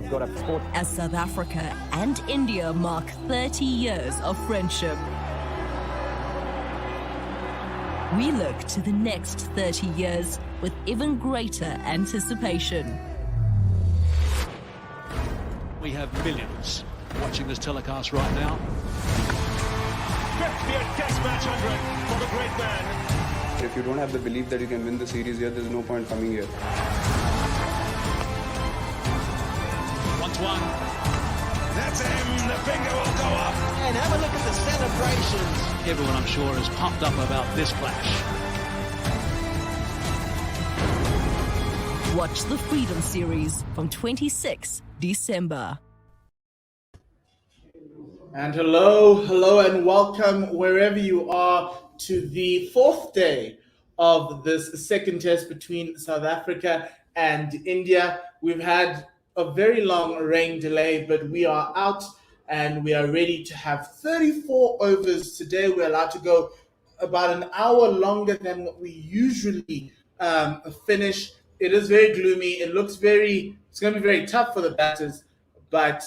has got a sport. As South Africa and India mark 30 years of friendship, we look to the next 30 years with even greater anticipation. We have millions watching this telecast right now. 50th Test match 100 for the great man. If you don't have the belief that you can win the series here, there's no point coming here. 1-1. That's him. The finger will go up. And have a look at the celebrations. Everyone, I'm sure, is pumped up about this clash. Watch the Freedom Series from 26 December. And hello and welcome wherever you are to the fourth day of this second test between South Africa and India. We've had a very long rain delay, but we are out and we are ready to have 34 overs today. We're allowed to go about an hour longer than what we usually finish. It is very gloomy. It's going to be very tough for the batters, but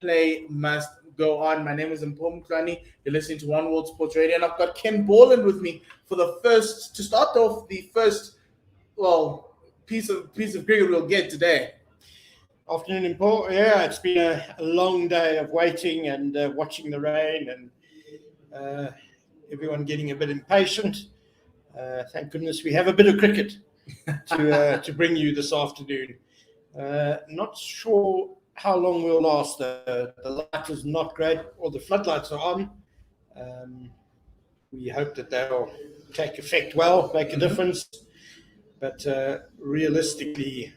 play must go on. My name is Mpho Mkhwani. You're listening to One World Sports Radio, and I've got Ken Borland with me for to start off the first, piece of cricket we'll get today. Afternoon, Mpho. Yeah, it's been a long day of waiting and watching the rain and everyone getting a bit impatient. Thank goodness we have a bit of cricket to bring you this afternoon. Not sure how long we'll last. The light is not great, or the floodlights are on. We hope that they'll take effect well, make a difference. But realistically...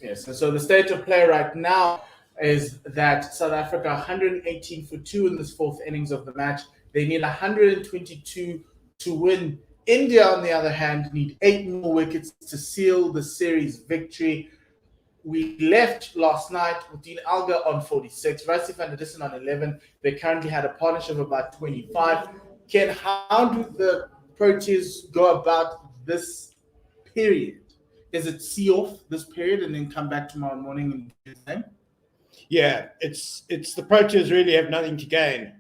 Yes, and so the state of play right now is that South Africa 118 for 2 in this fourth innings of the match. They need 122 to win. India, on the other hand, need 8 more wickets to seal the series victory. We left last night with Dean Elgar on 46, Rassie van der Dussen on 11. They currently had a partnership of about 25. Ken, how do the Proteas go about this period? Is it see off this period and then come back tomorrow morning and do the same? Yeah, it's the Proteas really have nothing to gain,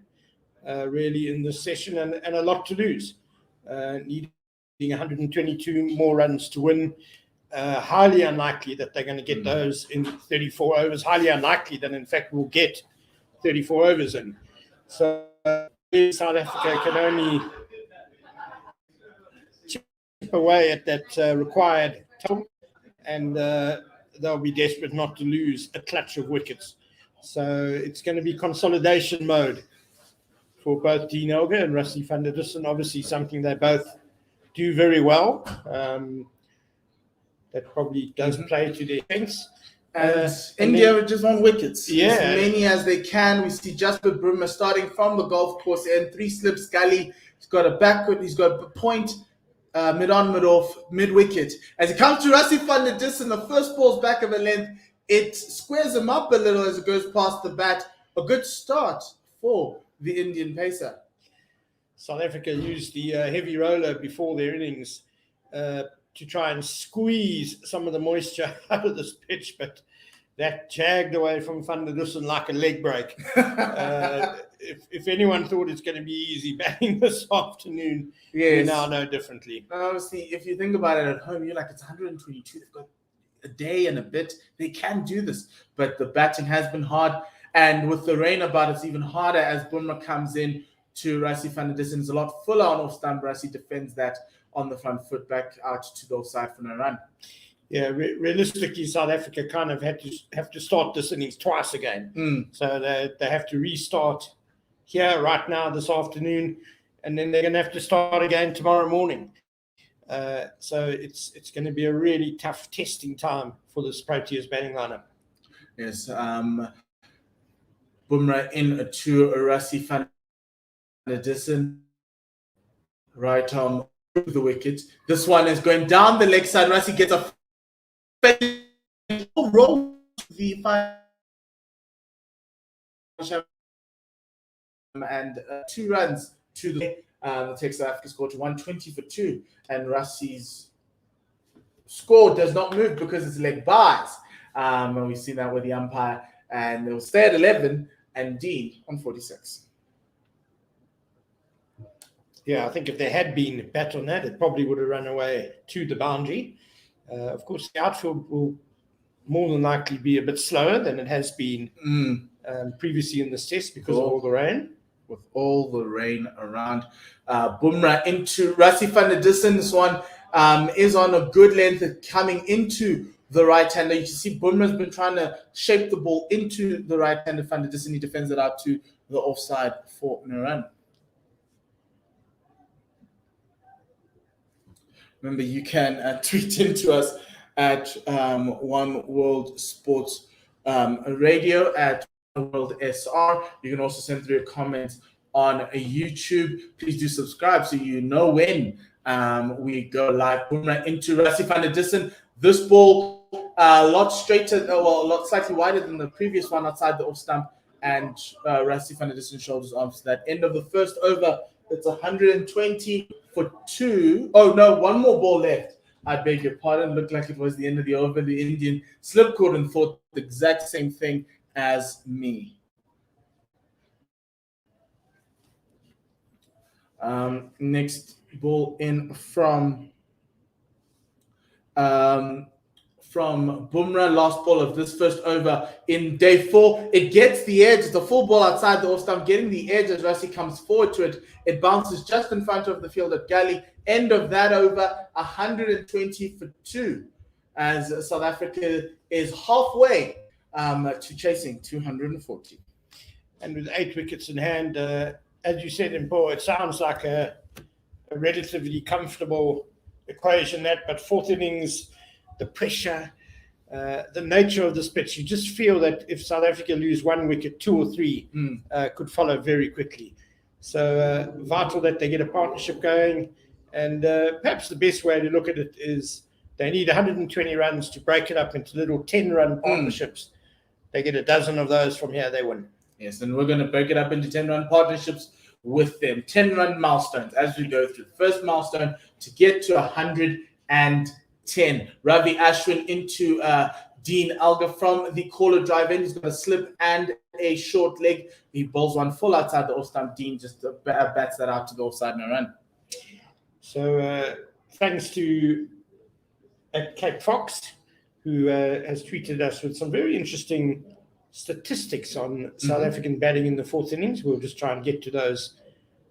really, in this session and a lot to lose. Needing 122 more runs to win. Highly unlikely that they're going to get those in 34 overs. Highly unlikely that, in fact, we'll get 34 overs in. So South Africa can only chip away at that required total, and they'll be desperate not to lose a clutch of wickets. So it's going to be consolidation mode for both Dean Elgar and Rassie van der Dussen. Obviously, something they both do very well. That probably does play to their strengths. And India just want wickets. Yeah. As many as they can. We see Jasprit Bumrah starting from the golf course end, 3 slips gully. He's got a backward, he's got a point, mid-on, mid-off, mid-wicket. As he comes to Rassie van der Dussen, the first ball's back of a length. It squares him up a little as it goes past the bat. A good start for the Indian pacer. South Africa used the heavy roller before their innings to try and squeeze some of the moisture out of this pitch, but that jagged away from Van der Dussen like a leg break. If anyone thought it's going to be easy batting this afternoon, yes, we now know differently. Obviously, if you think about it at home, you're like, it's 122. They've got a day and a bit. They can do this, but the batting has been hard. And with the rain about, it's even harder as Bumrah comes in to Rassie van der Dussen. It's a lot fuller on off stump. Rassie defends that on the front foot back out to the offside for no run. Yeah, realistically, South Africa kind of have to start this innings twice again. So they have to restart here right now this afternoon, and then they're going to have to start again tomorrow morning. So it's going to be a really tough testing time for this Proteas batting lineup. Yes, Bumrah in to Rassie van der Dussen, right arm the wicket. This one is going down the leg side. Rassie gets a roll to the five and 2 runs to the takes South Africa score to 120 for 2, and Rassie's score does not move because it's leg buys. And we've seen that with the umpire. And they'll stay at 11 and Dean on 46. Yeah, I think if there had been bat on that, it probably would have run away to the boundary. Of course, the outfield will more than likely be a bit slower than it has been previously in this test because of all the rain. With all the rain around. Bumrah into Rassie van der Dussen. This one is on a good length coming into the right-hander. You can see Bumrah's been trying to shape the ball into the right-hander. Van der Dussen, he defends it out to the offside for no run. Remember, you can tweet into us at One World Sports Radio at World SR. You can also send through a comment on YouTube. Please do subscribe so you know when we go live. Bumrah into Rassie van der Dussen. This ball a lot straighter, a lot slightly wider than the previous one outside the off stump, and Rassie van der Dussen shoulders arms to that. End of the first over. It's 120 for 2. Oh no, one more ball left. I beg your pardon. Looked like it was the end of the over. The Indian slip caught and thought the exact same thing as me. Next ball in from Bumrah, last ball of this first over in day 4. It gets the edge. It's a full ball outside the off stump, getting the edge as Rassie comes forward to it. It bounces just in front of the field at gully. End of that over, 120 for 2, as South Africa is halfway to chasing 240. And with 8 wickets in hand, as you said in Paul, it sounds like a relatively comfortable equation, but fourth innings, the pressure, the nature of this pitch, you just feel that if South Africa lose 1 wicket, 2 or 3 could follow very quickly. So vital that they get a partnership going. And perhaps the best way to look at it is they need 120 runs to break it up into little 10-run partnerships. They get a dozen of those from here, they win. Yes, and we're going to break it up into 10-run partnerships with them. 10-run milestones as we go through. First milestone to get to 110. Ravi Ashwin into Dean Elgar from the corner drive in. He's got a slip and a short leg. He bowls one full outside the off stump. Dean just bats that out to the offside, no run. So thanks to Cape Fox, who has tweeted us with some very interesting statistics on South African batting in the fourth innings. We'll just try and get to those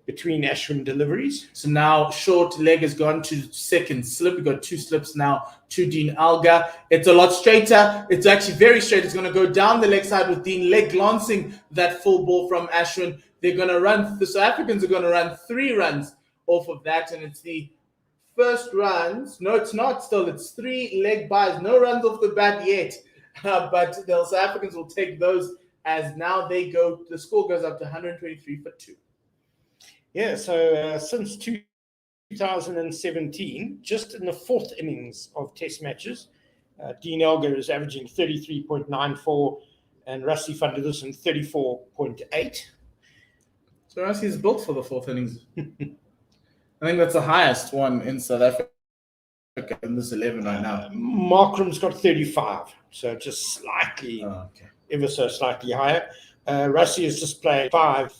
between Ashwin deliveries. So now short leg has gone to second slip. We've got 2 slips now to Dean Elgar. It's a lot straighter. It's actually very straight. It's going to go down the leg side with Dean leg glancing that full ball from Ashwin. They're going to run, the South Africans are going to run 3 runs off of that, and it's the first runs. No, it's not still. It's 3 leg buys. No runs off the bat yet. But the South Africans will take those as now they go, the score goes up to 123 for 2. Yeah, so since 2017, just in the fourth innings of test matches, Dean Elgar is averaging 33.94 and Rassie van der Dussen 34.8. So Rassie is built for the fourth innings. I think that's the highest one in South Africa in this 11 right now. Markram's got 35, so just slightly, ever so slightly higher. Rassie has just played 5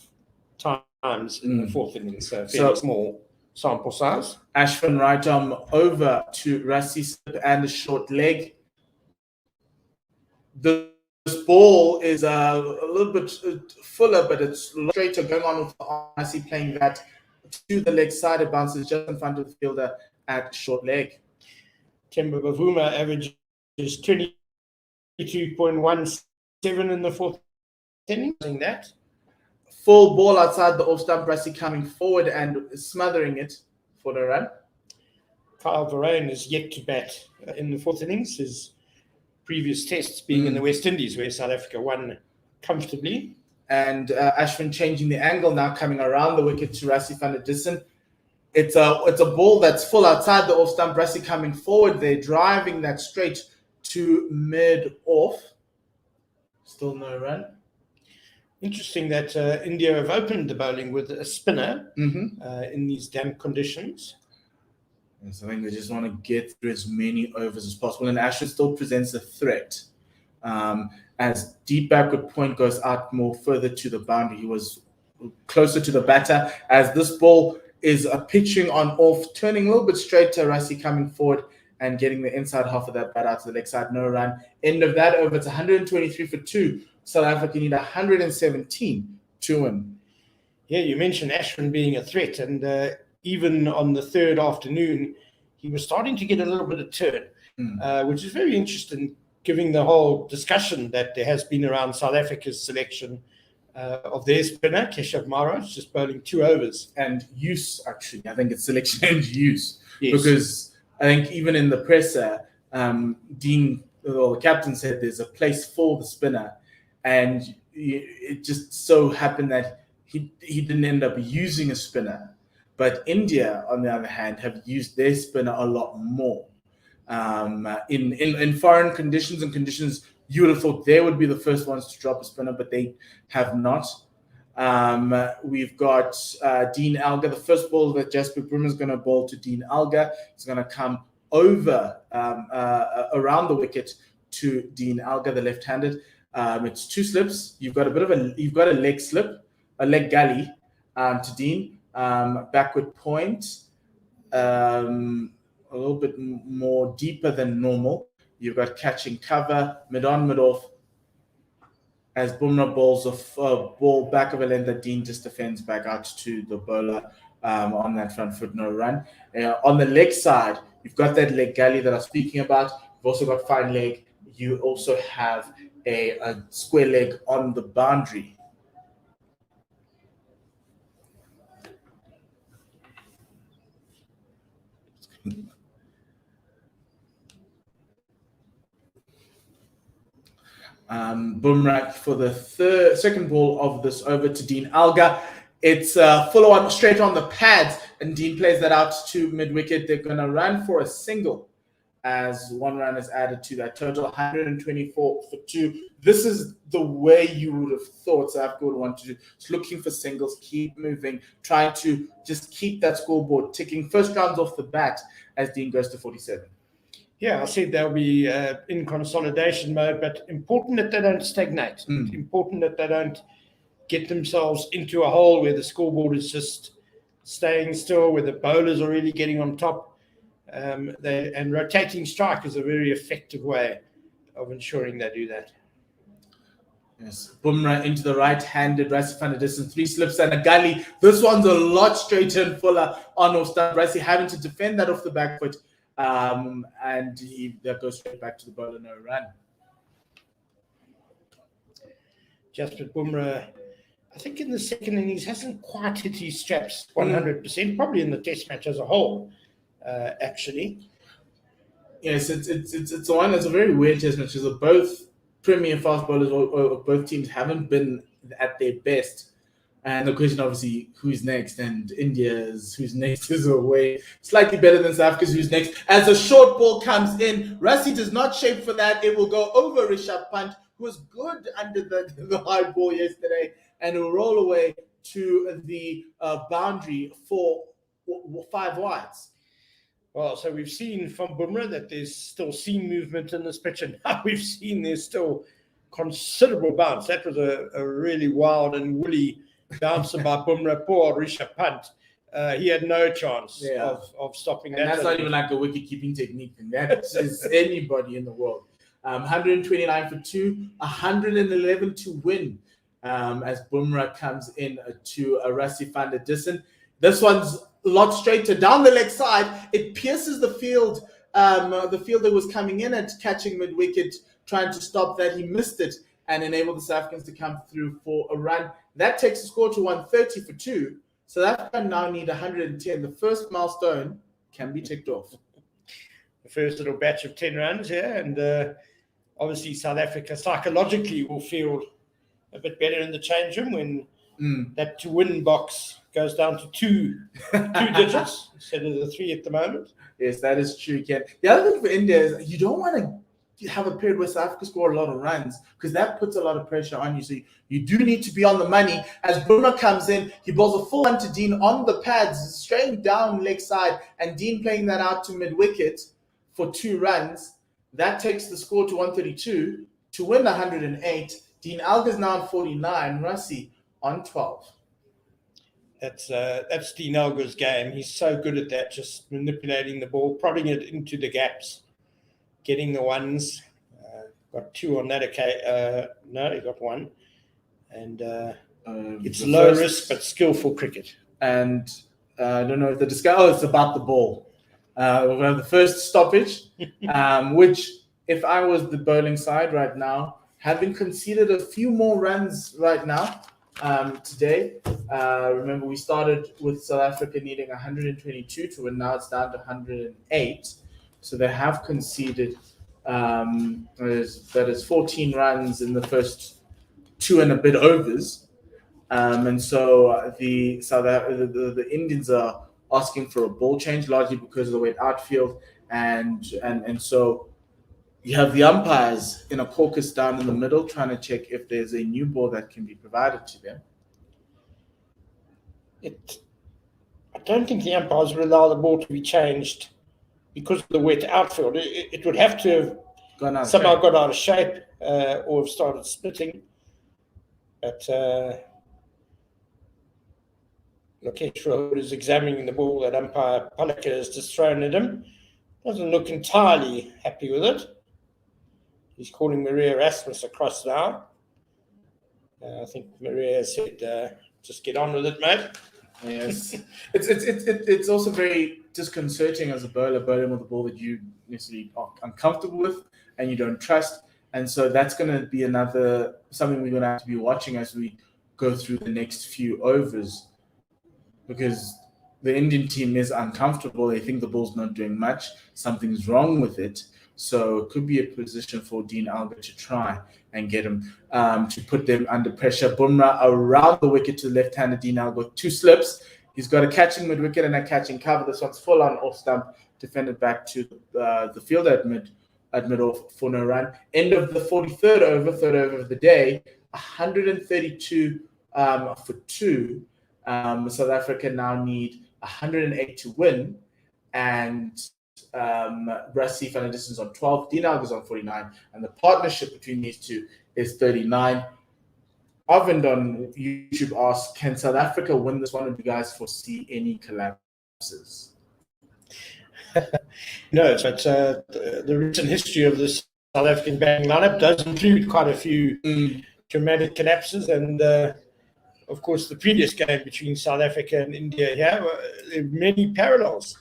times in the fourth innings, so fairly small sample size. Ashwin right arm over to Rassie slip and a short leg. This ball is a little bit fuller, but it's straighter going on with Rassie playing that to the leg side. It bounces just in front of the fielder at short leg. Temba Bavuma averages 22.17 in the fourth inning. That full ball outside the off stump, Rassie coming forward and smothering it for the run. Kyle Verreynne is yet to bat in the fourth innings. His previous tests being in the West Indies, where South Africa won comfortably. And Ashwin changing the angle now, coming around the wicket to Rassie van der Dussen. It's a ball that's full outside the off stump. Rassie coming forward there, driving that straight to mid off. Still no run. Interesting that India have opened the bowling with a spinner in these damp conditions. Yes, I think they just want to get through as many overs as possible. And Ashwin still presents a threat As deep backward point goes out more further to the boundary, he was closer to the batter. As this ball is pitching on off, turning a little bit straight to Rassie coming forward and getting the inside half of that bat out to the leg side, no run. End of that over, it's 123 for 2. South Africa need 117 to win. Yeah, you mentioned Ashwin being a threat, and even on the third afternoon, he was starting to get a little bit of turn, which is very interesting, given the whole discussion that there has been around South Africa's selection of their spinner, Keshav Maharaj, just bowling 2 overs. And use, actually, I think it's selection and use. Yes. Because I think even in the presser, Dean, the captain, said there's a place for the spinner. And it just so happened that he didn't end up using a spinner. But India, on the other hand, have used their spinner a lot more. In foreign conditions and conditions, you would have thought they would be the first ones to drop a spinner, but they have not. We've got Dean Elgar. The first ball that Jasprit Bumrah is going to bowl to Dean Elgar is going to come over around the wicket to Dean Elgar, the left-handed. It's 2 slips. You've got a leg slip, a leg gully to Dean. Backward point, a little bit more deeper than normal. You've got catching cover, mid-on, mid-off. As Bumrah bowls a ball back of a length that Dean just defends back out to the bowler on that front foot, no run. On the leg side, you've got that leg gully that I was speaking about. You've also got fine leg. You also have a square leg on the boundary. Bumrah for the second ball of this over to Dean Elgar. It's full on, straight on the pads, and Dean plays that out to mid-wicket. They're going to run for a single as 1 run is added to that total, 124 for 2. This is the way you would have thought South Africa would want to do. It's looking for singles, keep moving, trying to just keep that scoreboard ticking. First rounds off the bat as Dean goes to 47. Yeah, I said they'll be in consolidation mode, but important that they don't stagnate. Important that they don't get themselves into a hole where the scoreboard is just staying still, where the bowlers are really getting on top. And rotating strike is a very effective way of ensuring they do that. Yes, Bumrah into the right-handed, Rassie found a distance, 3 slips and a gully. This one's a lot straighter and fuller on off start. Rassie having to defend that off the back foot. And that goes straight back to the bowler, no run. Jasprit Bumrah, I think in the second innings, hasn't quite hit his straps 100%, probably in the test match as a whole, actually. Yes, it's one. It's a very weird test match because both premier fast bowlers or both teams haven't been at their best. And the question, obviously, who's next? And India's who's next is away slightly better than South Africa's who's next. As a short ball comes in, Rassie does not shape for that. It will go over Rishabh Pant, who was good under the high ball yesterday, and will roll away to the boundary for 5 wides. Well, so we've seen from Bumrah that there's still seam movement in this pitch, and now we've seen there's still considerable bounce. That was a really wild and woolly bouncer by Bumrah. Poor Rishabh Pant. He had no chance of stopping that. And that's not even like a wicket-keeping technique. And that is anybody in the world. 129 for 2, 111 to win as Bumrah comes in to Rassie van der Dussen. This one's a lot straighter down the leg side. It pierces the field. The fielder was coming in at catching mid-wicket, trying to stop that. He missed it and enabled the South Africans to come through for a run. That takes the score to 130 for 2. South Africa now need 110. The first milestone can be ticked off. The first little batch of 10 runs, and obviously South Africa psychologically will feel a bit better in the change room when that to-win box goes down to two digits instead of the 3 at the moment. Yes, that is true, Ken. The other thing for India is you don't want to have a period where South Africa score a lot of runs because that puts a lot of pressure on you. So you do need to be on the money. As Bumrah comes in, he bowls a full one to Dean on the pads, straight down leg side, and Dean playing that out to mid-wicket for 2 runs. That takes the score to 132. to win 108. Dean Alga's now on 49. Rassie on 12. That's Dean Alga's game. He's so good at that, just manipulating the ball, prodding it into the gaps, getting the ones. Got 2 on that occasion. No, he got 1. And it's low risk but skillful cricket. And I don't know if the discussion. Oh, it's about the ball. We have the first stoppage, which, if I was the bowling side right now, having conceded a few more runs right now today. Remember, we started with South Africa needing 122 to win. Now it's down to 108. So they have conceded. That is 14 runs in the first 2 and a bit overs. And so the Indians are asking for a ball change, largely because of the wet outfield, and so you have the umpires in a caucus down in the middle trying to check if there's a new ball that can be provided to them. I don't think the umpires would allow the ball to be changed because of the wet outfield. It would have to have somehow got out of shape or have started splitting. But Lokesh Rahul is examining the ball that umpire Palika has just thrown at him. Doesn't look entirely happy with it. He's calling Maria Erasmus across now. I think Maria said, just get on with it, mate. Yes. It's also very disconcerting as a bowler, bowling with a ball that you necessarily are uncomfortable with and you don't trust. And so that's going to be something we're going to have to be watching as we go through the next few overs, because the Indian team is uncomfortable. They think the ball's not doing much. Something's wrong with it. So it could be a position for Dean Alga to try and get him to put them under pressure. Bumrah around the wicket to the left-hander Dean Alga, 2 slips. He's got a catching mid-wicket and a catching cover. This one's full on off stump, defended back to the field at mid-off for no run. End of the 43rd over, third over of the day, 132 for 2. South Africa now need 108 to win, and Rassie van der Distance on 12, Dean Alga's on 49, and the partnership between these two is 39. Arvind on YouTube asks, can South Africa win this one, or do you guys foresee any collapses? No, but the recent history of this South African batting lineup does include quite a few dramatic collapses, and of course the previous game between South Africa and India here, there are many parallels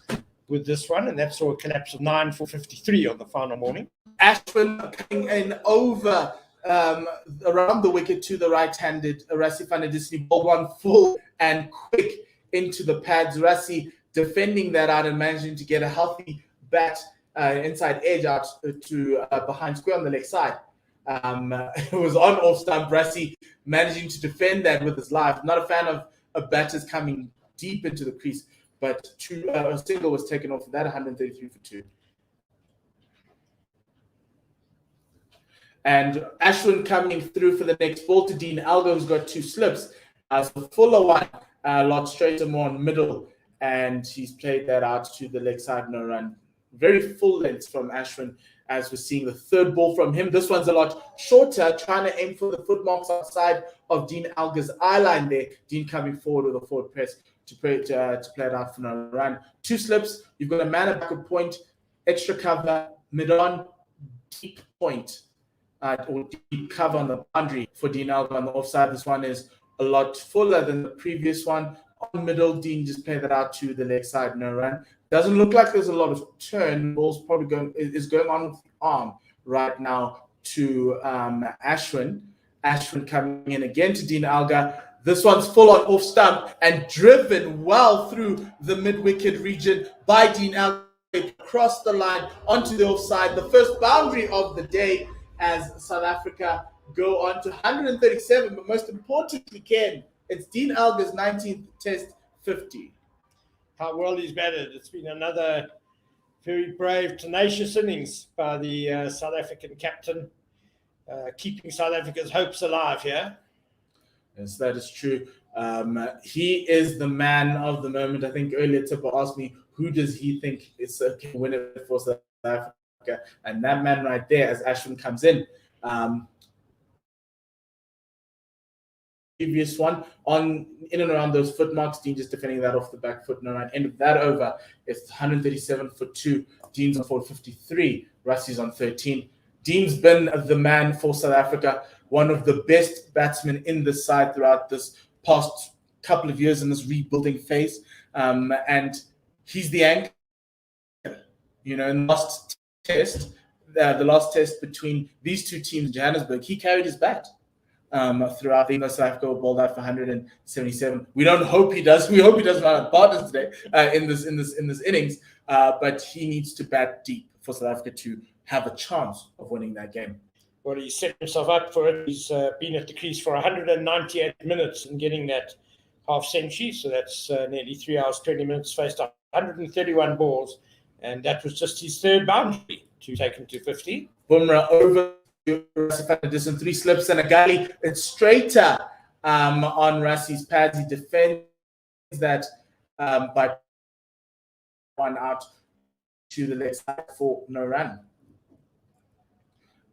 with this one, and that saw a collapse of 9 for 53 on the final morning. Ashwin coming in over around the wicket to the right-handed Rassie van der Distance, ball one full and quick into the pads. Rassie defending that out and managing to get a healthy bat inside edge out to behind square on the leg side. It was on off stump. Rassie managing to defend that with his life. Not a fan of batters coming deep into the crease, but a single was taken off of that, 133 for 2. And Ashwin coming through for the next ball to Dean Alga, who's got 2 slips. So fuller one, a lot straighter, more on middle, and he's played that out to the leg side, no run. Very full length from Ashwin, as we're seeing the third ball from him. This one's a lot shorter, trying to aim for the foot marks outside of Dean Alga's eye line there. Dean coming forward with a forward press to play it out for no run. 2 slips, you've got a man at backward point, extra cover, mid-on, deep point, or deep cover on the boundary for Dean Alga on the offside. This one is a lot fuller than the previous one. On middle, Dean just played that out to the leg side, no run. Doesn't look like there's a lot of turn. Ball's probably going on with the arm right now to Ashwin. Ashwin coming in again to Dean Alga. This one's full on off stump and driven well through the mid-wicket region by Dean Alga, across the line onto the offside. The first boundary of the day as South Africa go on to 137. But most importantly, Ken, it's Dean Alga's 19th Test 50. How well he's batted. It's been another very brave, tenacious innings by the South African captain, keeping South Africa's hopes alive here. Yes, that is true. He is the man of the moment. I think earlier Tipper asked me, who does he think is a winner for South Africa? And that man right there, as Ashwin comes in, Previous one on in and around those foot marks. Dean just defending that off the back foot. No, right end of that over. It's 137 for 2. Dean's on 453. Rassie's on 13. Dean's been the man for South Africa, one of the best batsmen in the side throughout this past couple of years in this rebuilding phase, and he's the anchor. In the last test, the last test between these two teams in Johannesburg, he carried his bat. Throughout the South Africa balled out for 177. We don't hope he does. We hope he does run out partners today in this innings. But he needs to bat deep for South Africa to have a chance of winning that game. Well, he set himself up for it. He's been at the crease for 198 minutes and getting that half century. So that's nearly 3 hours, 20 minutes, faced up 131 balls. And that was just his third boundary to take him to 50. Bumrah over Rassie van der Dussen, 3 slips and a gully. It's straighter on Rassie's pads. He defends that by 1 out to the leg side for no run.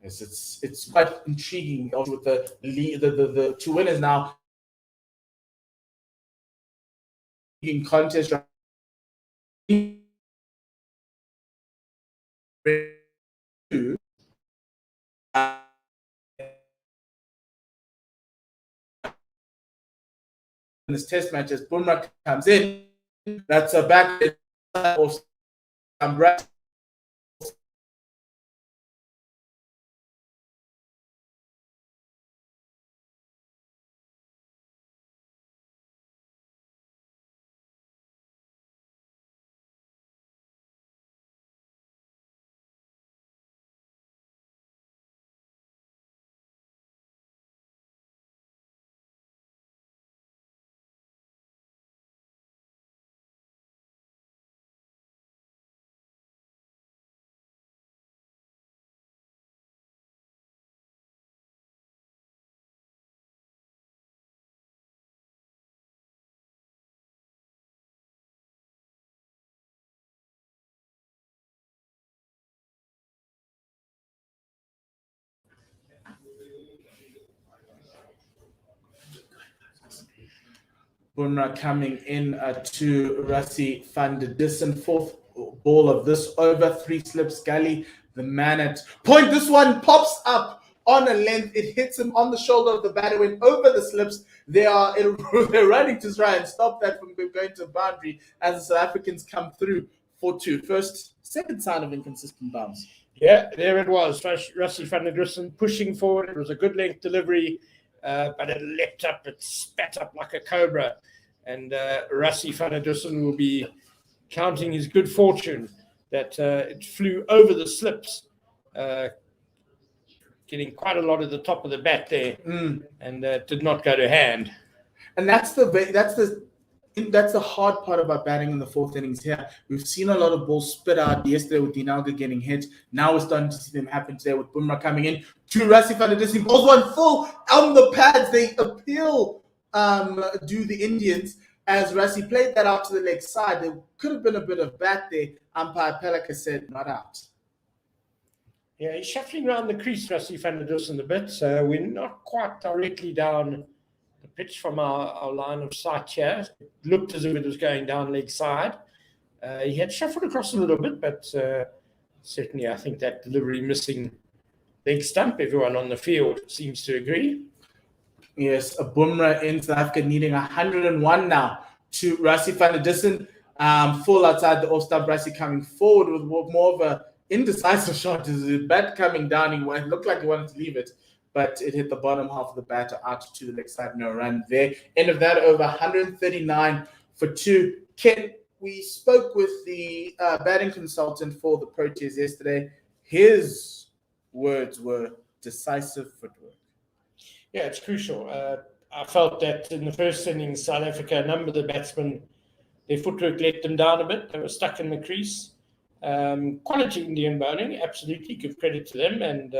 Yes, it's quite intriguing with the 2 winners now in contest. In this test match, as Bumrah comes in, that's a back of Brad. Bumrah coming in to Rassie van der Dussen, 4th ball of this over, 3 slips gully. The man at point, this one pops up on a length. It hits him on the shoulder of the batter, went over the slips. They're running to try and stop that from going to the boundary as the South Africans come through for 2. Second sign of inconsistent bounce. Yeah, there it was. Rassie van der Dussen pushing forward. It was a good length delivery, but it leapt up, it spat up like a cobra. And Rassie van der Dussen will be counting his good fortune that it flew over the slips, getting quite a lot of the top of the bat there, and did not go to hand. And that's the hard part about batting in the 4th innings here. We've seen a lot of balls spit out yesterday with Dean Elgar getting hit. Now we're starting to see them happen today with Bumrah coming in to Rassie van der Dussen. Balls one full on the pads. They appeal do the Indians as Rassie played that out to the leg side. There could have been a bit of bat there. Umpire Pelika said not out. Yeah, he's shuffling around the crease, Rassie van der Dussen, a bit. So we're not quite directly down the pitch from our line of sight here. It looked as if it was going down leg side. He had shuffled across a little bit, but certainly I think that delivery missing leg stump, everyone on the field seems to agree. Yes, a Bumrah in South Africa needing 101 now to Rassie van der Dussen. Full outside the all-star. Rassie coming forward with more of a indecisive shot. His bat coming down. It looked like he wanted to leave it, but it hit the bottom half of the bat out to the leg side. No run there. End of that over, 139 for 2. Ken, we spoke with the batting consultant for the Proteas yesterday. His words were decisive footwork. Yeah, it's crucial. I felt that in the first innings, South Africa, a number of the batsmen, their footwork let them down a bit. They were stuck in the crease. Quality Indian bowling, absolutely. Give credit to them and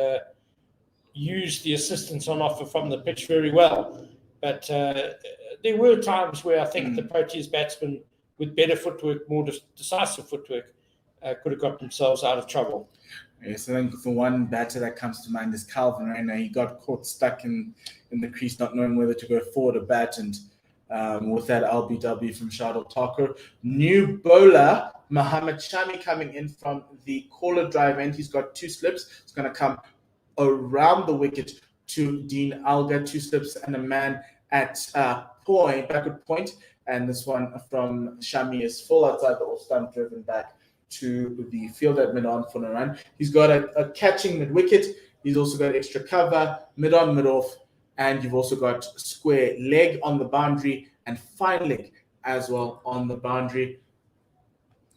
used the assistance on offer from the pitch very well. But there were times where I think the Proteas batsmen with better footwork, more decisive footwork, could have got themselves out of trouble. Yes, I think the one batter that comes to mind is Calvin Reina. He got caught stuck in the crease, not knowing whether to go forward or back, and with that LBW from Shardul Thakur. New bowler, Mohammad Shami, coming in from the caller drive end. He's got 2 slips. It's going to come around the wicket to Dean Alga, 2 slips and a man at backward point. And this one from Shami is full outside the off stump, driven back to the field at mid-on for a run. He's got a catching mid-wicket. He's also got extra cover, mid-on, mid-off, and you've also got square leg on the boundary and fine leg as well on the boundary.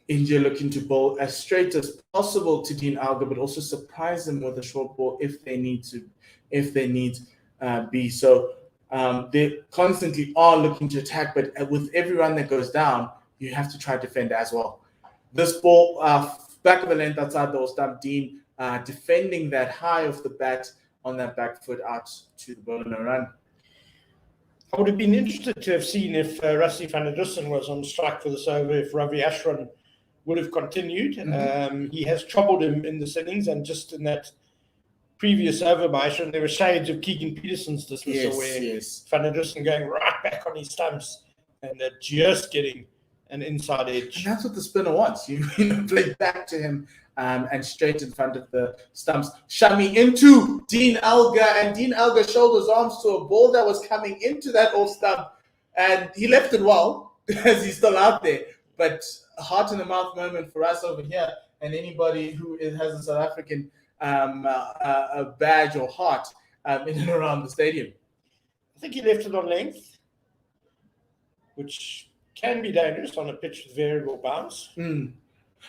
India looking to bowl as straight as possible to Dean Alga, but also surprise them with a short ball if they need be. So they constantly are looking to attack, but with every run that goes down, you have to try to defend as well. This ball, back of the length outside the stump, Dean defending that high off the bat on that back foot out to the bowler, no run. I would have been interested to have seen if Rassie van der Dussen was on strike for this over, if Ravi Ashram would have continued. He has troubled him in this innings, and just in that previous over by Ashram, there were shades of Keegan Peterson's dismissal where van der Dussen going right back on his stumps and just getting an inside edge. And that's what the spinner wants. You play back to him and straight in front of the stumps. Shami into Dean Alga, and Dean Alga shoulders arms to a ball that was coming into that off stump, and he left it well as he's still out there. But a heart in the mouth moment for us over here, and anybody who has a South African a badge or heart in and around the stadium. I think he left it on length, which can be dangerous on a pitch with variable bounce.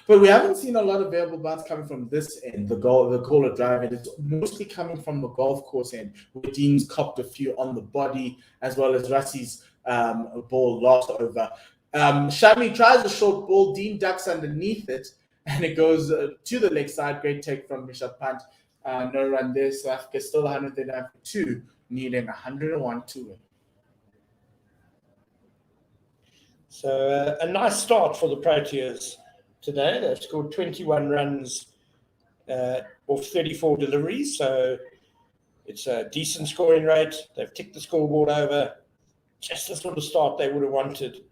But we haven't seen a lot of variable bounce coming from this end, the caller drive end. It's mostly coming from the golf course end, where Dean's copped a few on the body, as well as Rassie's ball last over. Shami tries a short ball, Dean ducks underneath it, and it goes to the leg side. Great take from Rishabh Pant. No run there. South Africa still 139 for 2, needing 101 to win. So a nice start for the Proteas today. They've scored 21 runs off 34 deliveries, so it's a decent scoring rate. They've ticked the scoreboard over. Just the sort of start they would have wanted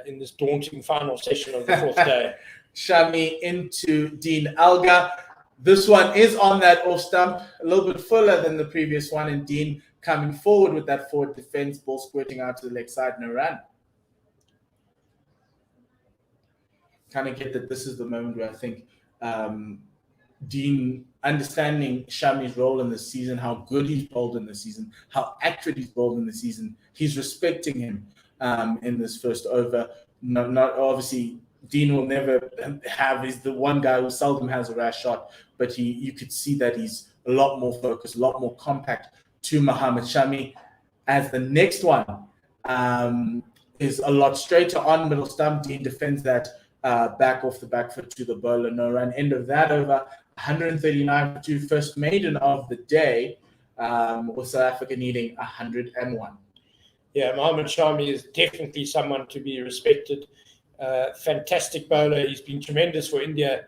in this daunting final session of the 4th day. Shami into Dean Alga. This one is on that off stump, a little bit fuller than the previous one, and Dean coming forward with that forward defense, ball squirting out to the leg side, no run. Kind of get that this is the moment where I think Dean, understanding Shami's role in the season, how good he's bowled in the season, how accurate he's bowled in the season, he's respecting him in this first over. Not obviously, Dean will never he's the one guy who seldom has a rash shot, but you could see that he's a lot more focused, a lot more compact to Mohammad Shami. As the next one is a lot straighter on middle stump, Dean defends that back off the back foot to the bowler, no run. End of that over, 139 for 2, first maiden of the day, with South Africa needing 101. Yeah, Mohammad Shami is definitely someone to be respected. Fantastic bowler. He's been tremendous for India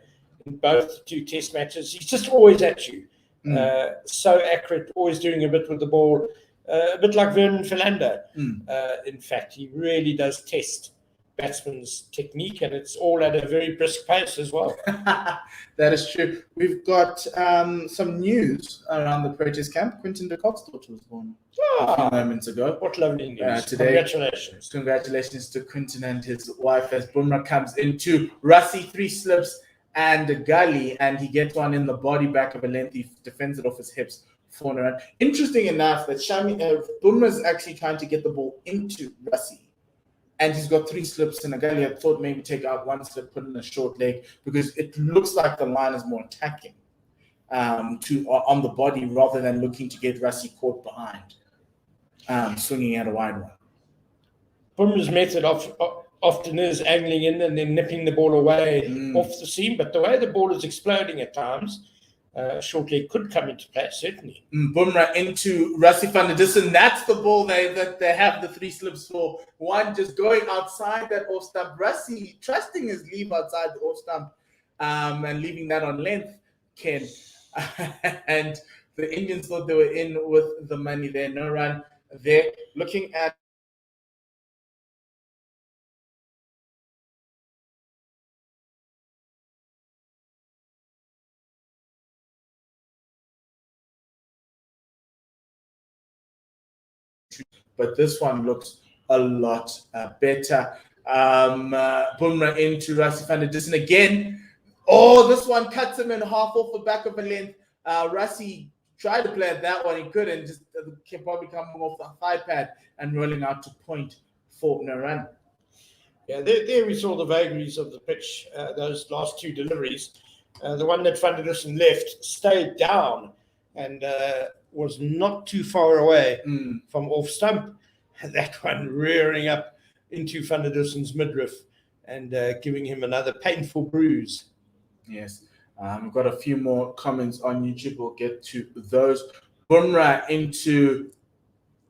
in both 2 test matches. He's just always at you. So accurate, always doing a bit with the ball. A bit like Vernon Philander. In fact, he really does test batsman's technique, and it's all at a very brisk pace as well. That is true. We've got some news around the Proteas camp. Quinton de Kock's daughter was born a few moments ago. What lovely news. Today. Congratulations. Congratulations to Quinton and his wife as Bumrah comes into Rassie, 3 slips and a gully, and he gets one in the body back of a length. He defends it off his hips for a run. Interesting enough that Bumrah's actually trying to get the ball into Rassie. And he's got 3 slips in a gully. I thought maybe take out 1 slip, put in a short leg, because it looks like the line is more attacking on the body rather than looking to get Rassie caught behind, swinging at a wide one. Bumrah's method often is angling in and then nipping the ball away off the seam, but the way the ball is exploding at times, short leg could come into play, certainly. Bumrah into Rassie van der Dussen. That's the ball that they have the 3 slips for. One just going outside that off stump. Rassie trusting his leave outside the off stump and leaving that on length. Ken. And the Indians thought they were in with the money there. No run there. Looking at but this one looks a lot better. Bumrah into Rassie van der Dussen again. Oh, this one cuts him in half off the back of a length. Rassie tried to play at that one. He couldn't. Just kept probably coming off the thigh pad and rolling out to point for no run. Yeah, there we saw the vagaries of the pitch, those last two deliveries. The one that Van der Dussen left stayed down and was not too far away from off stump. That one rearing up into Van der Dussen's midriff and giving him another painful bruise. Yes. We've got a few more comments on YouTube. We'll get to those. Bumrah into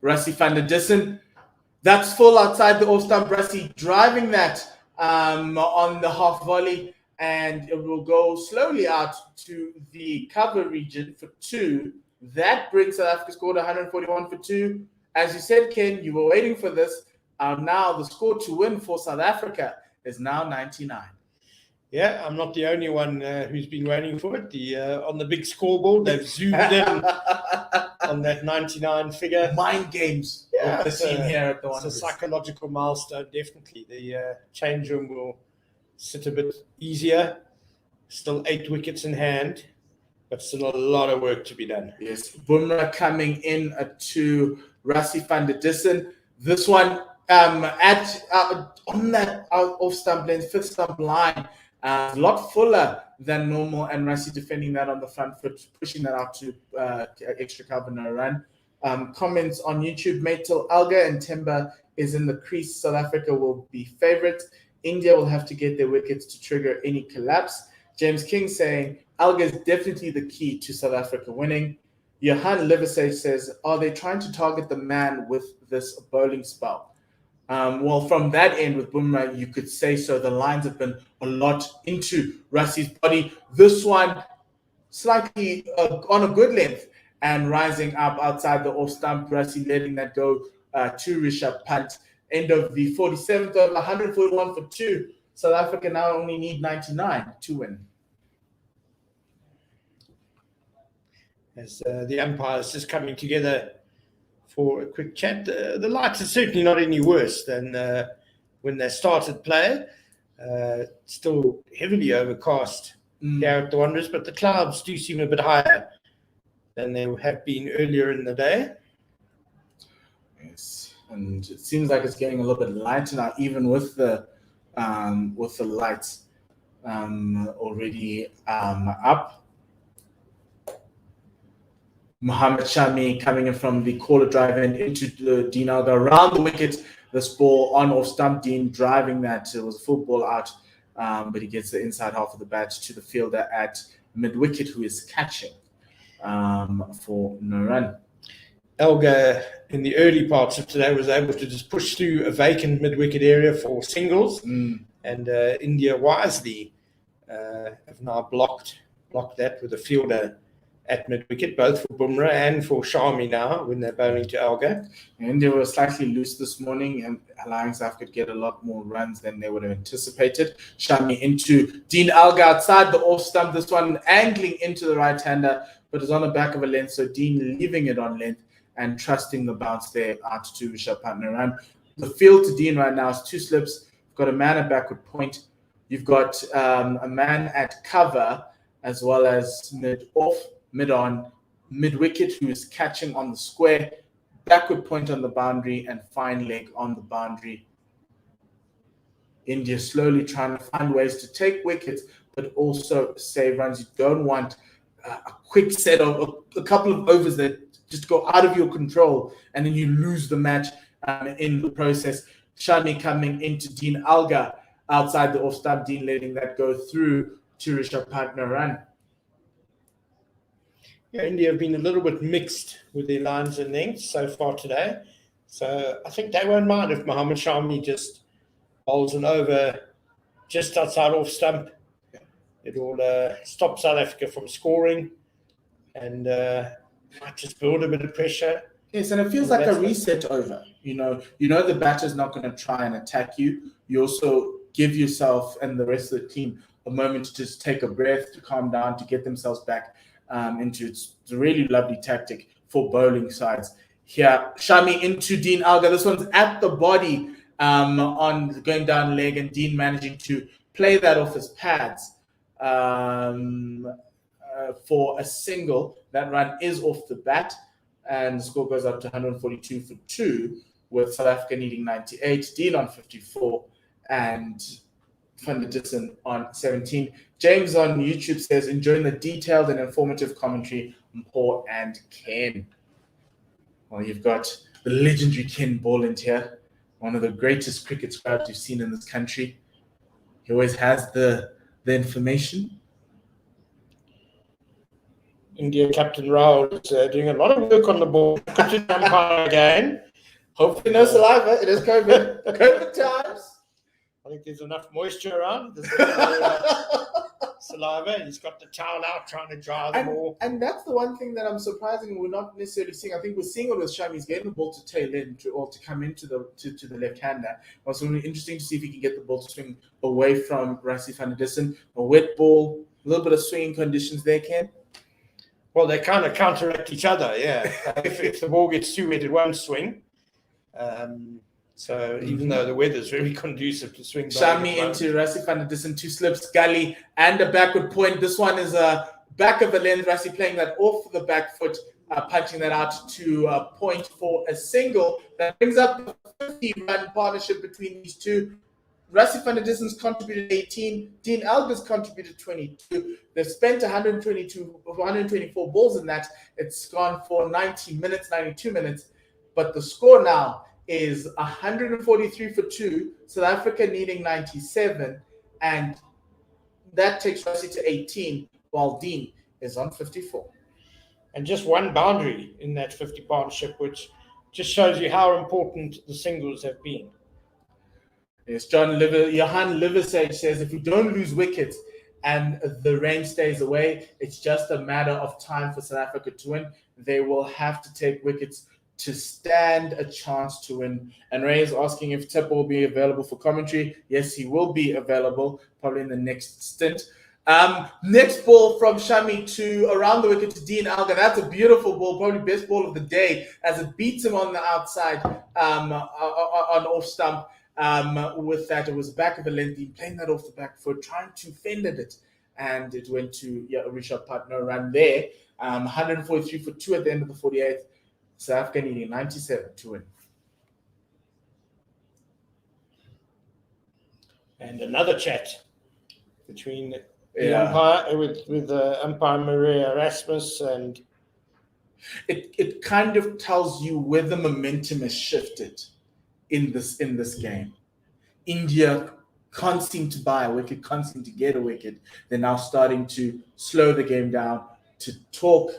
Rassie van der Dussen. That's full outside the off stump. Rassie driving that on the half volley, and it will go slowly out to the cover region for 2. That brings South Africa score to 141 for 2. As you said, Ken, you were waiting for this. Now the score to win for South Africa is now 99. Yeah, I'm not the only one who's been waiting for it. On the big scoreboard, they've zoomed in on that 99 figure. Mind games. Yeah, the team here at the it's a psychological milestone, definitely. The change room will sit a bit easier. Still 8 wickets in hand, but still a lot of work to be done. Yes, Bumrah coming in to Rassie van der Dussen. This one on that off stump lane, 5th stump line. A lot fuller than normal, and Rassie defending that on the front foot, pushing that out to extra cover, no run. Comments on YouTube: Matel Alga and Temba is in the crease. South Africa will be favourites. India will have to get their wickets to trigger any collapse. James King saying Alga is definitely the key to South Africa winning. Johan Livesey says, are they trying to target the man with this bowling spell? Well, from that end with Bumrah, you could say so. The lines have been a lot into Rassie's body. This one slightly on a good length and rising up outside the off stump. Rassie letting that go to Rishabh Pant. End of the 47th over, 141 for 2. South Africa now only need 99 to win. As the umpires just coming together for a quick chat. The lights are certainly not any worse than when they started play. Still heavily overcast here at the Wanderers, but the clouds do seem a bit higher than they have been earlier in the day. Yes, and it seems like it's getting a little bit lighter now, even with the lights already up. Mohamed Shami coming in from the corner drive and into Dean Alga around the wicket. This ball on off stump. Dean driving that. It was a full ball out, but he gets the inside half of the bat to the fielder at mid wicket, who is catching for no run. Alga in the early parts of today was able to just push through a vacant mid wicket area for singles, and India wisely have now blocked that with a fielder at mid-wicket, both for Bumrah and for Shami now when they're bowling to Alga. And they were slightly loose this morning, and allowing South Africa to get a lot more runs than they would have anticipated. Shami into Dean Alga outside the off stump. This one angling into the right-hander, but is on the back of a length, so Dean leaving it on length and trusting the bounce there out to Rishabh Pant. The field to Dean right now is 2 slips. You've got a man at backward point. You've got a man at cover, as well as mid-on, mid-wicket, who is catching on the square, backward point on the boundary, and fine leg on the boundary. India slowly trying to find ways to take wickets, but also save runs. You don't want a quick set of a couple of overs that just go out of your control, and then you lose the match in the process. Shami coming into Dean Alga outside the off-stump. Dean letting that go through to Rishabh Pant. No run. Yeah, India have been a little bit mixed with their lines and lengths so far today. So I think they won't mind if Mohamed Shami just bowls an over just outside off stump It'll stop South Africa from scoring and might just build a bit of pressure. Yes, and it feels like a reset over. You know the batter's not going to try and attack you. You also give yourself and the rest of the team a moment to just take a breath, to calm down, to get themselves back into it's a really lovely tactic for bowling sides. Here, Shami into Dean Alga. This one's at the body on going down leg, and Dean managing to play that off his pads for a single. That run is off the bat, and the score goes up to 142 for 2, with South Africa needing 98, Dean on 54, and Van der Dussen on 17. James on YouTube says, enjoying the detailed and informative commentary from Paul and Ken. Well, you've got the legendary Ken Borland here, one of the greatest cricket scribes you've seen in this country. He always has the information. India captain Rahul is doing a lot of work on the ball. Umpire again. Hopefully no saliva. It is COVID. COVID times. I think there's enough moisture around. There's saliva. He's got the towel out trying to dry the ball. And that's the one thing that I'm surprising we're not necessarily seeing. I think we're seeing it with Shami. He's getting the ball to tail in to come into the left-hander. It's really interesting to see if he can get the ball to swing away from Rassie van der Dussen. A wet ball, a little bit of swinging conditions there, Ken. Well, they kind of counteract each other, yeah. if the ball gets too wet, it won't swing. So even though the weather is very conducive to swing. Shami into Rassie van der Dussen, 2 slips, gully, and a backward point. This one is a back of the length. Rassie playing that off the back foot, punching that out to a point for a single. That brings up the 50-run partnership between these two. Rassie van der Dussen's contributed 18. Dean Alga's contributed 22. They've spent 124 balls in that. It's gone for 92 minutes. But the score now is 143 for 2. South Africa needing 97. And that takes Rassie to 18, while Dean is on 54. And just one boundary in that 50 partnership, which just shows you how important the singles have been. Yes, Johan Liversage says, if we don't lose wickets and the rain stays away, it's just a matter of time for South Africa to win. They will have to take wickets to stand a chance to win. And Ray is asking if Teppo will be available for commentary. Yes, he will be available, probably in the next stint. Next ball from Shami to around the wicket to Dean Alga. That's a beautiful ball, probably best ball of the day, as it beats him on the outside on off stump. With that, it was back of a length, playing that off the back foot, trying to fend at it, and it went to Rishabh Pant, no run there. 143 for 2 at the end of the 48th. South Africa needing 97 to win. And another chat between the umpire with umpire Maria Erasmus, and it kind of tells you where the momentum has shifted in this game. India can't seem to buy a wicket, can't seem to get a wicket. They're now starting to slow the game down, to talk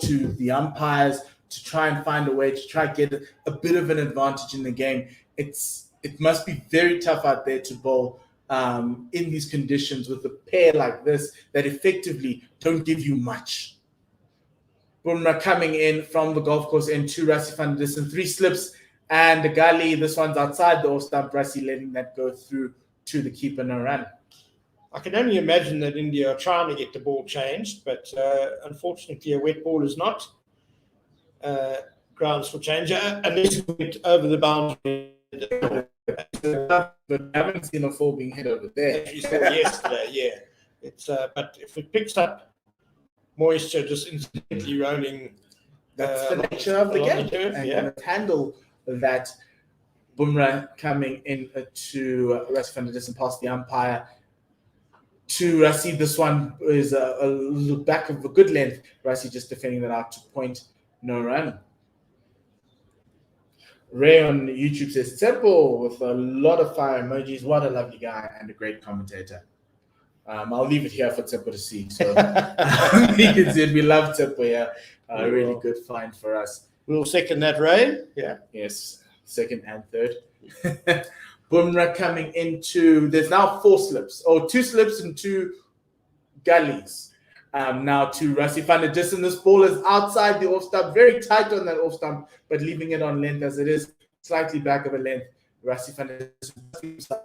to the umpires, to try and find a way to try to get a bit of an advantage in the game. It must be very tough out there to bowl in these conditions with a pair like this that effectively don't give you much. Bumrah coming in from the golf course end to Rassie van der Dussen, 3 slips and a gully. This one's outside the off stump. Rassie letting that go through to the keeper, no run. I can only imagine that India are trying to get the ball changed, but unfortunately a wet ball is not grounds for change unless it went over the boundary. But I haven't seen a ball being hit over there. You saw yesterday, yeah. It's but if it picks up moisture just instantly rolling, that's the nature of the game. And handle that. Bumrah coming in to Rassie van der Dussen past the umpire to Rassie. This one is a little back of a good length. Rassie just defending that out to point, no run. Ray on YouTube says, Teppo with a lot of fire emojis. What a lovely guy and a great commentator. I'll leave it here for Teppo to see. So you can see it. We love Teppo here. Really good find for us. We'll second that, Ray. Yeah. Yes, second and third. Bumrah coming into, there's now 4 slips, or 2 slips and 2 gullies. Now to Rassie van der Dussen. This ball is outside the off stump, very tight on that off stump, but leaving it on length as it is slightly back of a length. Rassie van der Dussen.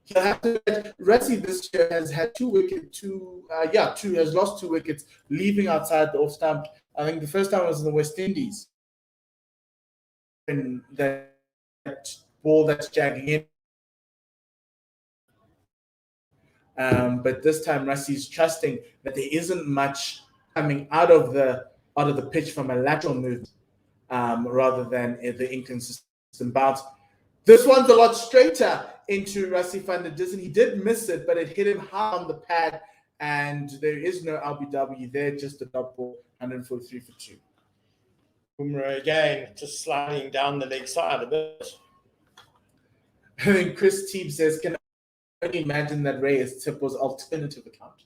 He'll have to. Rassie this year has had 2 wickets, has lost 2 wickets, leaving outside the off stump. I think the first time was in the West Indies. And that ball that's jagging in. But this time Rassie's trusting that there isn't much coming out of the pitch from a lateral move, rather than the inconsistent bounce. This one's a lot straighter into Rassie van der Dussen. He did miss it, but it hit him hard on the pad, and there is no LBW there, just a dot ball, 143 for 2. Bumrah again, just sliding down the leg side a bit. I think Chris Teeb says, can I only imagine that Ray is Tippo's alternative account?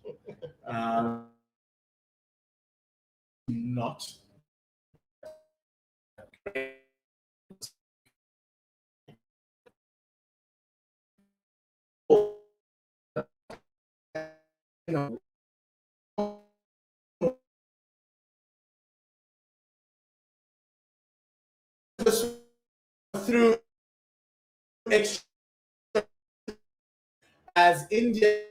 Not. Through extra as India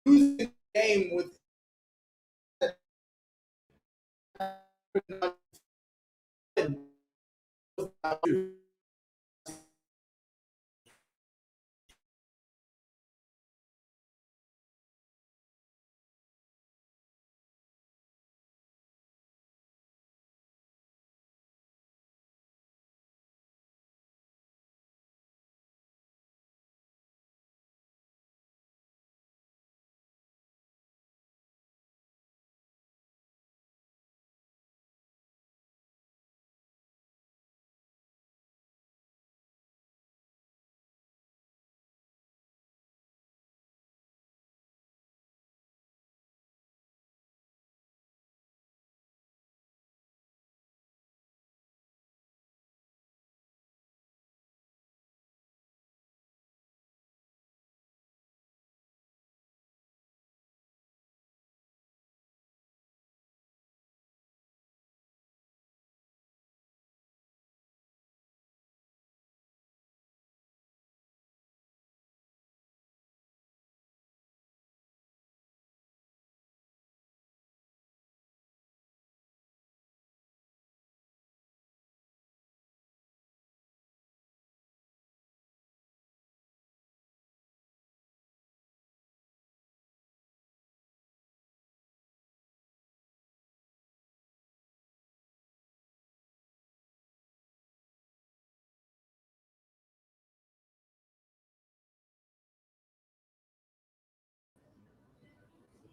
losing the game with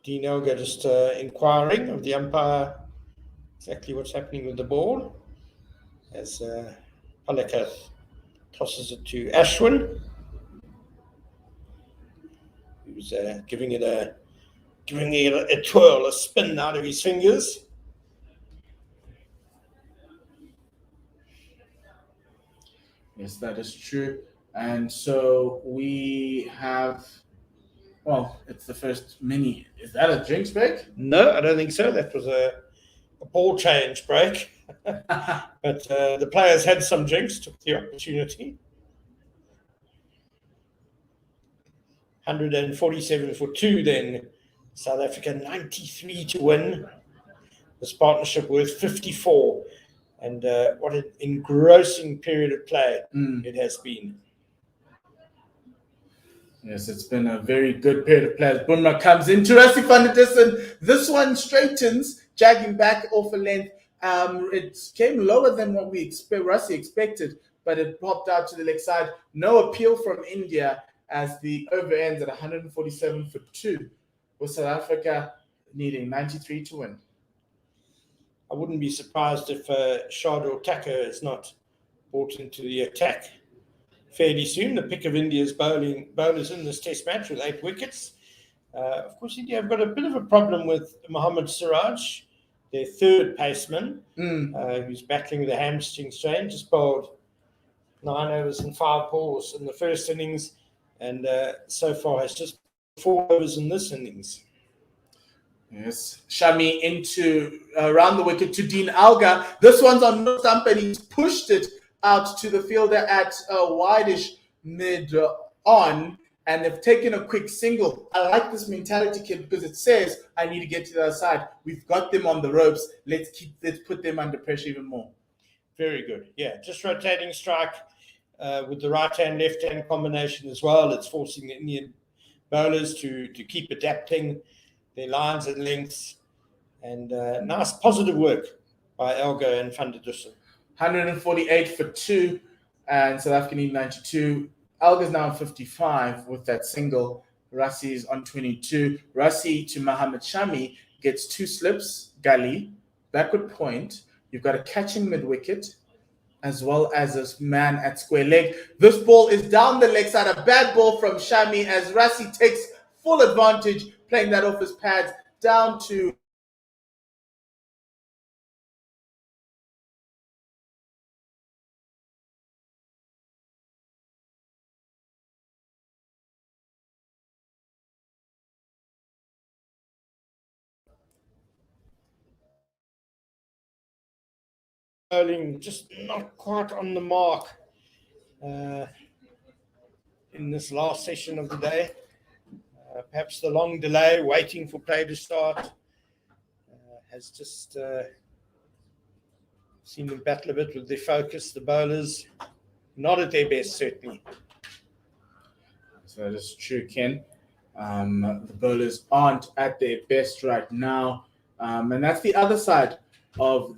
Dean Elgar just inquiring of the umpire exactly what's happening with the ball as Palika tosses it to Ashwin, who's giving it a twirl, a spin out of his fingers. Yes, that is true. And so we have, well, it's the first mini. Is that a drinks break? No, I don't think so. That was a ball change break. But the players had some drinks, took the opportunity. 147 for 2 then. South Africa 93 to win. This partnership worth 54. And what an engrossing period of play it has been. Yes, it's been a very good period of play as Bumrah comes into Rassie van der Dussen. This one straightens, jagging back off a length. It came lower than what Rassie expected, but it popped out to the leg side. No appeal from India as the over ends at 147 for 2, with South Africa needing 93 to win. I wouldn't be surprised if Shardul Thakur is not brought into the attack fairly soon. The pick of India's bowlers in this test match with 8 wickets. Of course, India have got a bit of a problem with Mohammad Siraj, their third paceman, who's battling with a hamstring strain. Just bowled 9 overs and 5 balls in the first innings, and so far has just 4 overs in this innings. Yes, Shami into around the wicket to Dean Alga. This one's on no stump and he's pushed it out to the fielder at wideish mid on, and they've taken a quick single. I like this mentality, kid, because it says I need to get to the other side. We've got them on the ropes. Let's put them under pressure even more. Very good. Yeah, just rotating strike with the right hand left hand combination as well. It's forcing the Indian bowlers to keep adapting their lines and lengths, and nice positive work by Algo and van der Dussen. 148 for 2, and South Africa need 92. Alga's now on 55 with that single. Rassi's on 22. Rassi to Mohammad Shami gets 2 slips, gully, backward point. You've got a catching mid-wicket, as well as a man at square leg. This ball is down the leg side, a bad ball from Shami as Rassi takes full advantage, playing that off his pads down to Bowling just not quite on the mark in this last session of the day. Perhaps the long delay, waiting for play to start, has just seen them battle a bit with their focus. The bowlers not at their best, certainly. So that is true, Ken. The bowlers aren't at their best right now, and that's the other side of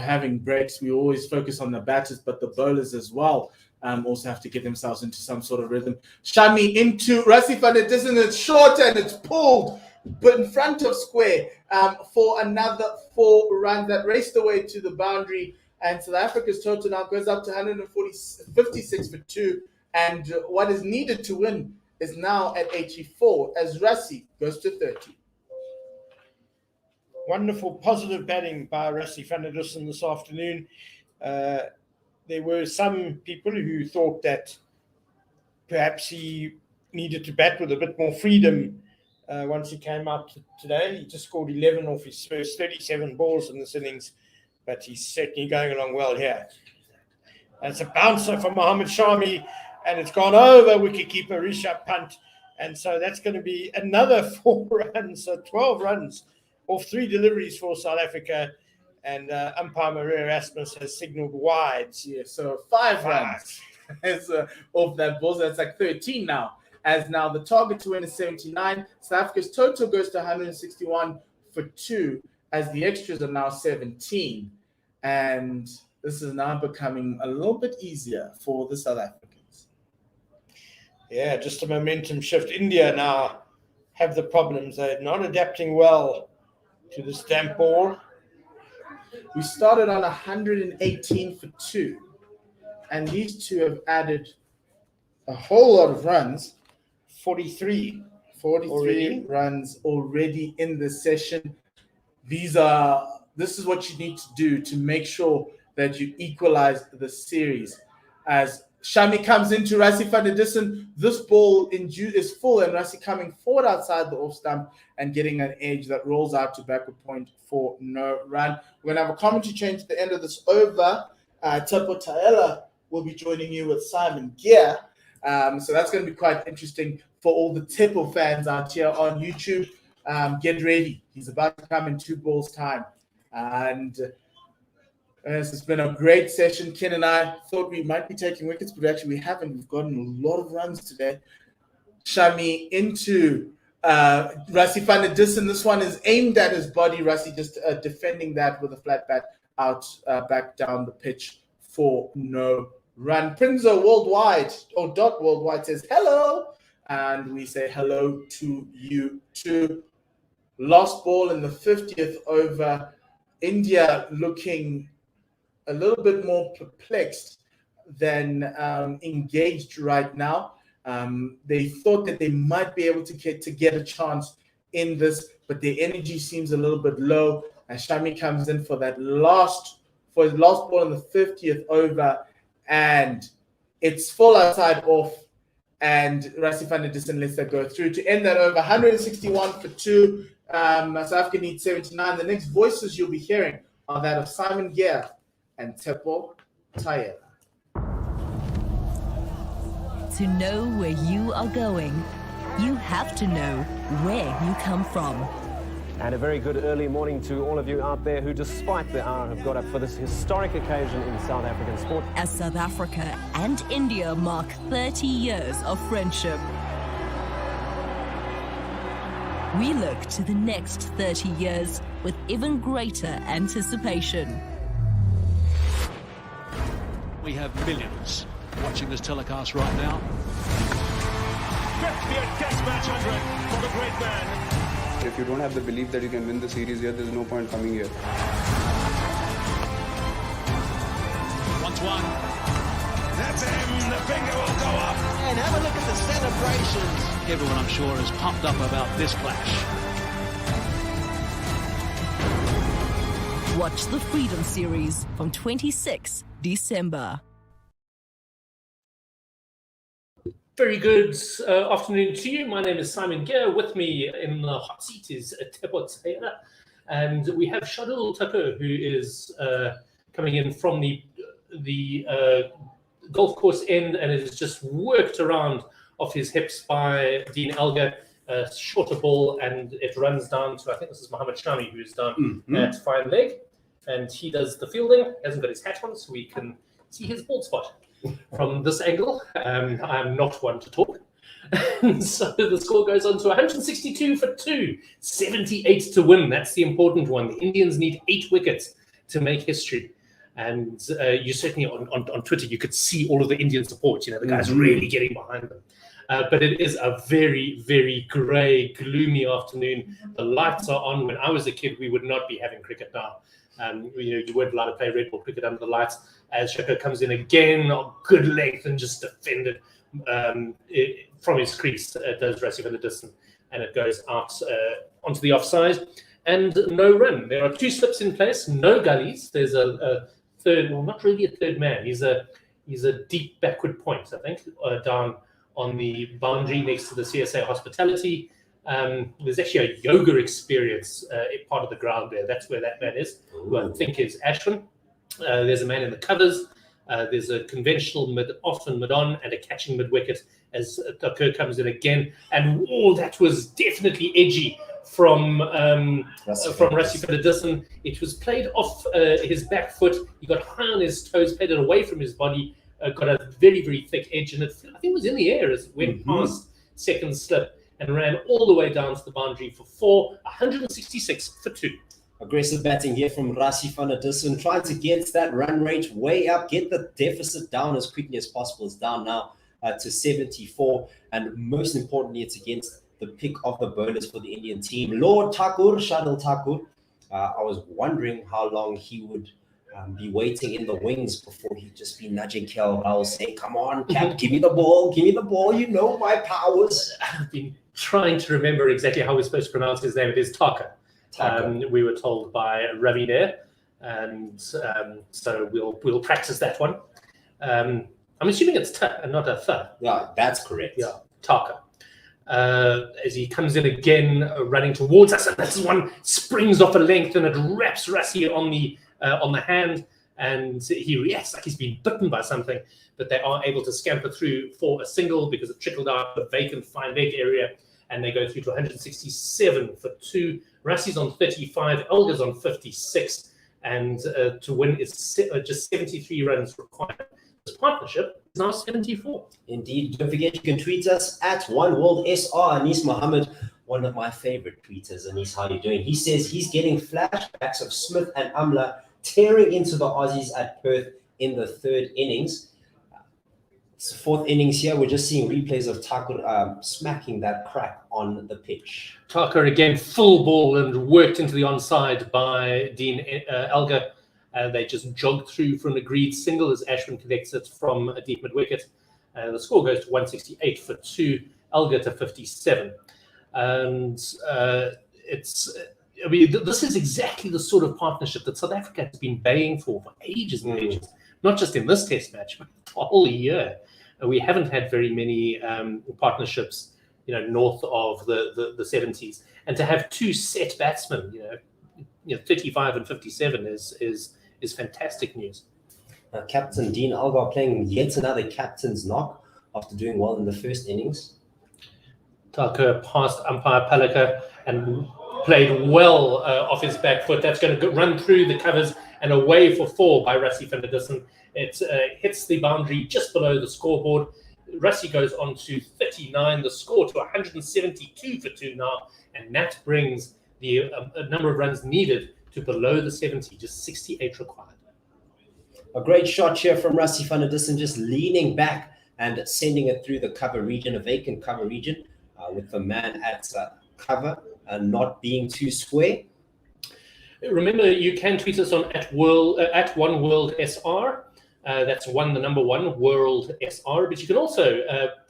having breaks. We always focus on the batters, but the bowlers as well also have to get themselves into some sort of rhythm. Shami into Rassi van der Dussen. It's short and it's pulled, but in front of square for another 4 runs that raced away to the boundary. And South Africa's total now goes up to 156 for 2. And what is needed to win is now at 84 as Rassi goes to 30. Wonderful positive batting by Rassi van der Dussen this afternoon. There were some people who thought that perhaps he needed to bat with a bit more freedom once he came out today. He just scored 11 off his first 37 balls in this innings, but he's certainly going along well here. And it's a bouncer from Mohammad Shami, and it's gone over wicketkeeper Rishabh Pant. And so that's going to be another 4 runs, so 12 runs off 3 deliveries for South Africa. And umpire Maria Erasmus has signalled wides. Yeah, so 5 runs is off that ball. So that's like 13 now. As now the target to win is 79. South Africa's total goes to 161 for 2, as the extras are now 17. And this is now becoming a little bit easier for the South Africans. Yeah, just a momentum shift. India now have the problems. They're not adapting well to this damp ball. We started on 118 for 2, and these two have added a whole lot of runs. 43 already. Runs already in the session. This is what you need to do to make sure that you equalize the series. As Shami comes into Rassi van der Dussen, this ball is full, and Rassi coming forward outside the off stump and getting an edge that rolls out to backward point for no run. We're going to have a commentary change at the end of this over. Tepo Taela will be joining you with Simon Gear. So that's going to be quite interesting for all the Tepo fans out here on YouTube. Get ready. He's about to come in 2 balls time. And it's been a great session. Ken and I thought we might be taking wickets, but actually we haven't. We've gotten a lot of runs today. Shami into Rassi van der Dussen. This one is aimed at his body. Rassi just defending that with a flat bat out back down the pitch for no run. Prinzo Worldwide, or Dot Worldwide, says hello. And we say hello to you too. Last ball in the 50th over. India looking a little bit more perplexed than engaged right now. They thought that they might be able to get a chance in this, but their energy seems a little bit low. And Shami comes in for his last ball in the 50th over, and It's full outside off, and Rassie van der Dussen lets that go through to end that over. 161 for 2. South Africa needs 79. The next voices you'll be hearing are that of Simon Gear and Tepo Tayela. To know where you are going, you have to know where you come from. And a very good early morning to all of you out there who, despite the hour, have got up for this historic occasion in South African sport. As South Africa and India mark 30 years of friendship, we look to the next 30 years with even greater anticipation. We have millions watching this telecast right now. 50th Test match, Andre, for the great man. If you don't have the belief that you can win the series here, there's no point coming here. 1-1. That's him. The finger will go up. And have a look at the celebrations. Everyone, I'm sure, is pumped up about this clash. Watch the Freedom Series from 26 December. Very good afternoon to you. My name is Simon Gear. With me in the hot seat is Tepo Tayela. And we have Shardul Thakur, who is coming in from the golf course end and has just worked around off his hips by Dean Elgar. Shorter ball, and it runs down to, I think this is Mohammed Shami, who's down at fine leg. And he does the fielding. He hasn't got his hat on, so we can see his bald spot from this angle. I'm not one to talk. So the score goes on to 162 for 2, 78 to win. That's the important one. The Indians need 8 wickets to make history. And you certainly on Twitter, you could see all of the Indian support. You know, the guys really getting behind them. But it is a very, very grey, gloomy afternoon. The lights are on. When I was a kid, we would not be having cricket now. You weren't allowed to play red ball cricket under the lights. As Shaka comes in again, good length and just defended from his crease. Does Rassie van der Dussen, and it goes out onto the offside. And no run. There are 2 slips in place, no gullies. There's a third, well, not really a third man. He's a deep backward point, I think, down on the boundary next to the CSA Hospitality. There's actually a yoga experience part of the ground there. That's where that man is, who I think is Ashwin. There's a man in the covers. There's a conventional mid-off and mid-on and a catching mid-wicket as Thakur comes in again. And that was definitely edgy from Rassie van der Dussen. It was played off his back foot. He got high on his toes, played it away from his body, got a very, very thick edge, and I think it was in the air as it went past second slip and ran all the way down to the boundary for 4, 166 for 2. Aggressive batting here from Rassie van der Dussen, trying to get that run rate way up, get the deficit down as quickly as possible. It's down now to 74, and most importantly, it's against the pick of the bowlers for the Indian team. Lord Thakur, Shardul Thakur, I was wondering how long he would be waiting in the wings before he'd just be nudging KL Rahul, saying, come on, Cap, give me the ball, you know my powers. I've been trying to remember exactly how we're supposed to pronounce his name. It is Thakur. We were told by Ravi there, and so we'll practice that one. I'm assuming it's T and not a Th. Yeah, that's correct. Yeah, Thakur. As he comes in again, running towards us, and this one springs off a length, and it wraps Rassie on the hand, and he reacts like he's been bitten by something. But they are able to scamper through for a single because it trickled out the vacant fine leg area, and they go through to 167 for 2. Rassie's on 35, Elgar's on 56, and to win is just 73 runs required. This partnership is now 74. Indeed. Don't forget, you can tweet us at OneWorldSR. Anis Mohammed, one of my favorite tweeters. Anis, how are you doing? He says he's getting flashbacks of Smith and Amla tearing into the Aussies at Perth in the 3rd innings. It's the 4th innings here. We're just seeing replays of Thakur smacking that crack on the pitch. Thakur again, full ball and worked into the onside by Dean Elgar. They just jogged through for an agreed single as Ashwin collects it from a deep mid-wicket. The score goes to 168 for 2, Elgar to 57. And this is exactly the sort of partnership that South Africa has been baying for ages and ages. Not just in this test match, but the whole year. we haven't had very many partnerships, north of the 70s, and to have two set batsmen, 35 and 57 is fantastic news. Captain Dean Elgar playing yet another captain's knock after doing well in the first innings. Tucker passed umpire Palika and played well off his back foot. That's going to run through the covers and away for 4 by Rassie van der Dussen. It hits the boundary just below the scoreboard. Rassie goes on to 39, the score to 172 for 2 now, and that brings the number of runs needed to below the 70, just 68 required. A great shot here from Rassie van der Dussen, just leaning back and sending it through the cover region, a vacant cover region, with the man at cover and not being too square. Remember, you can tweet us on at OneWorldSR. That's the number 1 World SR. But you can also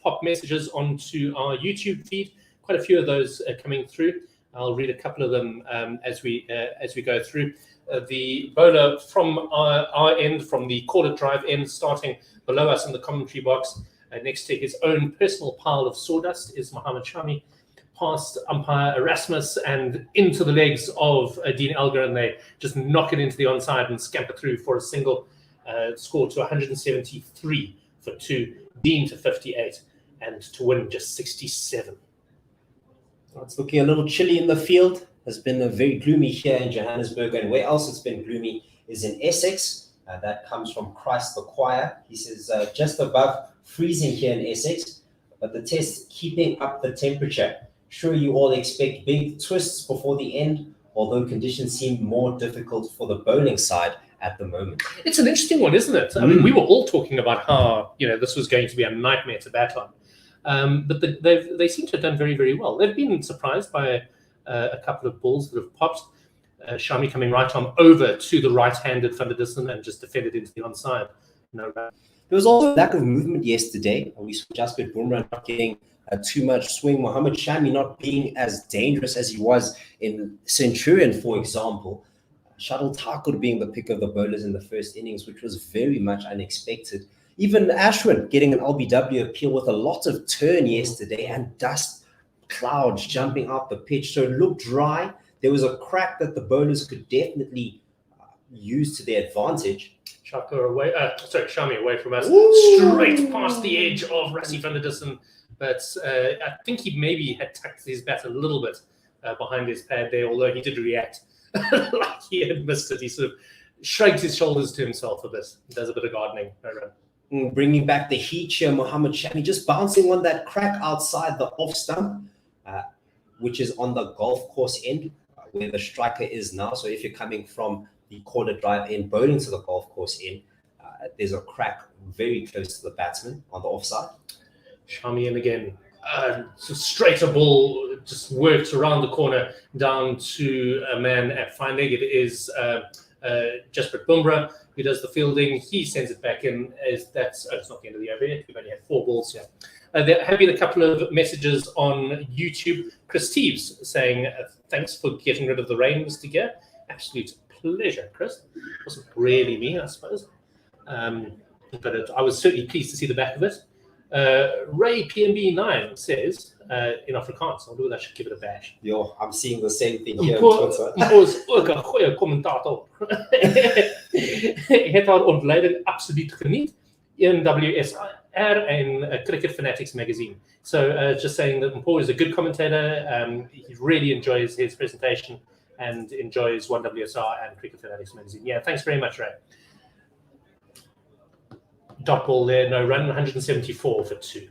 pop messages onto our YouTube feed. Quite a few of those are coming through. I'll read a couple of them as we go through. The bowler from our end, from the quarter drive end, starting below us in the commentary box, next to his own personal pile of sawdust, is Mohammad Shami, past umpire Erasmus and into the legs of Dean Elgar, and they just knock it into the onside and scamper through for a single. Score to 173 for 2, Dean to 58, and to win just 67. It's looking a little chilly in the field. It's been very gloomy here in Johannesburg, and where else it's been gloomy is in Essex. That comes from Christ the Choir. He says just above freezing here in Essex, but the test keeping up the temperature. Sure, you all expect big twists before the end, although conditions seem more difficult for the bowling side at the moment. It's an interesting one, isn't it? I mean, we were all talking about how this was going to be a nightmare to bat on, but they seem to have done very, very well. They've been surprised by a couple of balls that have popped. Shami coming right arm over to the right-handed Van der Dussen and just defended into the onside. No run. There was also a lack of movement yesterday. We saw Jasprit Bumrah not getting too much swing. Mohammad Shami not being as dangerous as he was in Centurion, for example. Shuttle Thakur being the pick of the bowlers in the first innings, which was very much unexpected. Even Ashwin getting an LBW appeal with a lot of turn yesterday and dust clouds jumping out the pitch. So it looked dry. There was a crack that the bowlers could definitely use to their advantage. Shami away from us, straight past the edge of Rassie van der Dussen. But I think he maybe had tucked his bat a little bit behind his pad there, although he did react like he had missed it. He sort of shrugged his shoulders to himself a bit. He does a bit of gardening. No run. Bringing back the heat here, Mohammad Shami just bouncing on that crack outside the off stump, which is on the golf course end where the striker is now. So if you're coming from the quarter drive end, bowling to the golf course end, there's a crack very close to the batsman on the offside. Shami in again. Straight a ball, just worked around the corner down to a man at fine leg. It is Jasprit Bumrah who does the fielding. He sends it back in. It's not the end of the over yet. We've only had 4 balls here. There have been a couple of messages on YouTube. Chris Teves saying, thanks for getting rid of the rain, Mr. Gear. Absolute pleasure, Chris. It wasn't really me, I suppose. But I was certainly pleased to see the back of it. Ray PMB9 says in Afrikaans, although I should give it a bash. Yo, I'm seeing the same thing here on Twitter. Ons ook 'n goeie kommentator. Het haar ontleiding absoluut geniet in WSR and Cricket Fanatics magazine. So just saying that Paul is a good commentator. He really enjoys his presentation and enjoys 1WSR and Cricket Fanatics magazine. Yeah, thanks very much, Ray. Dot ball there, no run, 174 for 2.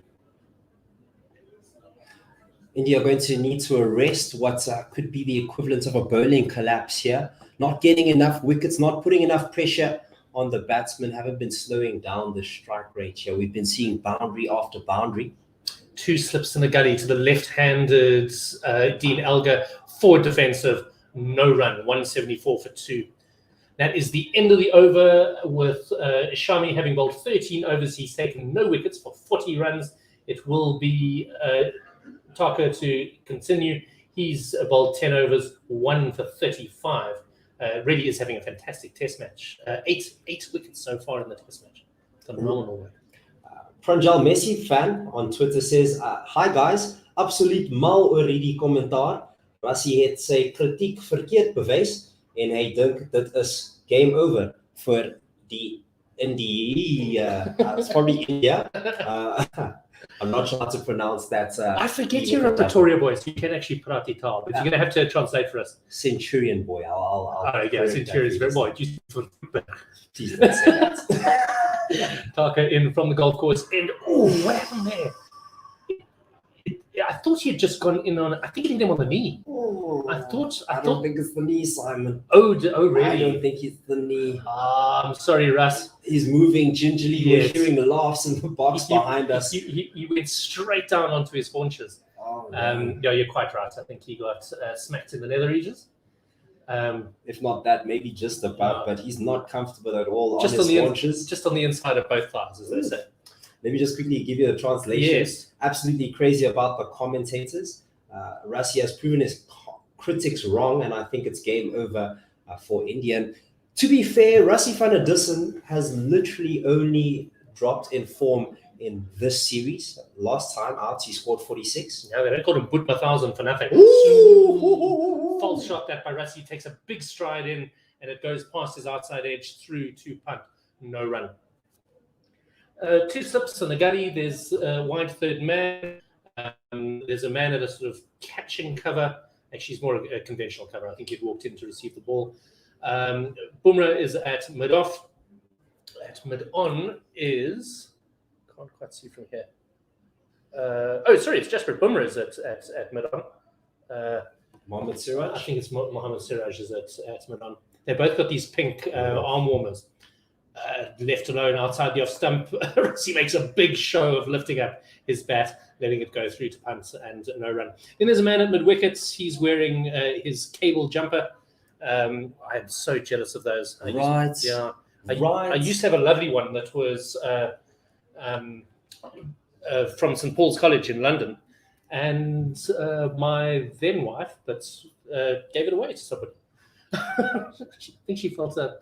India are going to need to arrest what could be the equivalent of a bowling collapse here. Not getting enough wickets, not putting enough pressure on the batsmen, haven't been slowing down the strike rate here. We've been seeing boundary after boundary. 2 slips in the gully to the left-handed Dean Elgar, forward defensive, no run, 174 for 2. That is the end of the over with Shami having bowled 13 overs. He's taken no wickets for 40 runs. It will be Taka to continue. He's bowled 10 overs, 1 for 35. Really is having a fantastic test match. 8 wickets so far in the test match. Phenomenal work. Pranjal Messi fan on Twitter says, "Hi guys, absoluut mal oor hierdie kommentaar. Rassie het sy kritiek verkeerd bewys en hy dink dit is game over vir die India. It's probably India. I'm not sure how to pronounce that. I forget you're a Pretoria boy, so you can actually Pratital, but you're going to have to translate for us. Centurion boy. I'll yeah, Centurion's very boy. Please don't say that. Taka in from the golf course, and oh, what happened there? Yeah, I thought he had just gone in on. I think he hit him on the knee. Oh, I thought. I don't think it's the knee, Simon. Oh, really? I don't think it's the knee. I'm sorry, Russ. He's moving gingerly. Yes. We're hearing laughs in the box behind us. He went straight down onto his haunches. Oh, yeah, you're quite right. I think he got smacked in the nether regions. If not that, maybe just above, but he's not comfortable at all just on his haunches. Just on the inside of both thighs, as they say. Let me just quickly give you the translation. Yes. Absolutely crazy about the commentators. Rassie has proven his critics wrong, and I think it's game over for India. And to be fair, Rassie van der Dussen has literally only dropped in form in this series. Last time out, he scored 46. Yeah, they don't call him Boot 1000 for nothing. False shot that by Rassie, takes a big stride in, and it goes past his outside edge through to punt. No run. Two slips on the gully. There's a wide third man. There's a man at a sort of catching cover. Actually, it's more a conventional cover. I think he'd walked in to receive the ball. Bumrah is at mid-off. At mid-on is... Can't quite see from here. It's Jasper Bumrah is at mid-on. Mohamed Siraj? I think it's Mohamed Siraj is at mid-on. They both got these pink arm warmers. Left alone outside the off stump, he makes a big show of lifting up his bat, letting it go through to punt and no run. Then there's a man at mid wickets. He's wearing his cable jumper. I'm so jealous of those. I used to have a lovely one that was from St Paul's College in London, and my then wife, gave it away to somebody. I think she felt that.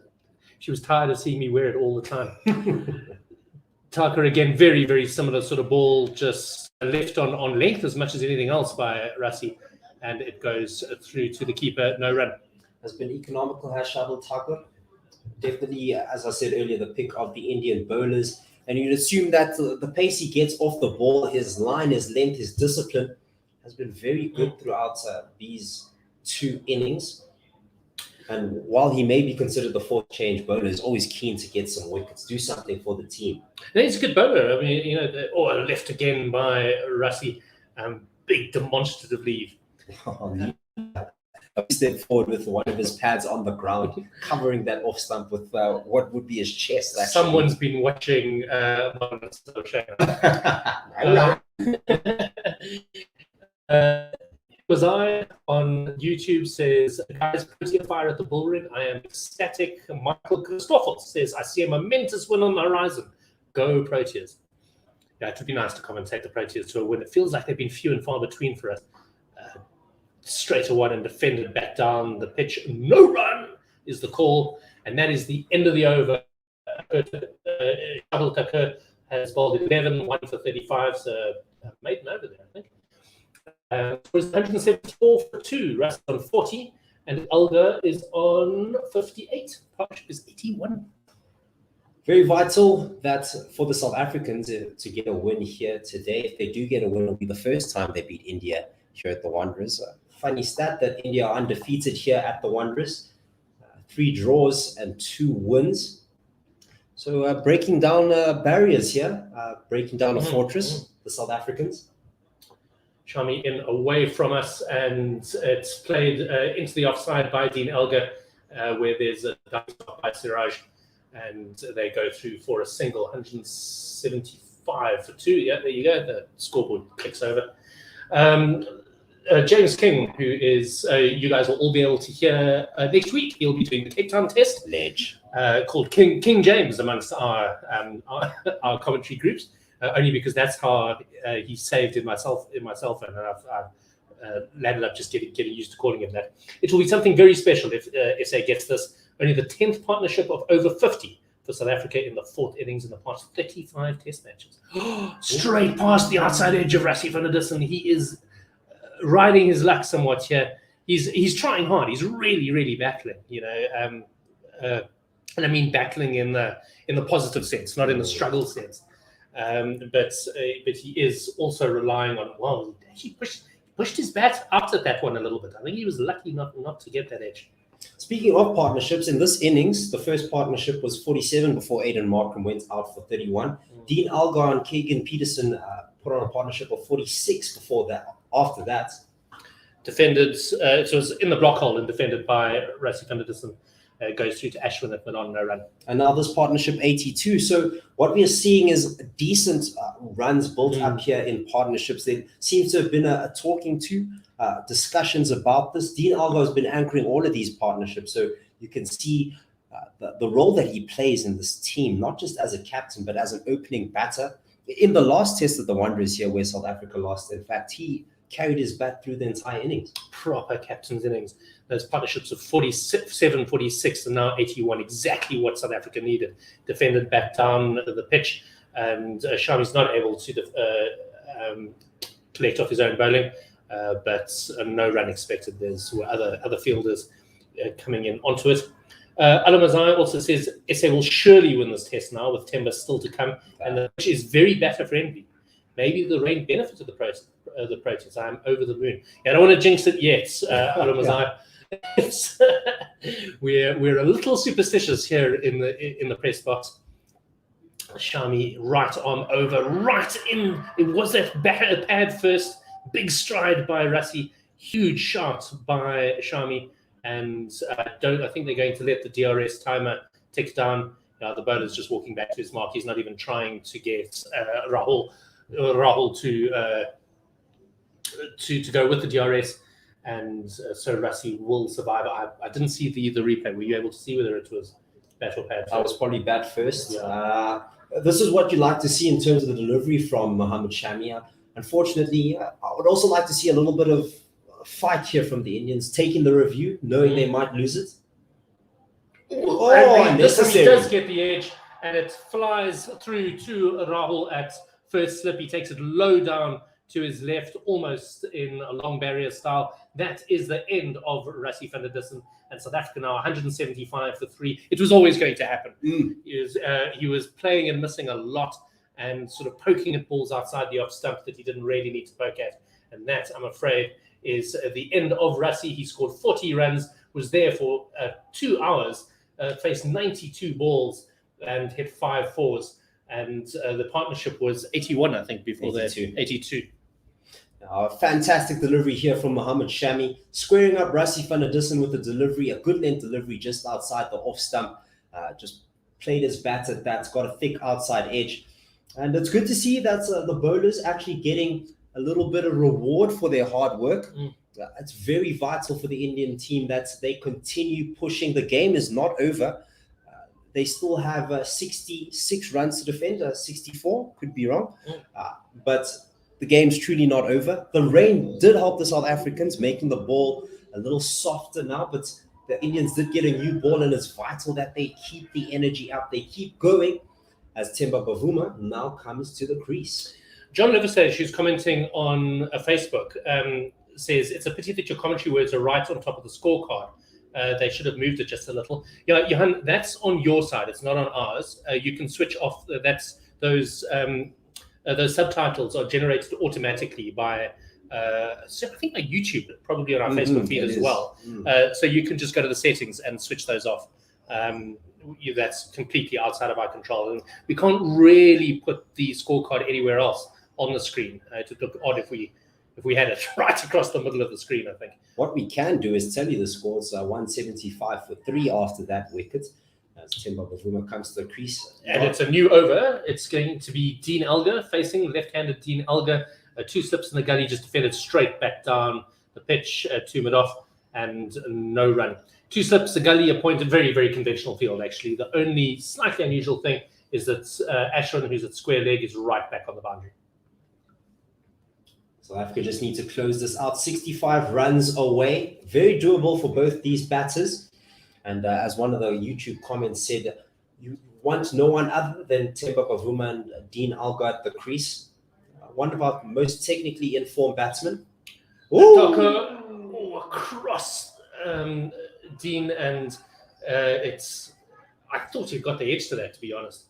She was tired of seeing me wear it all the time. Taka again, very, very similar sort of ball, just left on length as much as anything else by Rassie, and it goes through to the keeper, no run. Has been economical, has Shardul Thakur. Definitely, as I said earlier, the pick of the Indian bowlers. And you'd assume that the pace he gets off the ball, his line, his length, his discipline has been very good throughout these two innings. And while he may be considered the fourth change bowler, he's always keen to get some wickets, do something for the team. He's a good bowler. I mean, left again by Rassie. Big demonstrative leave. He stepped forward with one of his pads on the ground, covering that off stump with what would be his chest. Actually. Someone's been watching Was I on YouTube says, guys, pretty fire at the Bullring. I am ecstatic. Michael Christoffel says, I see a momentous win on the horizon. Go Proteas. Yeah, it would be nice to commentate the Proteas to a win. It feels like they've been few and far between for us. Straight to one and defended back down the pitch. No run is the call. And that is the end of the over. Shardul Thakur has bowled 11, 1 for 35. So made an over there, I think. It was 174 for 2. Russ on 40, and Elgar is on 58. Partnership is 81. Very vital that for the South Africans to get a win here today. If they do get a win, it'll be the first time they beat India here at the Wanderers. Funny stat that India are undefeated here at the Wanderers. 3 draws and 2 wins. So breaking down barriers here, breaking down a fortress, the South Africans. Shami in away from us, and it's played into the offside by Dean Elgar, where there's a dive stop by Siraj, and they go through for a single, 175 for 2. Yeah, there you go. The scoreboard clicks over. James King, who is you guys will all be able to hear next week. He'll be doing the Cape Town test, called King James amongst our commentary groups. Only because that's how he's saved in my cell phone, and I've landed up just getting used to calling him that. It will be something very special if SA gets this. Only the 10th partnership of over 50 for for South Africa in the fourth innings in the past 35 test matches. Straight past the outside edge of Rassie van der Dussen. He is riding his luck somewhat here. He's trying hard. He's really battling, and I mean battling in the positive sense, not in the struggle sense. But he is also relying on, well, he pushed his bat out at that one a little bit. I think he was lucky not to get that edge. Speaking of partnerships, in this innings, the first partnership was 47 before Aiden Markham went out for 31. Dean Algar and Kagan Peterson put on a partnership of 46 before that. After that, defended, it was in the block hole and defended by Rassie van der Dussen. Goes through to Ashwin at Manon, no run. And now this partnership 82. So what we are seeing is decent runs built up here in partnerships. There seems to have been a talking to, discussions about this. Dean Algar has been anchoring all of these partnerships. So you can see the role that he plays in this team, not just as a captain, but as an opening batter. In the last test of the Wanderers here, where South Africa lost, in fact, he carried his bat through the entire innings. Proper captain's innings. Those partnerships of 47, 46, and now 81, exactly what South Africa needed. Defended back down the pitch, and Shami's not able to collect off his own bowling, but no run expected. There's other fielders coming in onto it. Alamazai also says SA will surely win this test now, with Temba still to come, and the pitch is very batter friendly. Maybe the rain benefited the Proteas. I'm over the moon. I don't want to jinx it yet, Alamazai. We're a little superstitious here in the press box. Shami right arm over, right in. It was that pad first. Big stride by Rassie. Huge shot by Shami. And I think they're going to let the DRS timer tick down. The bowler's just walking back to his mark. He's not even trying to get Rahul to go with the DRS. And so Rassie will survive. I didn't see the replay. Were you able to see whether it was bat or pad? I was probably bat first. Yeah. This is what you like to see in terms of the delivery from Mohammad Shami. Unfortunately, I would also like to see a little bit of fight here from the Indians, taking the review, knowing they might lose it. And this time he does get the edge, and it flies through to Rahul at first slip. He takes it low down to his left, almost in a long barrier style. That is the end of Rassie van der Dussen, and South Africa now 175 for 3. It was always going to happen. He was playing and missing a lot, and sort of poking at balls outside the off stump that he didn't really need to poke at. And that, I'm afraid, is the end of Rassie. He scored 40 runs, was there for 2 hours, faced 92 balls, and hit 5 fours. And the partnership was 81, I think, before 82. 82. Fantastic delivery here from Mohammad Shami, squaring up Rassie van der Dussen with a delivery, a good length delivery just outside the off stump. Just played his bat at that, got a thick outside edge. And it's good to see that the bowlers actually getting a little bit of reward for their hard work. It's very vital for the Indian team that they continue pushing. The game is not over. They still have 66 runs to defend, 64, could be wrong. But the game's truly not over. The rain did help the South Africans, making the ball a little softer now, but the Indians did get a new ball, and it's vital that they keep the energy up. They keep going as Temba Bavuma now comes to the crease. John Liversedge, who's commenting on Facebook, says, it's a pity that your commentary words are right on top of the scorecard. They should have moved it just a little. Yeah, Johan, that's on your side. It's not on ours. You can switch off. Those subtitles are generated automatically by, so I think by YouTube, probably on our Facebook feed as well. So you can just go to the settings and switch those off. That's completely outside of our control. And we can't really put the scorecard anywhere else on the screen. It would look odd if we had it right across the middle of the screen, I think. What we can do is tell you the scores. 175 for 3 after that wicket, as Temba Bavuma comes to the crease. And it's a new over. It's going to be Dean Elgar facing left-handed Dean Elgar. 2 slips in the gully, just defended straight back down the pitch to mid-off, and no run. 2 slips, the gully, a point, a very, very conventional field, actually. The only slightly unusual thing is that Ashwin, who's at square leg, is right back on the boundary. South Africa just need to close this out. 65 runs away. Very doable for both these batters. And as one of the YouTube comments said, want no one other than Temba Bavuma and Dean Alga at the crease. One of our most technically informed batsmen. Tucker across Dean, and I thought he got the edge to that, to be honest.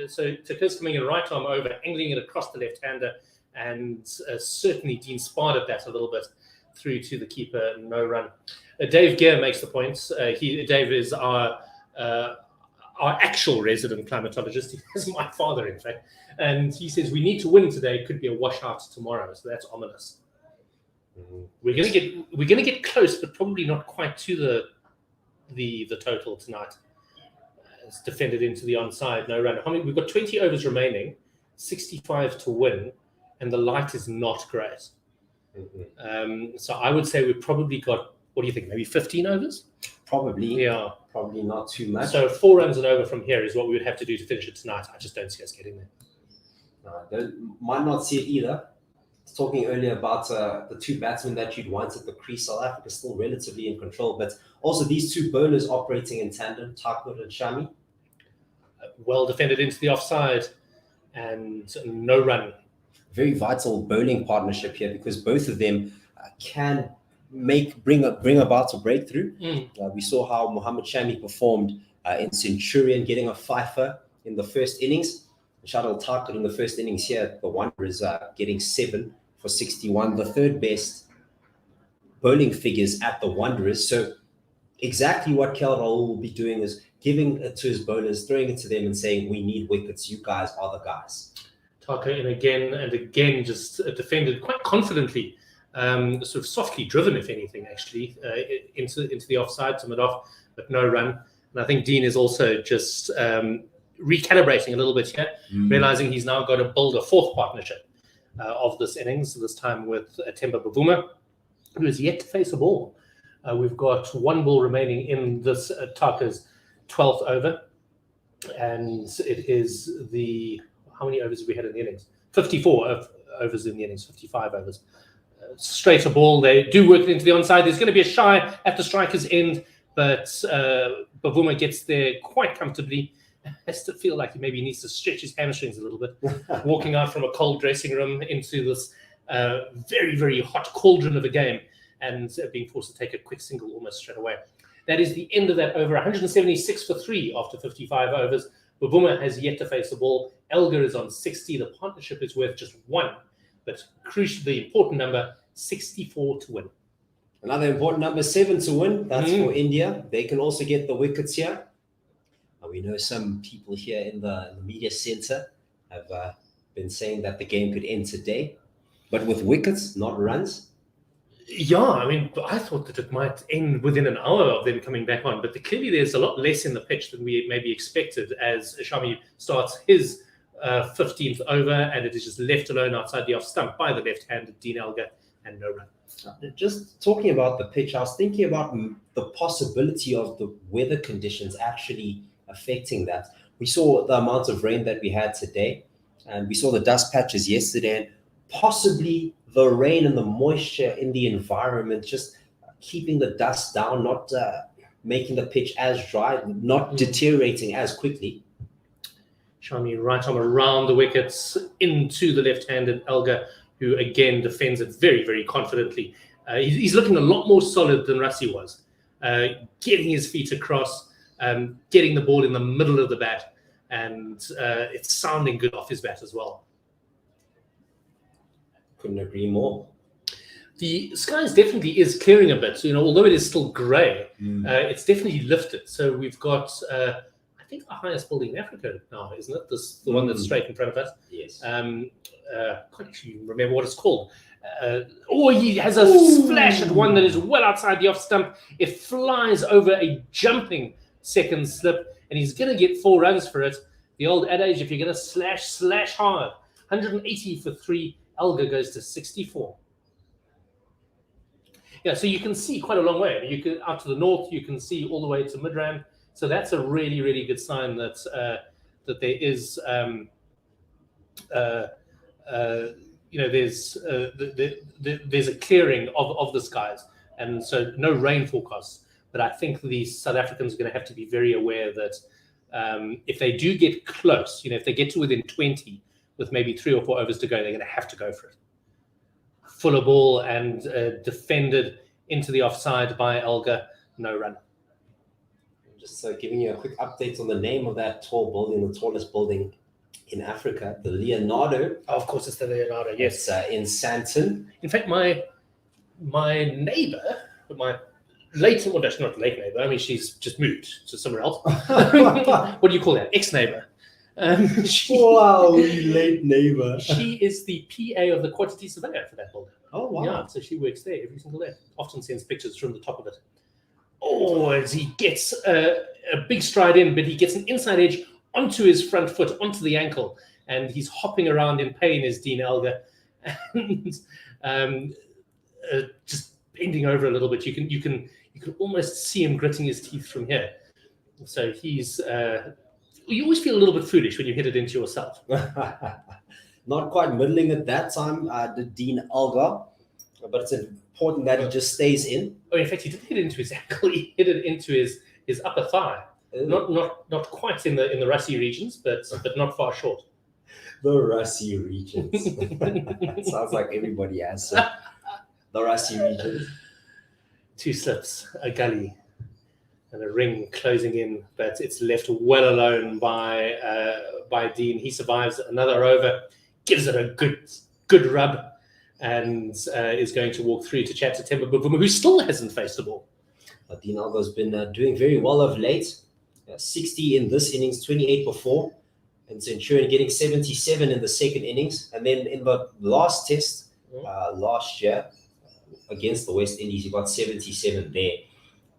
So Tucker's coming in right arm over, angling it across the left-hander, and certainly Dean sparred at that a little bit through to the keeper, no run. Dave Gear makes the points. Dave is our actual resident climatologist. He's my father, in fact. And he says, we need to win today. Could be a washout tomorrow. So that's ominous. We're gonna get close, but probably not quite to the total tonight. It's defended into the onside, no run. We've got 20 overs remaining, 65 to win, and the light is not great. So I would say we've probably got, what do you think, maybe 15 overs? Probably. Yeah. Probably not too much. So 4 runs and over from here is what we would have to do to finish it tonight. I just don't see us getting there. Might not see it either. Talking earlier about the two batsmen that you'd want at the crease. South Africa still relatively in control, but also these two bowlers operating in tandem, Takur and Shami. Well defended into the offside and no run. Very vital bowling partnership here because both of them can bring about a breakthrough. We saw how Mohamed Shami performed in Centurion, getting a fifer in the first innings. Shadil Takur in the first innings here, the Wanderers getting 7 for 61, the third best bowling figures at the Wanderers. So exactly what KL Rahul will be doing is giving it to his bowlers, throwing it to them and saying, we need wickets. You guys are the guys. Takur in again and again, just defended quite confidently, sort of softly driven, if anything, actually, into the offside to mid off, but no run. And I think Dean is also just recalibrating a little bit here, realizing he's now got to build a fourth partnership of this innings, this time with Temba Bavuma, who is yet to face a ball. We've got 1 ball remaining in this Takur's 12th over, and it is how many overs have we had in the innings? 54 overs in the innings, 55 overs. Straight a ball, they do work it into the onside. There's going to be a shy at the striker's end, but Bavuma gets there quite comfortably. Has to feel like he maybe needs to stretch his hamstrings a little bit, walking out from a cold dressing room into this very, very hot cauldron of a game and being forced to take a quick single almost straight away. That is the end of that over. 176 for 3 after 55 overs. Bavuma has yet to face the ball. Elgar is on 60. The partnership is worth just 1, but crucially, the important number, 64 to win. Another important number, 7 to win. That's for India. They can also get the wickets here. We know some people here in the media center have been saying that the game could end today, but with wickets, not runs. Yeah, I mean, I thought that it might end within an hour of them coming back on, but clearly there's a lot less in the pitch than we maybe expected as Shami starts his 15th over, and it is just left alone outside the off stump by the left-handed Dean Elgar and no run. Just talking about the pitch, I was thinking about the possibility of the weather conditions actually affecting that. We saw the amount of rain that we had today, and we saw the dust patches yesterday, and possibly the rain and the moisture in the environment just keeping the dust down, not making the pitch as dry, not deteriorating as quickly. Shami right arm around the wickets into the left-handed Elgar, who again defends it very, very confidently. He's looking a lot more solid than Rassie was, getting his feet across, getting the ball in the middle of the bat, and it's sounding good off his bat as well. Couldn't agree more. The skies definitely is clearing a bit. So, although it is still grey, it's definitely lifted. So we've got, I think, the highest building in Africa now, isn't it? The one that's straight in front of us. Yes. Can't actually remember what it's called. He has a splash at one that is well outside the off stump. It flies over a jumping second slip, and he's going to get 4 runs for it. The old adage, if you're going to slash hard. 180 for 3. Elgar goes to 64. Yeah, so you can see quite a long way. You can out to the north, you can see all the way to Midrand. So that's a really, really good sign that that there is, there's a clearing of the skies, and so no rain forecasts. But I think the South Africans are going to have to be very aware that If they do get close, if they get to within 20 with maybe 3 or 4 overs to go, they're going to have to go for it. Fuller ball and defended into the offside by Elgar, no run. Just giving you a quick update on the name of that tall building, the tallest building in Africa, the Leonardo. Oh, of course, it's the Leonardo, yes. It's in Sandton. In fact, my neighbor, my late, well, that's not late neighbor, I mean, she's just moved to somewhere else. What do you call that? Ex-neighbor. Wow, late neighbor. She is the PA of the quantity surveyor for that building. Oh, wow. Yeah, so she works there every single day. Often sends pictures from the top of it. Oh, as he gets a big stride in, but he gets an inside edge onto his front foot, onto the ankle, and he's hopping around in pain as Dean Elgar, and just bending over a little bit. You can almost see him gritting his teeth from here. So he's you always feel a little bit foolish when you hit it into yourself. Not quite middling at that time, the Dean Elgar, but it's important that he just stays in. Oh, in fact, he didn't hit it into his ankle. He hit it into his upper thigh. Not quite in the Rassi regions, but not far short. The Rassi regions. It sounds like everybody has the Rassi regions. 2 slips, a gully, and a ring closing in, but it's left well alone by Dean. He survives another over, gives it a good rub, and is going to walk through to chat to Temba Bavuma, who still hasn't faced the ball. Dean Elgar's been doing very well of late. 60 in this innings, 28 before, and Centurion getting 77 in the second innings. And then in the last test last year against the West Indies, he got 77 there.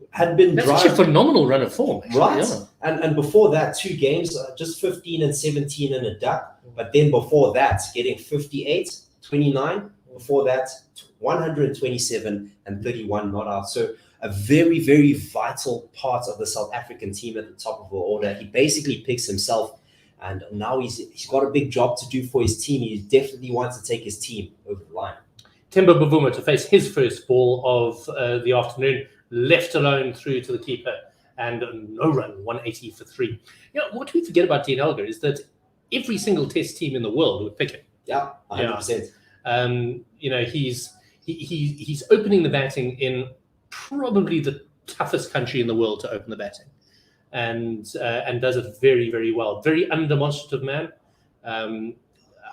Had been That's actually a phenomenal run of form, actually, right? yeah. And before that, 2 games, just 15 and 17 in a duck. But then before that, getting 58, 29. Before that, 127 and 31 not out. So a very, very vital part of the South African team at the top of the order. He basically picks himself, and now he's got a big job to do for his team. He definitely wants to take his team over the line. Temba Bavuma to face his first ball of the afternoon, left alone through to the keeper, and no run, 180 for 3. What we forget about Dean Elgar is that every single test team in the world would pick him. Yeah, 100%. He's opening the batting in probably the toughest country in the world to open the batting, and does it very, very well. Very undemonstrative man.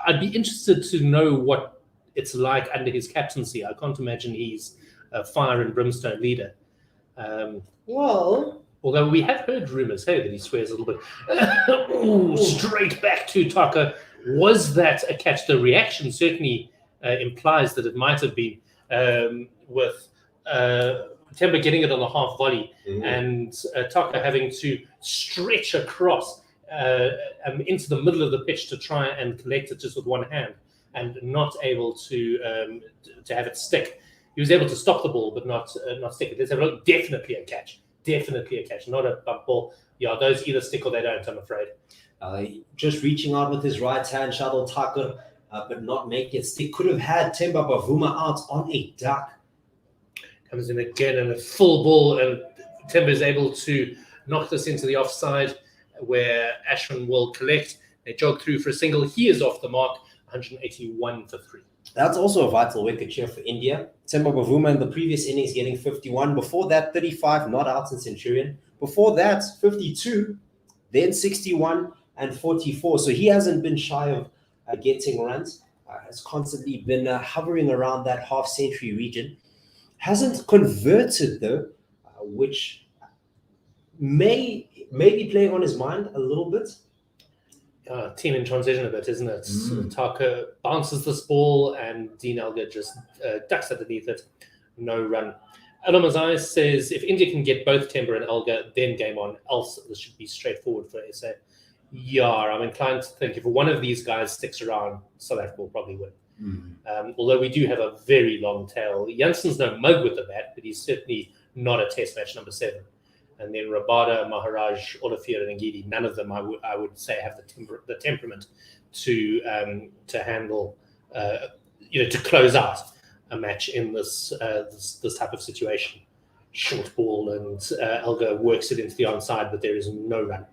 I'd be interested to know what it's like under his captaincy. I can't imagine he's a fire and brimstone leader. Although we have heard rumors, that he swears a little bit. Ooh, straight back to Taka. Was that a catch? The reaction certainly implies that it might have been, with Temba getting it on the half volley, and Taka having to stretch across into the middle of the pitch to try and collect it just with one hand, and not able to have it stick. He was able to stop the ball, but not stick it. Let's have a look. Definitely a catch. Definitely a catch. Not a bump ball. Yeah, those either stick or they don't, I'm afraid. Just reaching out with his right hand, Shadul Thakur, but not making it stick. Could have had Temba Bavuma out on a duck. Comes in again and a full ball, and Temba is able to knock this into the offside where Ashwin will collect. They jog through for a single. He is off the mark, 181 for 3. That's also a vital wicket here for India. Temba Bavuma in the previous innings getting 51. Before that, 35 not out in Centurion. Before that, 52, then 61 and 44. So he hasn't been shy of getting runs. Has constantly been hovering around that half-century region. Hasn't converted, though, which may be playing on his mind a little bit. Team in transition a bit, isn't it? Taka bounces this ball and Dean Elgar just ducks underneath it. No run. Alamazai says if India can get both Temba and Elgar, then game on. Else this should be straightforward for SA. Yeah, I'm inclined to think if one of these guys sticks around, South Africa will probably win. Although we do have a very long tail. Jansen's no mug with the bat, but he's certainly not a test match number 7. And then Rabada, Maharaj, Olivier, and Ngidi, none of them I would say have the temperament to handle, to close out a match in this type of situation. Short ball, and Elgar works it into the onside, but there is no run.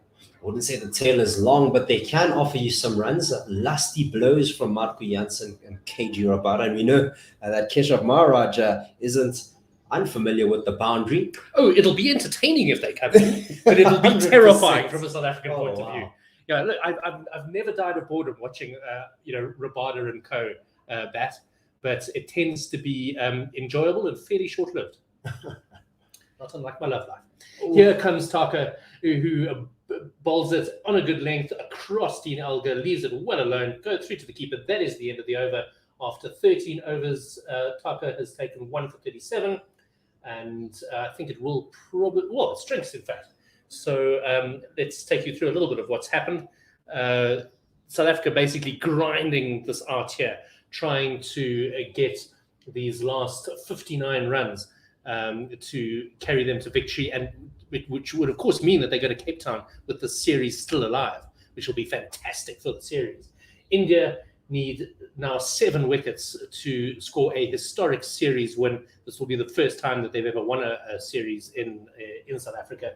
wouldn't say the tail is long, but they can offer you some runs. Lusty blows from Marco Jansen and KG Rabada. And we know that Keshav Maharaj isn't unfamiliar with the boundary. Oh, it'll be entertaining if they come in, but it'll be terrifying from a South African point of view. Yeah, look, I've never died of boredom watching, Rabada and co bat, but it tends to be enjoyable and fairly short-lived. Not unlike my love life. Ooh. Here comes Taka, who bowls it on a good length across Dean Elgar, leaves it well alone, goes through to the keeper. That is the end of the over. After 13 overs, Taka has taken 1 for 37, and I think it will probably, well, it's strengths in fact. So let's take you through a little bit of what's happened. South Africa basically grinding this out here, trying to get these last 59 runs to carry them to victory, and which would of course mean that they go to Cape Town with the series still alive, which will be fantastic for the series. India need now 7 wickets to score a historic series win. This will be the first time that they've ever won a series in South Africa.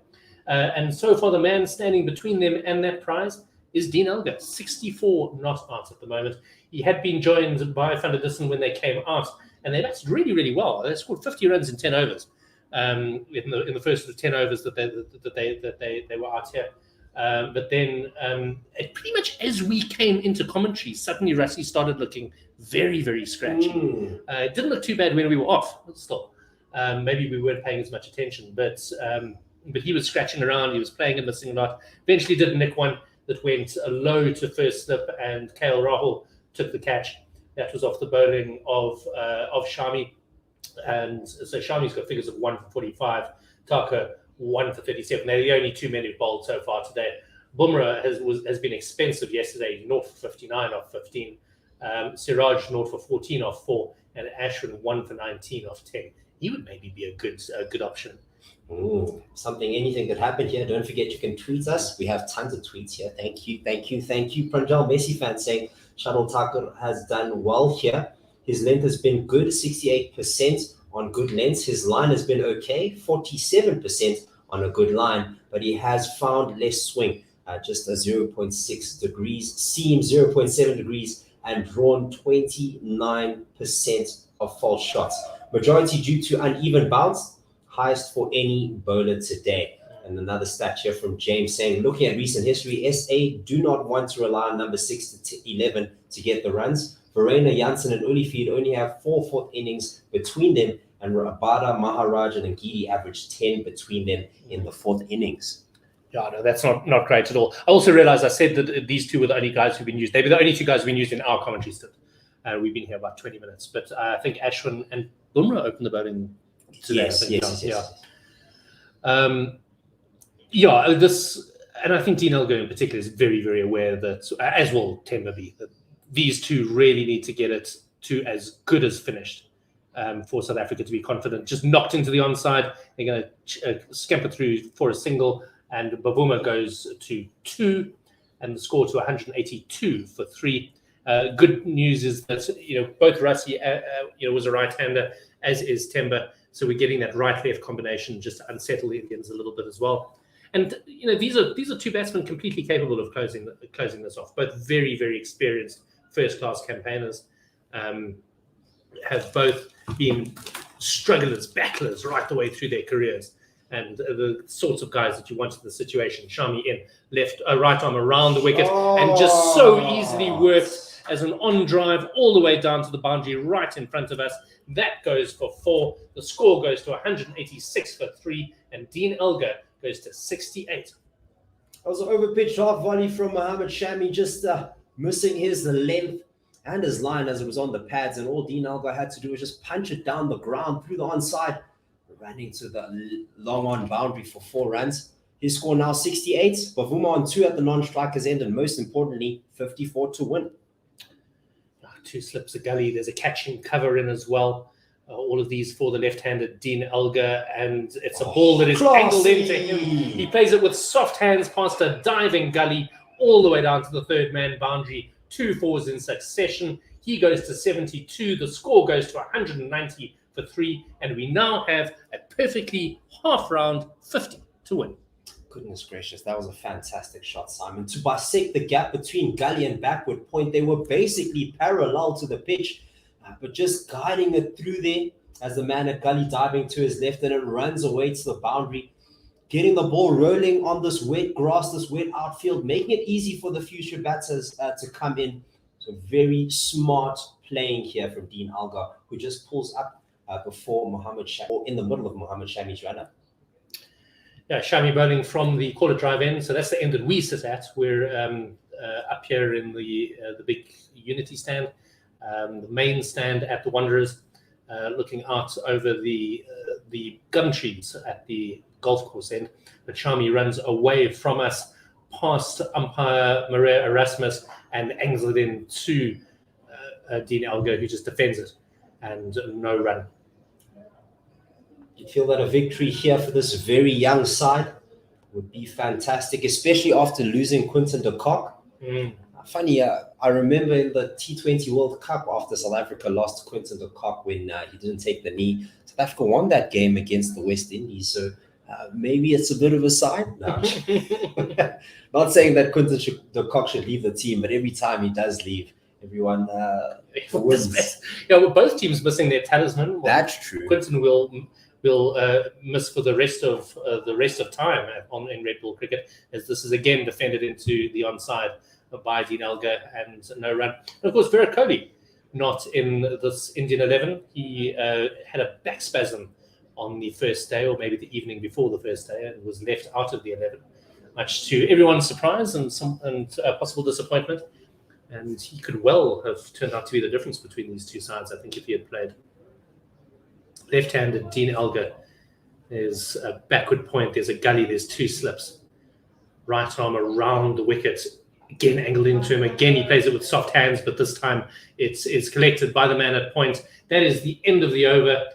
And so far, the man standing between them and that prize is Dean Elgar, 64 not out at the moment. He had been joined by Van der Dussen when they came out, and they batted really, really well. They scored 50 runs in 10 overs in the first of the 10 overs that they were out here. But then, pretty much as we came into commentary, suddenly Rassie started looking very, very scratchy. It didn't look too bad when we were off. Still, maybe we weren't paying as much attention, but he was scratching around. He was playing and missing a lot. Eventually, did nick one that went low to first slip, and KL Rahul took the catch. That was off the bowling of Shami, and so Shami's got figures of 1 for 45. Taka 1 for 37. They're the only 2 men who've bowled so far today. Bumrah has been expensive yesterday, 0 for 59 off 15. Siraj 0 for 14 off 4, and Ashwin 1 for 19 off 10. He would maybe be a good option. Anything could happen here. Don't forget, you can tweet us. We have tons of tweets here. Thank you. Pranjal Messi fan saying Shadul Thakur has done well here. His length has been good, 68% on good lengths. His line has been okay, 47% on a good line, but he has found less swing, just a 0.6 degrees, seam 0.7 degrees, and drawn 29% of false shots. Majority due to uneven bounce, highest for any bowler today. And another stat here from James saying, looking at recent history, SA do not want to rely on number 6 to 11 to get the runs. Verreynne, Jansen, and Olivier only have 4 fourth innings between them, and Rabada, Maharaj, and Ngidi averaged 10 between them in the 4th innings. Yeah, no, that's not great at all. I also realized I said that these two were the only guys who've been used. They were the only 2 guys who've been used in our commentary stint. We've been here about 20 minutes, but I think Ashwin and Bumrah opened the bowling today. Yes. And I think Dean Elgar in particular is very, very aware that, as will Temba be, that these 2 really need to get it to as good as finished for South Africa to be confident. Just knocked into the onside, they're going to scamper through for a single, and Bavuma goes to 2, and the score to 182 for 3. Good news is that both Rassie was a right-hander, as is Temba, so we're getting that right-left combination just to unsettle the Indians a little bit as well. And these are 2 batsmen completely capable of closing this off. Both very, very experienced first-class campaigners, have both been strugglers, battlers right the way through their careers, and the sorts of guys that you want in the situation. Shami in right arm around the wicket, and just so easily worked as an on drive all the way down to the boundary right in front of us. That goes for 4. The score goes to 186 for 3, and Dean Elgar goes to 68. Also overpitched half volley from Mohammed Shami, just missing his length and his line as it was on the pads, and all Dean Elgar had to do was just punch it down the ground through the onside, running to the long on boundary for 4 runs. His score now 68. Bavuma on 2 at the non-strikers end, and most importantly, 54 to win. 2 slips a gully. There's a catching cover in as well. All of these for the left-handed Dean Elgar, and it's a ball that is angled into him. He plays it with soft hands past a diving gully all the way down to the 3rd man boundary. 2 fours in succession. He goes to 72. The score goes to 190 for 3, and we now have a perfectly half-round 50 to win. Goodness gracious, that was a fantastic shot, Simon. To bisect the gap between gully and backward point, they were basically parallel to the pitch, but just guiding it through there as the man at gully diving to his left, and it runs away to the boundary, getting the ball rolling on this wet grass, this wet outfield, making it easy for the future batters to come in. So very smart playing here from Dean Elgar, who just pulls up before Mohamed Shami, or in the middle of Mohamed Shami's run-up. Yeah, Shami bowling from the quarter drive end, so that's the end that we sit at. We're up here in the big Unity stand, the main stand at the Wanderers, looking out over the gum trees at the golf course end. But Shami runs away from us, past umpire Maria Erasmus, and angles it in to Dean Elgar, who just defends it, and no run. You feel that a victory here for this very young side would be fantastic, especially after losing Quinton de Kock. Funny, I remember in the T20 World Cup after South Africa lost to Quinton de Kock when he didn't take the knee. South Africa won that game against the West Indies, so maybe it's a bit of a sign. No. Not saying that Quinton de Kock should leave the team, but every time he does leave, everyone wins. Yeah, well, both teams missing their talisman. Well, that's true. Quinton will miss for the rest of time in Red Bull cricket, as this is again defended into the onside by Dean Elgar and no run. And of course, Virat Kohli not in this Indian 11. He had a back spasm on the first day, or maybe the evening before the first day, and was left out of the 11, much to everyone's surprise and possible disappointment. And he could well have turned out to be the difference between these two sides, I think, if he had played. Left-handed Dean Elgar. There's a backward point, there's a gully, there's two slips. Right arm around the wicket, again angled into him. Again, he plays it with soft hands, but this time it's collected by the man at point. That is the end of the over.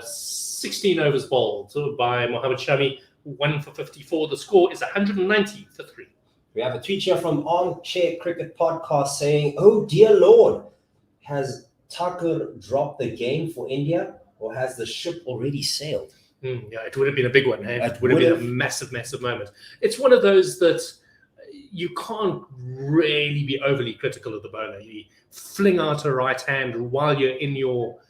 16 overs bowled by Mohamed Shami, 1 for 54. The score is 190 for 3. We have a tweet here from Armchair Cricket Podcast saying, "Oh dear Lord, has Thakur dropped the game for India, or has the ship already sailed?" Yeah, it would have been a big one. Hey? It would have been a massive, massive moment. It's one of those that you can't really be overly critical of the bowler. You fling out a right hand while you're in your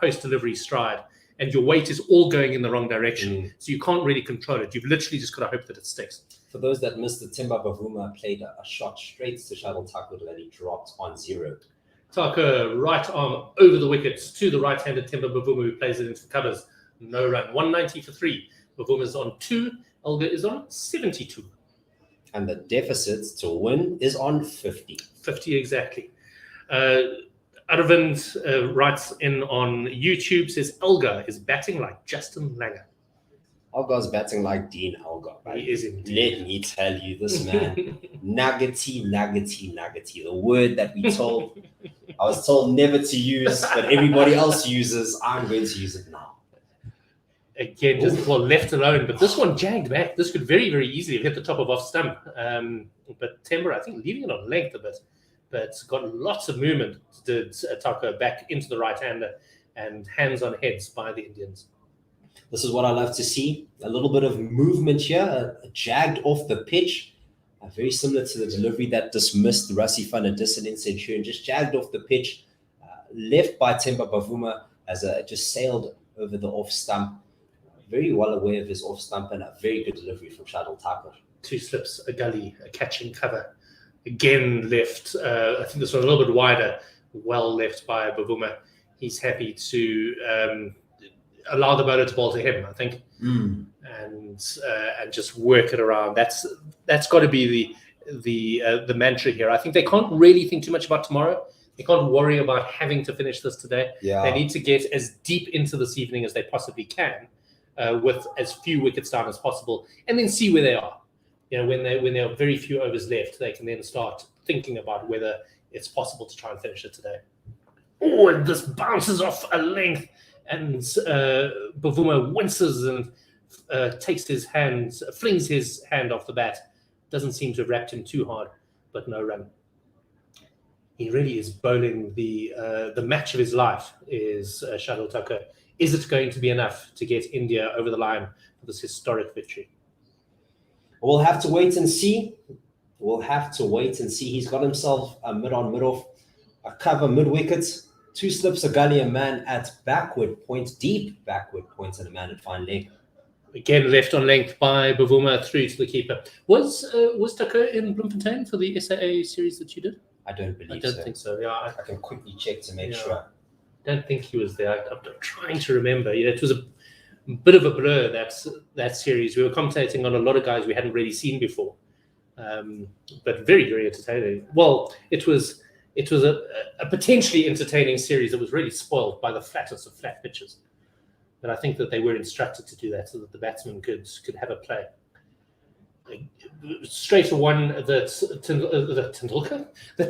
post-delivery stride, and your weight is all going in the wrong direction. So you can't really control it. You've literally just got to hope that it sticks. For those that missed it, Timba Bavuma played a shot straight to Shadul Thakur that he dropped on 0. Thakur, right arm over the wickets to the right-handed Timba Bavuma, who plays it into the covers. No run. 190 for 3. Bavuma's on 2. Elgar is on 72. And the deficit to win is on 50. 50 exactly. Arvind writes in on YouTube, says Elgar is batting like Justin Langer. Elgar's batting like Dean Elgar. He is indeed. Let me tell you, this man, nuggety. The word that I was told never to use, but everybody else uses. I'm going to use it now. Again, just left alone, but this one jagged back. This could very, very easily have hit the top of off stump. But Timber, I think, leaving it on length a bit, but got lots of movement. Did Thakur back into the right-hander and hands on heads by the Indians. This is what I love to see. A little bit of movement here, jagged off the pitch. Very similar to the delivery that dismissed Rassie van der Dussen in Centurion. Just jagged off the pitch, left by Timba Bavuma as just sailed over the off stump. Very well aware of his off stump, and a very good delivery from Shadul Thakur. 2 slips, a gully, a catching cover. Again left. I think this one a little bit wider. Well left by Bavuma. He's happy to allow the bowler to bowl to him, I think, and just work it around. That's got to be the mantra here. I think they can't really think too much about tomorrow. They can't worry about having to finish this today. Yeah. They need to get as deep into this evening as they possibly can, with as few wickets down as possible, and then see where they are. When there are very few overs left, they can then start thinking about whether it's possible to try and finish it today. Oh, and this bounces off a length. And Bavuma winces and takes his hand, flings his hand off the bat. Doesn't seem to have wrapped him too hard, but no run. He really is bowling the match of his life, is Shadul Thakur. Is it going to be enough to get India over the line for this historic victory? We'll have to wait and see. He's got himself a mid-off, a cover mid-wicket, 2 slips, a gully, a man at backward point, deep backward point, and a man at fine leg. Again, left on length by Bavuma through to the keeper. Was Tucker in Bloemfontein for the SAA series that you did? I don't believe I don't think so. Yeah, I can quickly check to make sure. Don't think he was there. I'm trying to remember. It was a bit of a blur, that series. We were commentating on a lot of guys we hadn't really seen before, but very, very entertaining. Well, it was a potentially entertaining series that was really spoiled by the flattest of flat pitches. But I think that they were instructed to do that so that the batsman could have a play. Straight to one that Tendulkar, the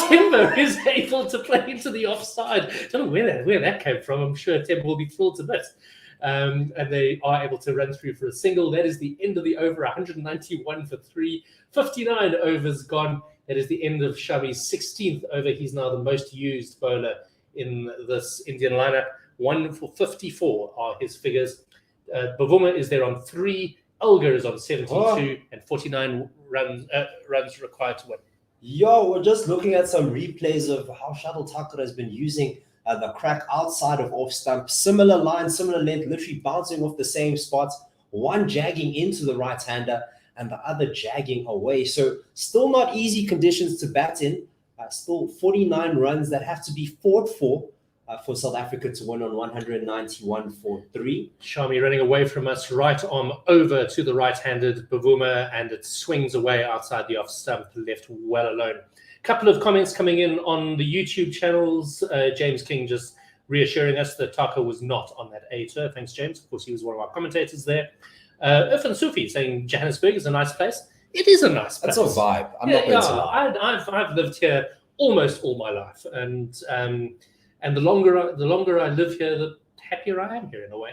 Timber is able to play into the offside. I don't know where that came from. I'm sure Timber will be thrilled to bits. And they are able to run through for a single. That is the end of the over. 191 for 3, 59 overs gone. That is the end of Shami's 16th over. He's now the most used bowler in this Indian lineup. 1 for 54 are his figures. Bavuma is there on 3. Elgar is on 72 and 49 runs required to win. Yo, we're just looking at some replays of how Shuttle Tucker has been using the crack outside of off stump. Similar line, similar length, literally bouncing off the same spots. One jagging into the right-hander and the other jagging away. So still not easy conditions to bat in. Still 49 runs that have to be fought for South Africa to win on 191 for 3. Shami running away from us, right arm over to the right-handed Bavuma, and it swings away outside the off stump, left well alone. Couple of comments coming in on the YouTube channels. James King just reassuring us that Taka was not on that A tour. Thanks, James. Of course, he was one of our commentators there. Irfan Sufi saying Johannesburg is a nice place. It is a nice place. That's a vibe. I'm not going to lie. I've lived here almost all my life, and the longer I live here, the happier I am here in a way.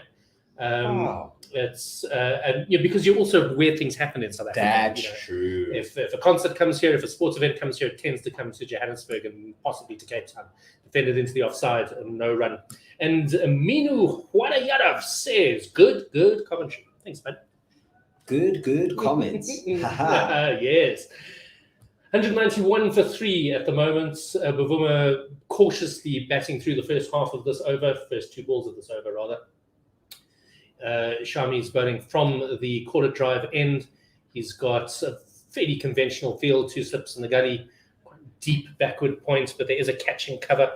Wow. It's and because you also where things happen in South Africa. That's true. If a concert comes here, if a sports event comes here, it tends to come to Johannesburg and possibly to Cape Town. Defended into the offside and no run. And Minu Huadayarov says, good commentary. Thanks, man. Good comments. Yes. 191 for 3 at the moment. Bavuma cautiously batting through the first half of this over, first 2 balls of this over, rather. Shami's bowling from the quarter drive end. He's got a fairly conventional field, 2 slips in the gully, quite deep backward point, but there is a catching cover.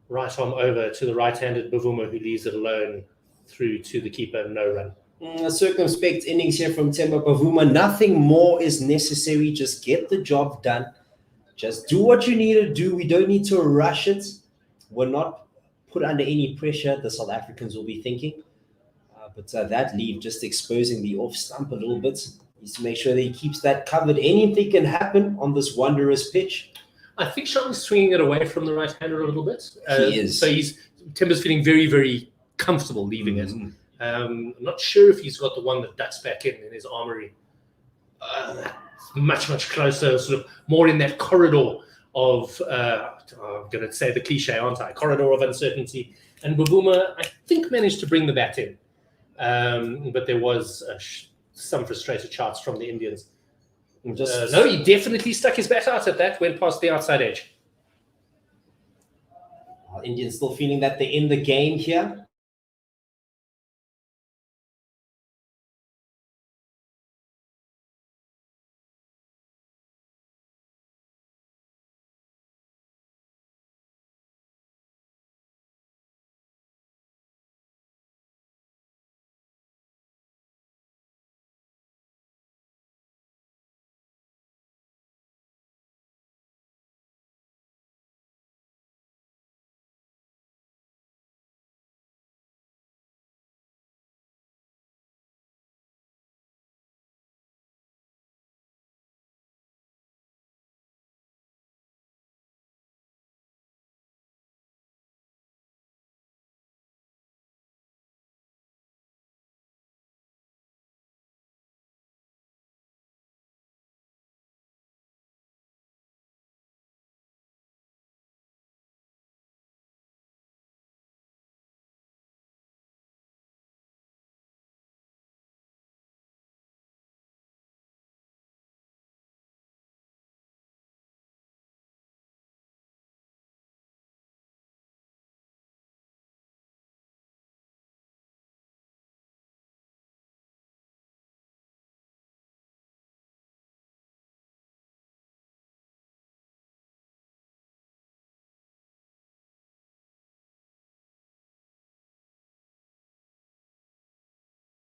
Right arm over to the right-handed Bavuma, who leaves it alone through to the keeper, no run. A circumspect innings here from Temba Bavuma. Nothing more is necessary. Just get the job done. Just do what you need to do. We don't need to rush it. We're not put under any pressure, the South Africans will be thinking. But that leave just exposing the off stump a little bit. Needs to make sure that he keeps that covered. Anything can happen on this wonderous pitch. I think Shami's swinging it away from the right-hander a little bit. He is. So Timber's feeling very, very comfortable leaving it. I'm not sure if he's got the one that ducks back in his armory. Much closer, sort of more in that corridor of, I'm going to say the cliche, aren't I? Corridor of uncertainty. And Bavuma, I think, managed to bring the bat in. But there was some frustrated charts from the Indians. No, he definitely stuck his bat out at that, went past the outside edge. Indians still feeling that they're in the game here.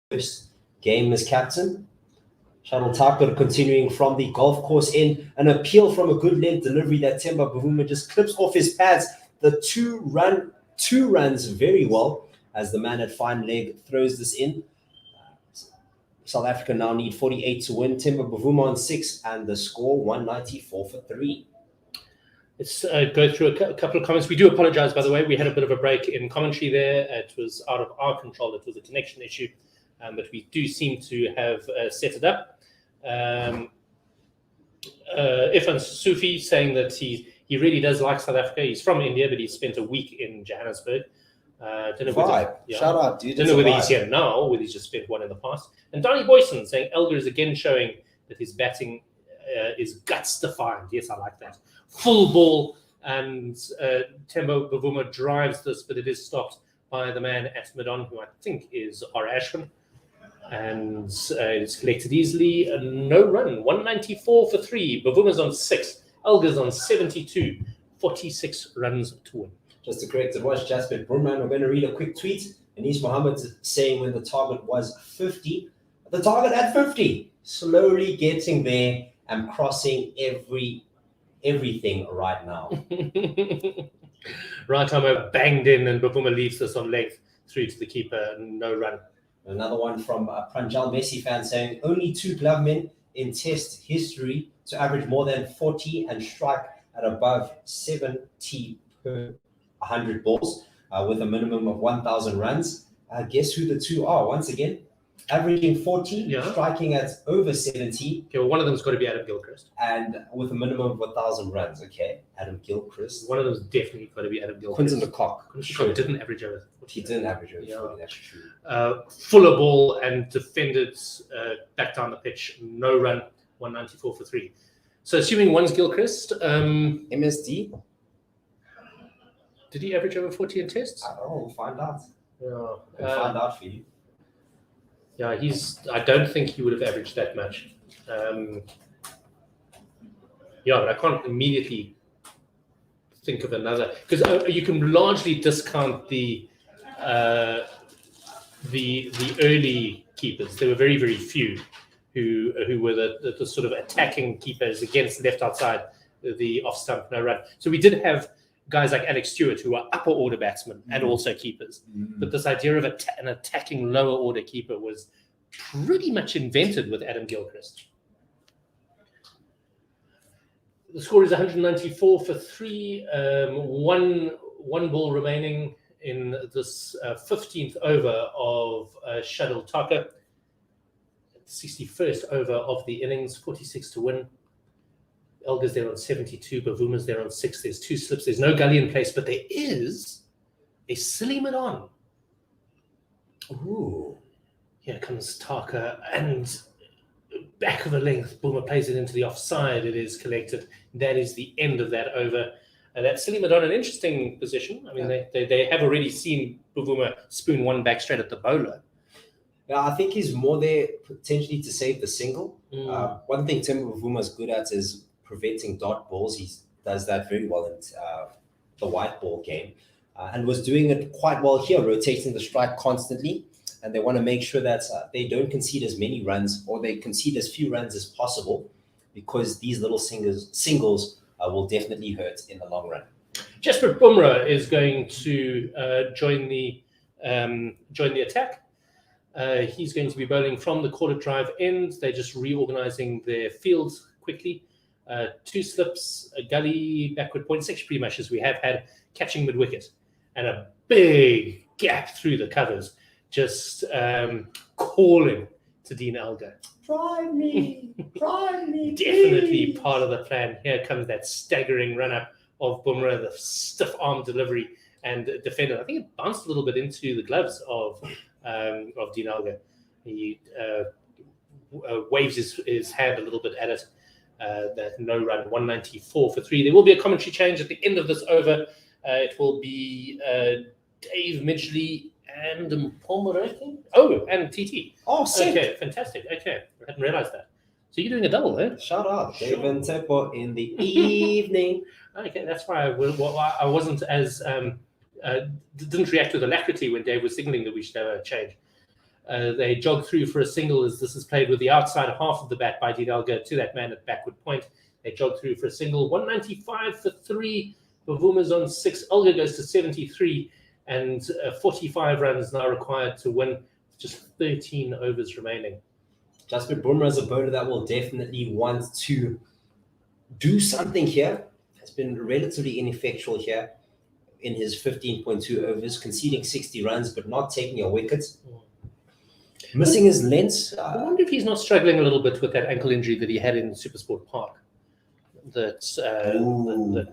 first game as captain. Shuttle Tucker continuing from the golf course in an appeal from a good length delivery that Temba Bavuma just clips off his pads. The two runs very well as the man at fine leg throws this in. South Africa now need 48 to win. Temba Bavuma on 6 and the score 194 for 3. Let's go through a couple of comments. We do apologize, by the way. We had a bit of a break in commentary there. It was out of our control. It was a connection issue, but we do seem to have set it up. Ifan Sufi saying that he really does like South Africa. He's from India, but he spent a week in Johannesburg. Don't know Shout out, dude. Don't know whether he's here now or whether he's just spent one in the past. And Donny Boyson saying Elgar is again showing that his batting is guts defined. Yes, I like that. Full ball, and Temba Bavuma drives this, but it is stopped by the man at mid-on, who I think is R. Ashwin. And it's collected easily. No run, 194 for 3. Bavuma's on 6. Elgar's on 72. 46 runs to win. Just to correct it was Jasper Brumman. We're going to read a quick tweet. Anis Mohammed saying when the target was 50. The target at 50. Slowly getting there and crossing everything right now. Right time banged in and Bavuma leaves this on length through to the keeper. No run. Another one from Pranjal Messi fan saying only 2 glove men in Test history to average more than 40 and strike at above 70 per 100 balls with a minimum of 1,000 runs. Guess who the two are? Once again, averaging 40, striking at over 70. Okay, well, one of them's got to be Adam Gilchrist. And with a minimum of 1,000 runs. Okay, Adam Gilchrist. One of them's definitely got to be Adam Gilchrist. Quinton de Kock. Quinton didn't average over 40. He didn't average over 40, that's true. Fuller ball and defended back down the pitch. No run, 194 for 3. So assuming one's Gilchrist. MSD? Did he average over 40 in tests? I don't know, we'll find out. Yeah. We'll find out for you. Yeah, I don't think he would have averaged that much. But I can't immediately think of another, because you can largely discount the early keepers. There were very, very few who were the sort of attacking keepers against left outside the off stump no run. So we did have guys like Alex Stewart who are upper order batsmen and also keepers. But this idea of an attacking lower order keeper was pretty much invented with Adam Gilchrist. The score is 194 for 3. One ball remaining in this 15th over of Shuttle Tucker. 61st over of the innings, 46 to win. Elgar's there on 72, Bavuma's there on 6. There's 2 slips. There's no gully in place, but there is a silly mid-on. Ooh. Here comes Tucker, and back of a length, Bavuma plays it into the offside. It is collected. That is the end of that over. And that's silly mid-on, an interesting position. I mean, they have already seen Bavuma spoon one back straight at the bowler. Yeah, I think he's more there potentially to save the single. One thing Temba Bavuma is good at is preventing dot balls. He does that very well in the white ball game, and was doing it quite well here, rotating the strike constantly. And they want to make sure that they don't concede as many runs, or they concede as few runs as possible, because these little singles will definitely hurt in the long run. Jasprit Bumrah is going to join the attack. He's going to be bowling from the quarter drive end. They're just reorganizing their fields quickly. 2 slips, a gully, backward point, actually pretty much as we have had, catching mid-wicket, and a big gap through the covers, just calling to Dean Elgar. Drive me, Definitely part of the plan. Here comes that staggering run-up of Bumrah, the stiff arm delivery and defender. I think it bounced a little bit into the gloves of Dean Elgar. He waves his hand a little bit at it. That no run, 194 for 3. There will be a commentary change at the end of this over. It will be Dave Midgley and Mpomoreke. Oh, and TT. Oh, sick. Okay, fantastic. Okay, I hadn't realized that. So you're doing a double there? Shout out, Dave and Tepo in the evening. Okay, that's why I wasn't as didn't react with alacrity when Dave was signaling that we should have a change. They jog through for a single as this is played with the outside half of the bat by Didalgo to that man at backward point. They jog through for a single. 195 for 3. Bavuma's on 6. Olga goes to 73. And 45 runs now required to win. Just 13 overs remaining. Jasprit Bumrah is a bowler that will definitely want to do something here. Has been relatively ineffectual here in his 15.2 overs, conceding 60 runs but not taking a wicket. Missing his length. I wonder if he's not struggling a little bit with that ankle injury that he had in Supersport Park. That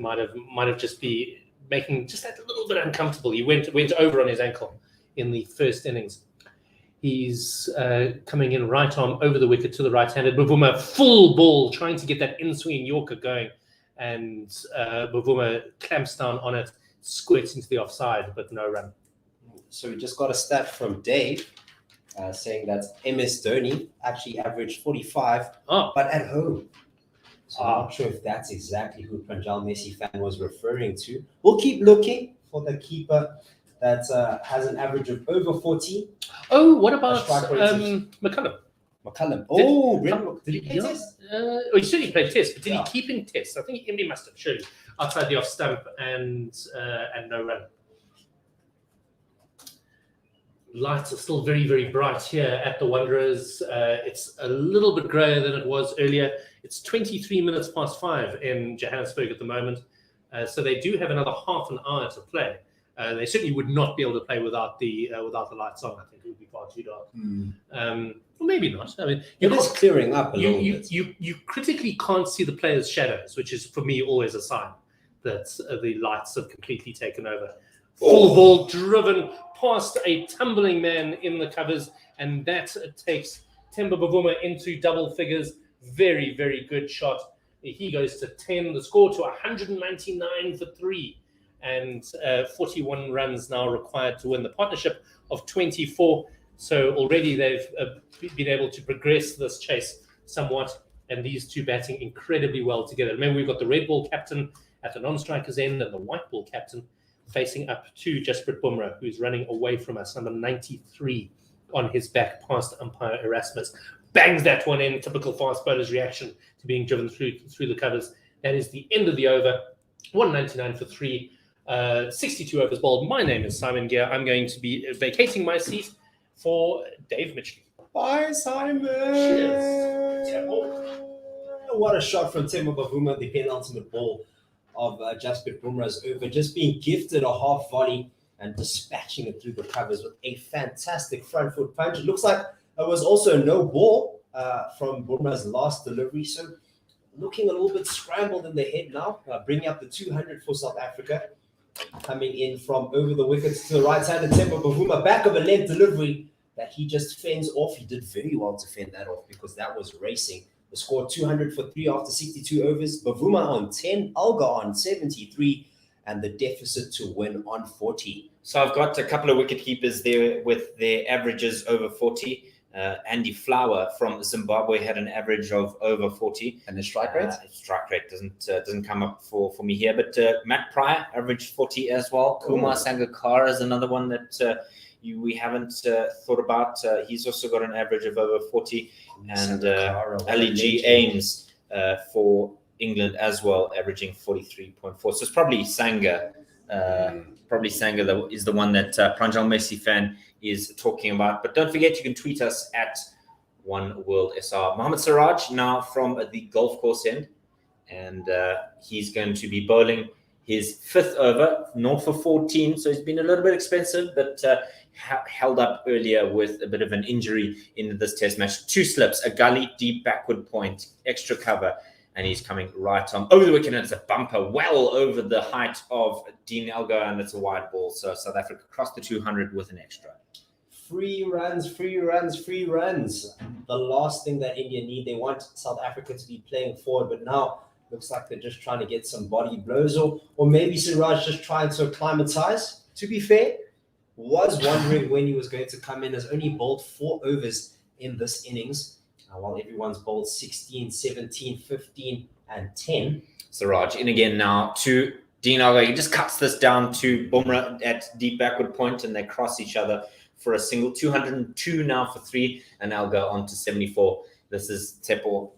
might have just be making just that little bit uncomfortable. He went over on his ankle in the first innings. He's coming in right arm over the wicket to the right-handed. Bavuma full ball, trying to get that in-swing Yorker going. And Bavuma clamps down on it, squirts into the offside, but no run. So we just got a stat from Dave saying that MS Dhoni actually averaged 45, but at home. So I'm not sure if that's exactly who Pranjal Messi fan was referring to. We'll keep looking for the keeper that has an average of over 40. Oh, what about McCullum? McCullum. Oh, did he play Test? He certainly played Test, but did he keep in Test? I think he must have, surely. Outside the off stump and no run. Lights are still very, very bright here at the Wanderers. It's a little bit grayer than it was earlier. It's 23 minutes past 5 in Johannesburg at the moment. So they do have another half an hour to play. They certainly would not be able to play without the lights on. I think it would be far too dark. Well, maybe not. I mean, it is clearing up a little bit. You critically can't see the players' shadows, which is for me always a sign that the lights have completely taken over. Full ball driven past a tumbling man in the covers, and that takes Temba Bavuma into double figures. Very, very good shot. He goes to 10. The score to 199 for 3. And 41 runs now required to win the partnership of 24. So already they've been able to progress this chase somewhat, and these two batting incredibly well together. Remember, we've got the red ball captain at the non-strikers end and the white ball captain facing up to Jasprit Bumrah, who's running away from us, number 93 on his back past umpire Erasmus. Bangs that one in, typical fast bowler's reaction to being driven through the covers. That is the end of the over. 199 for 3. 62 overs bowled. My name is Simon Gear. I'm going to be vacating my seat for Dave Mitchell. Bye, Simon. Cheers. What a shot from Temba Bavuma, the penultimate ball of Jasprit Bumrah's over, just being gifted a half volley and dispatching it through the covers with a fantastic front foot punch. It looks like it was also no ball from Bumrah's last delivery, so looking a little bit scrambled in the head now, bringing up the 200 for South Africa. Coming in from over the wickets to the right side of Temba Bavuma, back of a length delivery that he just fends off. He did very well to fend that off because that was racing. The score 200 for 3 after 62 overs. Bavuma on 10, Olga on 73, and the deficit to win on 40. So I've got a couple of wicket keepers there with their averages over 40. Andy Flower from Zimbabwe had an average of over 40. And the strike rate? Strike rate doesn't come up for me here. But Matt Pryor averaged 40 as well. Kumar Sangakkara is another one that we haven't thought about. He's also got an average of over 40. And Ali G. Ames for England as well, averaging 43.4. So it's probably Sanga. Probably Sanga that is the one that Pranjal Messi fan is talking about. But don't forget, you can tweet us at OneWorldSR. Mohammad Siraj now from the golf course end, and he's going to be bowling his 5th over, 0 for 14. So he's been a little bit expensive, but held up earlier with a bit of an injury in this test match. 2 slips, a gully, deep backward point, extra cover, and he's coming right on over the wicket, and it's a bumper well over the height of Dean Elgar, and it's a wide ball. So South Africa crossed the 200 with an extra. Free runs. The last thing that India need, they want South Africa to be playing forward, but now looks like they're just trying to get some body blows, or maybe Siraj just trying to acclimatize. To be fair, was wondering when he was going to come in. Has only bowled 4 overs in this innings, while everyone's bowled 16, 17, 15, and 10. Siraj in again now to Dean Elgar. He just cuts this down to Bumrah at deep backward point, and they cross each other for a single, 202 now for 3, and Alga on to 74. This is Tepo.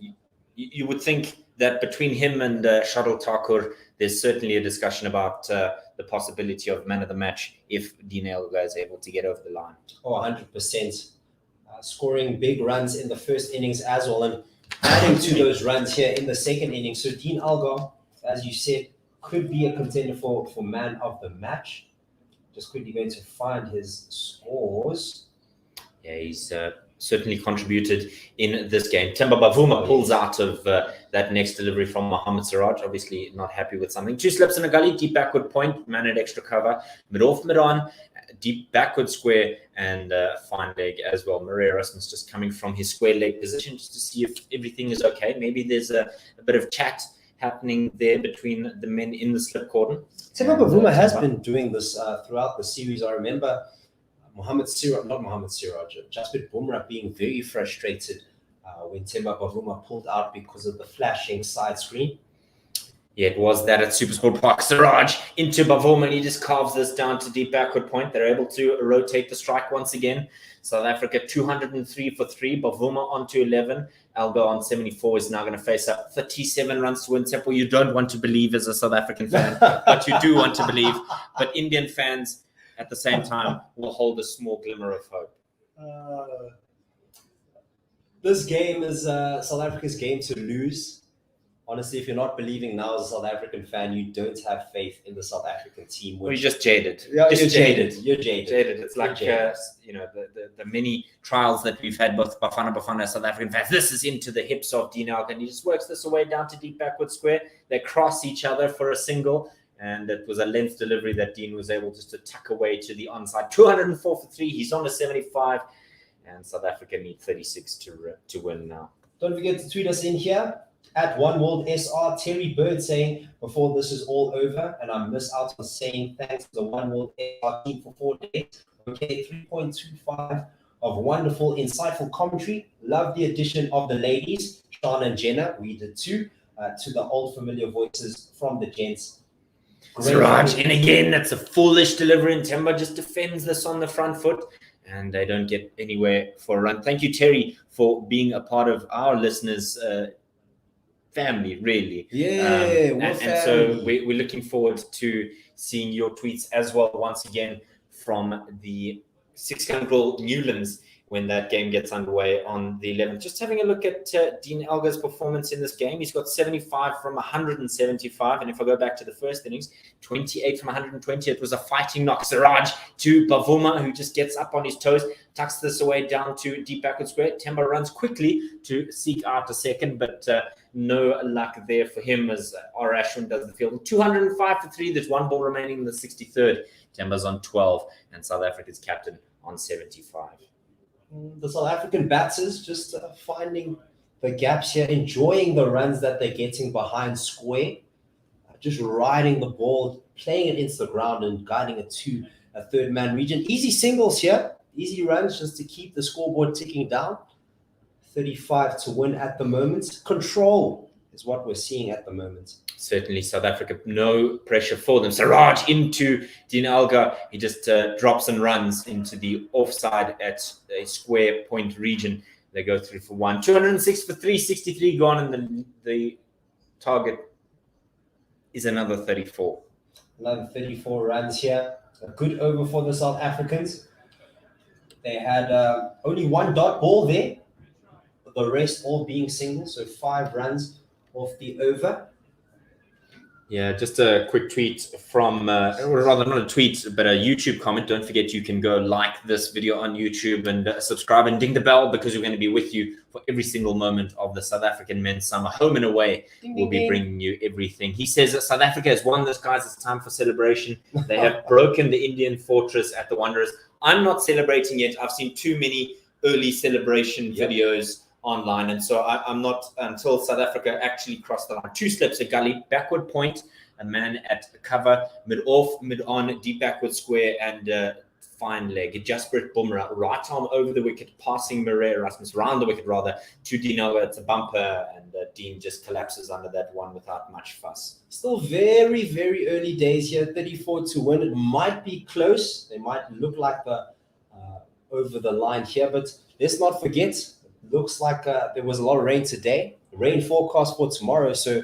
You would think that between him and Shadul Thakur, there's certainly a discussion about the possibility of man of the match if Dean Elgar is able to get over the line. Oh, 100%. Scoring big runs in the first innings as well, and adding to those runs here in the second innings. So Dean Elgar, as you said, could be a contender for man of the match. Just quickly going to find his scores. Yeah, he's certainly contributed in this game. Temba Bavuma pulls out of that next delivery from Mohammad Siraj. Obviously not happy with something. 2 slips in a gully, deep backward point, man at extra cover. Mid off, mid on, deep backward square, and fine leg as well. Maria Erasmus just coming from his square leg position just to see if everything is okay. Maybe there's a bit of chat happening there between the men in the slip cordon. Temba Bavuma has been doing this throughout the series. I remember Jasprit Bumrah being very frustrated when Temba Bavuma pulled out because of the flashing side screen. Yeah, it was that at Supersport Park. Siraj into Bavuma, and he just carves this down to deep backward point. They're able to rotate the strike once again. South Africa 203 for 3. Bavuma on to 11. Alga on 74 is now going to face up 37 runs to win. Temple, you don't want to believe as a South African fan, but you do want to believe. But Indian fans, at the same time, will hold a small glimmer of hope. This game is South Africa's game to lose. Honestly, if you're not believing now as a South African fan, you don't have faith in the South African team. Well, you're just jaded. Yeah, just you're jaded. You're jaded. Jaded. It's like jaded. The many trials that we've had, both Bafana South African fans. This is into the hips of Dean Elgar, and he just works this away down to deep backward square. They cross each other for a single, and it was a length delivery that Dean was able just to tuck away to the onside. 204 for 3. He's on to 75, and South Africa need 36 to win now. Don't forget to tweet us in here at One World SR. Terry Bird saying, before this is all over, and I miss out on saying thanks to the One World SR team for 4 days. Okay, 3.25 of wonderful, insightful commentary. Love the addition of the ladies, Sean and Jenna. We did too. To the old familiar voices from the gents. Siraj, and again, that's a foolish delivery, and Temba just defends this on the front foot, and they don't get anywhere for a run. Thank you, Terry, for being a part of our listeners' family, really. Yeah, and so we're looking forward to seeing your tweets as well once again from the Six Gun Newlands when that game gets underway on the 11th. Just having a look at Dean Elgar's performance in this game. He's got 75 from 175. And if I go back to the first innings, 28 from 120. It was a fighting knock. Siraj to Bavuma, who just gets up on his toes, tucks this away down to deep backward square. Temba runs quickly to seek out a second, but no luck there for him as R. Ashwin does the field. 205 for 3. There's one ball remaining in the 63rd. Temba's on 12, and South Africa's captain on 75. The South African batters just finding the gaps here, enjoying the runs that they're getting behind square, just riding the ball, playing it into the ground and guiding it to a third man region. Easy singles here, easy runs just to keep the scoreboard ticking down. 35 to win at the moment. Control is what we're seeing at the moment. Certainly South Africa, no pressure for them. Siraj into Dean Elgar. He just drops and runs into the offside at a square point region. They go through for 1. 206 for 3, 63 gone, and the target is another 34. Another 34 runs here. A good over for the South Africans. They had only one dot ball there. The rest all being singles, so 5 runs off the over. Yeah, just a quick tweet from, or rather not a tweet, but a YouTube comment. Don't forget you can go like this video on YouTube and subscribe and ding the bell, because we're going to be with you for every single moment of the South African men's summer. Home and away, we'll be bringing you everything. He says that South Africa has won this, guys. It's time for celebration. They have broken the Indian fortress at the Wanderers. I'm not celebrating yet. I've seen too many early celebration videos online, and so I'm not until South Africa actually crossed the line. 2 slips, a gully, backward point, a man at cover, mid off, mid on, deep backward square, and fine leg. Jasprit Bumrah, right arm over the wicket, passing Maria Erasmus, round the wicket rather, to Dean Elgar. It's a bumper, and Dean just collapses under that one without much fuss. Still very, very early days here. 34 to win. It might be close. They might look like the over the line here. But let's not forget, looks like there was a lot of rain today. Rain forecast for tomorrow, so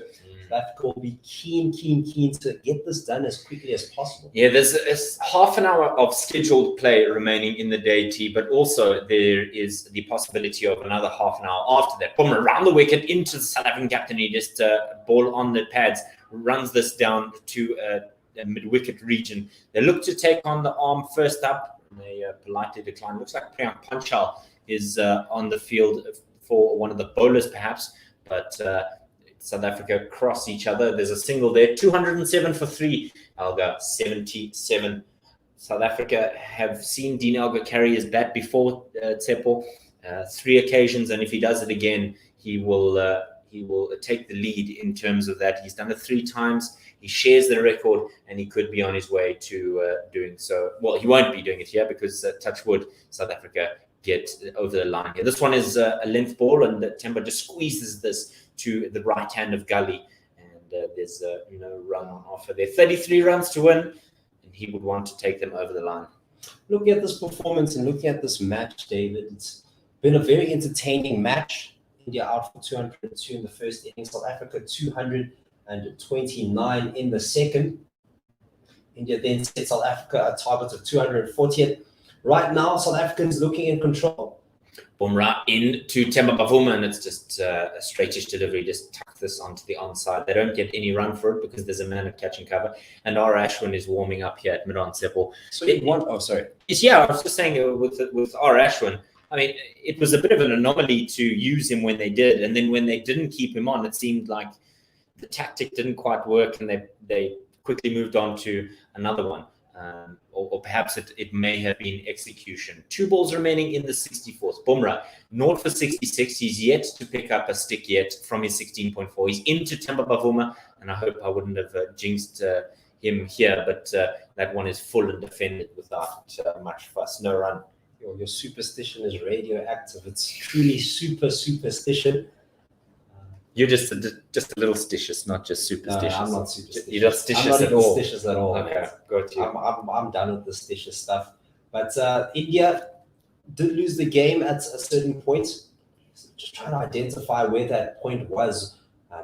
South Africa will be keen to get this done as quickly as possible. Yeah, there's half an hour of scheduled play remaining in the day, T, but also there is the possibility of another half an hour after that. Boom, around the wicket into the South African captain. He just ball on the pads, runs this down to a mid-wicket region. They look to take on the arm first up. They politely decline. Looks like Priyank Panchal is on the field for one of the bowlers, perhaps, but South Africa cross each other. There's a single there. 207 for 3. Elgar 77. South Africa have seen Dean Elgar carry his bat before, Tsepo, 3 occasions, and if he does it again, he will take the lead in terms of that. He's done it 3 times. He shares the record, and he could be on his way to doing so. Well, he won't be doing it here because touch wood, South Africa get over the line here. This one is a length ball, and Temba just squeezes this to the right hand of Gully, and there's no run on offer there. 33 runs to win, and he would want to take them over the line. Looking at this performance and looking at this match, David, it's been a very entertaining match. India out for 202 in the first innings, South Africa 229 in the second. India then set South Africa a target of 240. Right now, South Africans looking in control. Bumrah into Temba Bavuma, and it's just a straightish delivery. Just tuck this onto the onside. They don't get any run for it because there's a man at catching cover. And R. Ashwin is warming up here at mid-on Tsepo. So you want? Oh, sorry. Yeah, I was just saying with R. Ashwin, I mean, it was a bit of an anomaly to use him when they did, and then when they didn't keep him on, it seemed like the tactic didn't quite work, and they quickly moved on to another one. Or perhaps it may have been execution. 2 balls remaining in the 64th. Bumrah, 0 for 66. He's yet to pick up a stick yet from his 16.4. He's into Temba Bavuma, and I hope I wouldn't have jinxed him here, but that one is full and defended without much fuss. No run. Your superstition is radioactive. It's truly superstition. You're just a little stitious, not just superstitious. No, I'm not superstitious. You're not stitious I'm not at all. Superstitious at all. Okay, man. got you. I'm done with the stitious stuff. But India did lose the game at a certain point. So just trying to identify where that point was.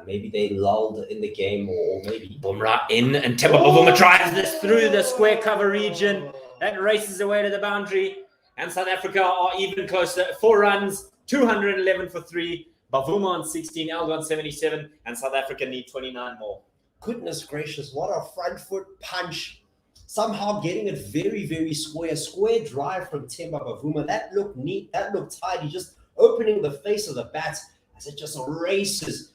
Maybe they lulled in the game, or maybe Bumrah in, and Temba Bavuma drives this through the square cover region. That races away to the boundary, and South Africa are even closer. 4 runs, 211 for 3. Bavuma on 16, Elgar on 77, and South Africa need 29 more. Goodness gracious, what a front foot punch. Somehow getting it very, very square. Square drive from Temba Bavuma. That looked neat. That looked tidy. Just opening the face of the bat as it just races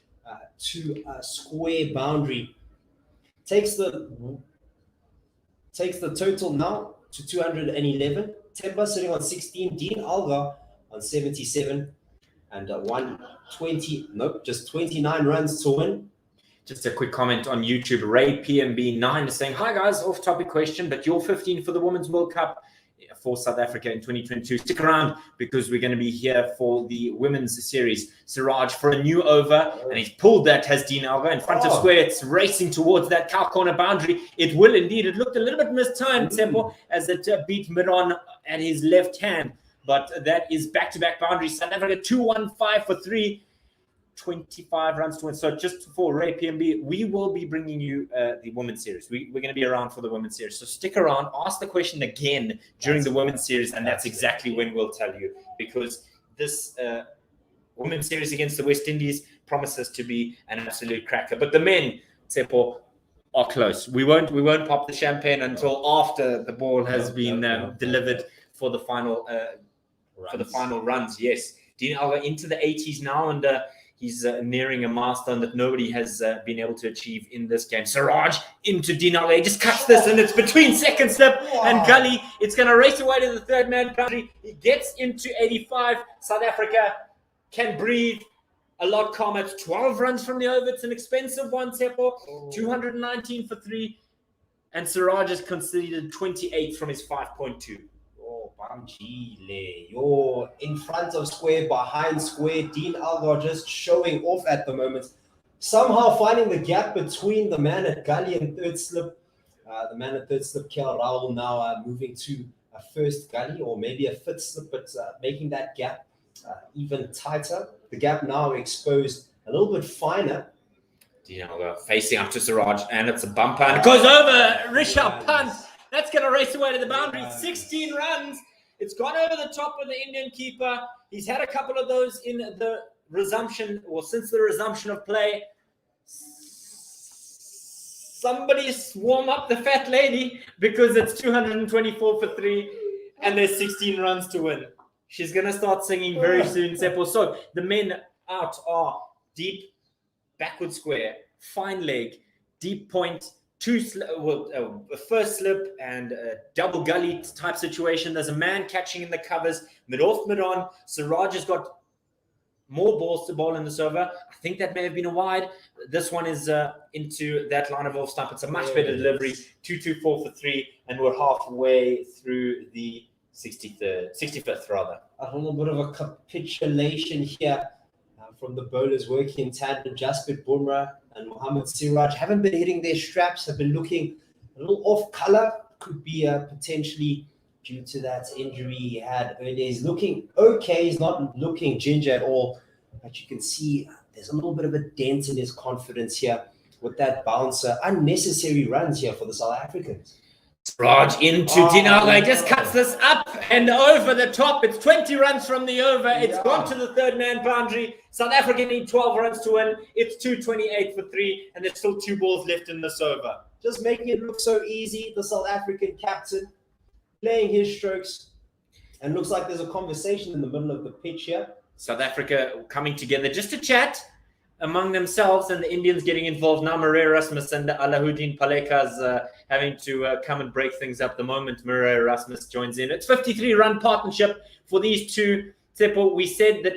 to a square boundary. Takes the total now to 211. Temba sitting on 16. Dean Elgar on 77. And 29 runs to win. Just a quick comment on YouTube. Ray PMB9 is saying, hi guys, off topic question, but you're 15 for the Women's World Cup for South Africa in 2022. Stick around because we're going to be here for the Women's Series. Siraj for a new over, and he's pulled that, has Dean Elgar in front of square. It's racing towards that cow corner boundary. It will indeed. It looked a little bit mistimed, Tempo, as it beat mid-on at his left hand. But that is back-to-back boundaries. South Africa 215 for 3, 25 runs to win. So just for Ray PMB, we will be bringing you the Women's Series. We're going to be around for the Women's Series. So stick around, ask the question again during the Women's Series, and that's exactly when we'll tell you. Because this Women's Series against the West Indies promises to be an absolute cracker. But the men, Tsepo, are close. We won't pop the champagne until after the ball has been delivered for the final runs. Yes, Dean Elgar into the 80s now, and he's nearing a milestone that nobody has been able to achieve in this game. Siraj into Dean Elgar. He just cuts this, and it's between second slip and Gully. It's going to race away to the third man boundary. He gets into 85. South Africa can breathe a lot calmer. 12 runs from the over. It's an expensive one, Tsepo. 219 for 3. And Siraj has conceded 28 from his 5.2. Bamjile, you're in front of square, behind square. Dean Elgar just showing off at the moment. Somehow finding the gap between the man at Gully and third slip. The man at third slip, KL Rahul, now moving to a first gully or maybe a foot slip, but making that gap even tighter. The gap now exposed a little bit finer. Facing up to Siraj, and it's a bumper and it goes over. Rishabh Pant. That's going to race away to the boundary. 16 runs. It's gone over the top of the Indian keeper. He's had a couple of those in the resumption, or since the resumption of play. Somebody swarm up the fat lady, because it's 224 for 3 and there's 16 runs to win. She's going to start singing very soon, Seppo. So the men out are deep, backward square, fine leg, deep point, a first slip and a double gully type situation. There's a man catching in the covers, mid off, mid on. Siraj has got more balls to bowl in this over. I think that may have been a wide. This one is into that line of off stump. It's a much better delivery. 224 for 3, and we're halfway through the 65th rather. A little bit of a capitulation here from the bowlers working in tandem. Jasprit Bumrah and Mohammad Siraj haven't been hitting their straps, have been looking a little off color. Could be potentially due to that injury he had earlier. He's looking okay. He's not looking ginger at all, but you can see there's a little bit of a dent in his confidence here with that bouncer. Unnecessary runs here for the South Africans. Raj into Dinala. He just cuts this up and over the top. It's 20 runs from the over. It's gone to the third man boundary. South Africa need 12 runs to win. It's 228 for 3, and there's still 2 balls left in this over. Just making it look so easy. The South African captain playing his strokes, and looks like there's a conversation in the middle of the pitch here. South Africa coming together just to chat among themselves, and the Indians getting involved now. Murray Erasmus and Alahuddin Palekas having to come and break things up the moment Murray Erasmus joins in. It's 53-run partnership for these two. Tsepo, we said that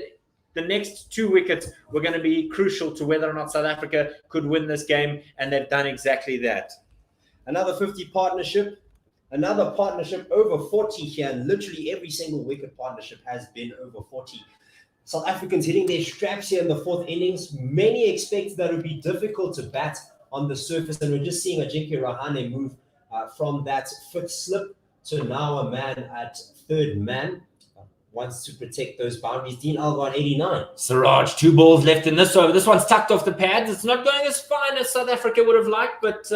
the next 2 wickets were going to be crucial to whether or not South Africa could win this game, and they've done exactly that. Another 50 partnership. Another partnership over 40 here, and literally every single wicket partnership has been over 40. South Africans hitting their straps here in the 4th innings. Many expected that it would be difficult to bat on the surface, and we're just seeing Ajinkya Rahane move from that 5th slip to now a man at 3rd man. Wants to protect those boundaries. Dean Algar 89. Siraj, 2 balls left in this over. This one's tucked off the pads. It's not going as fine as South Africa would have liked, but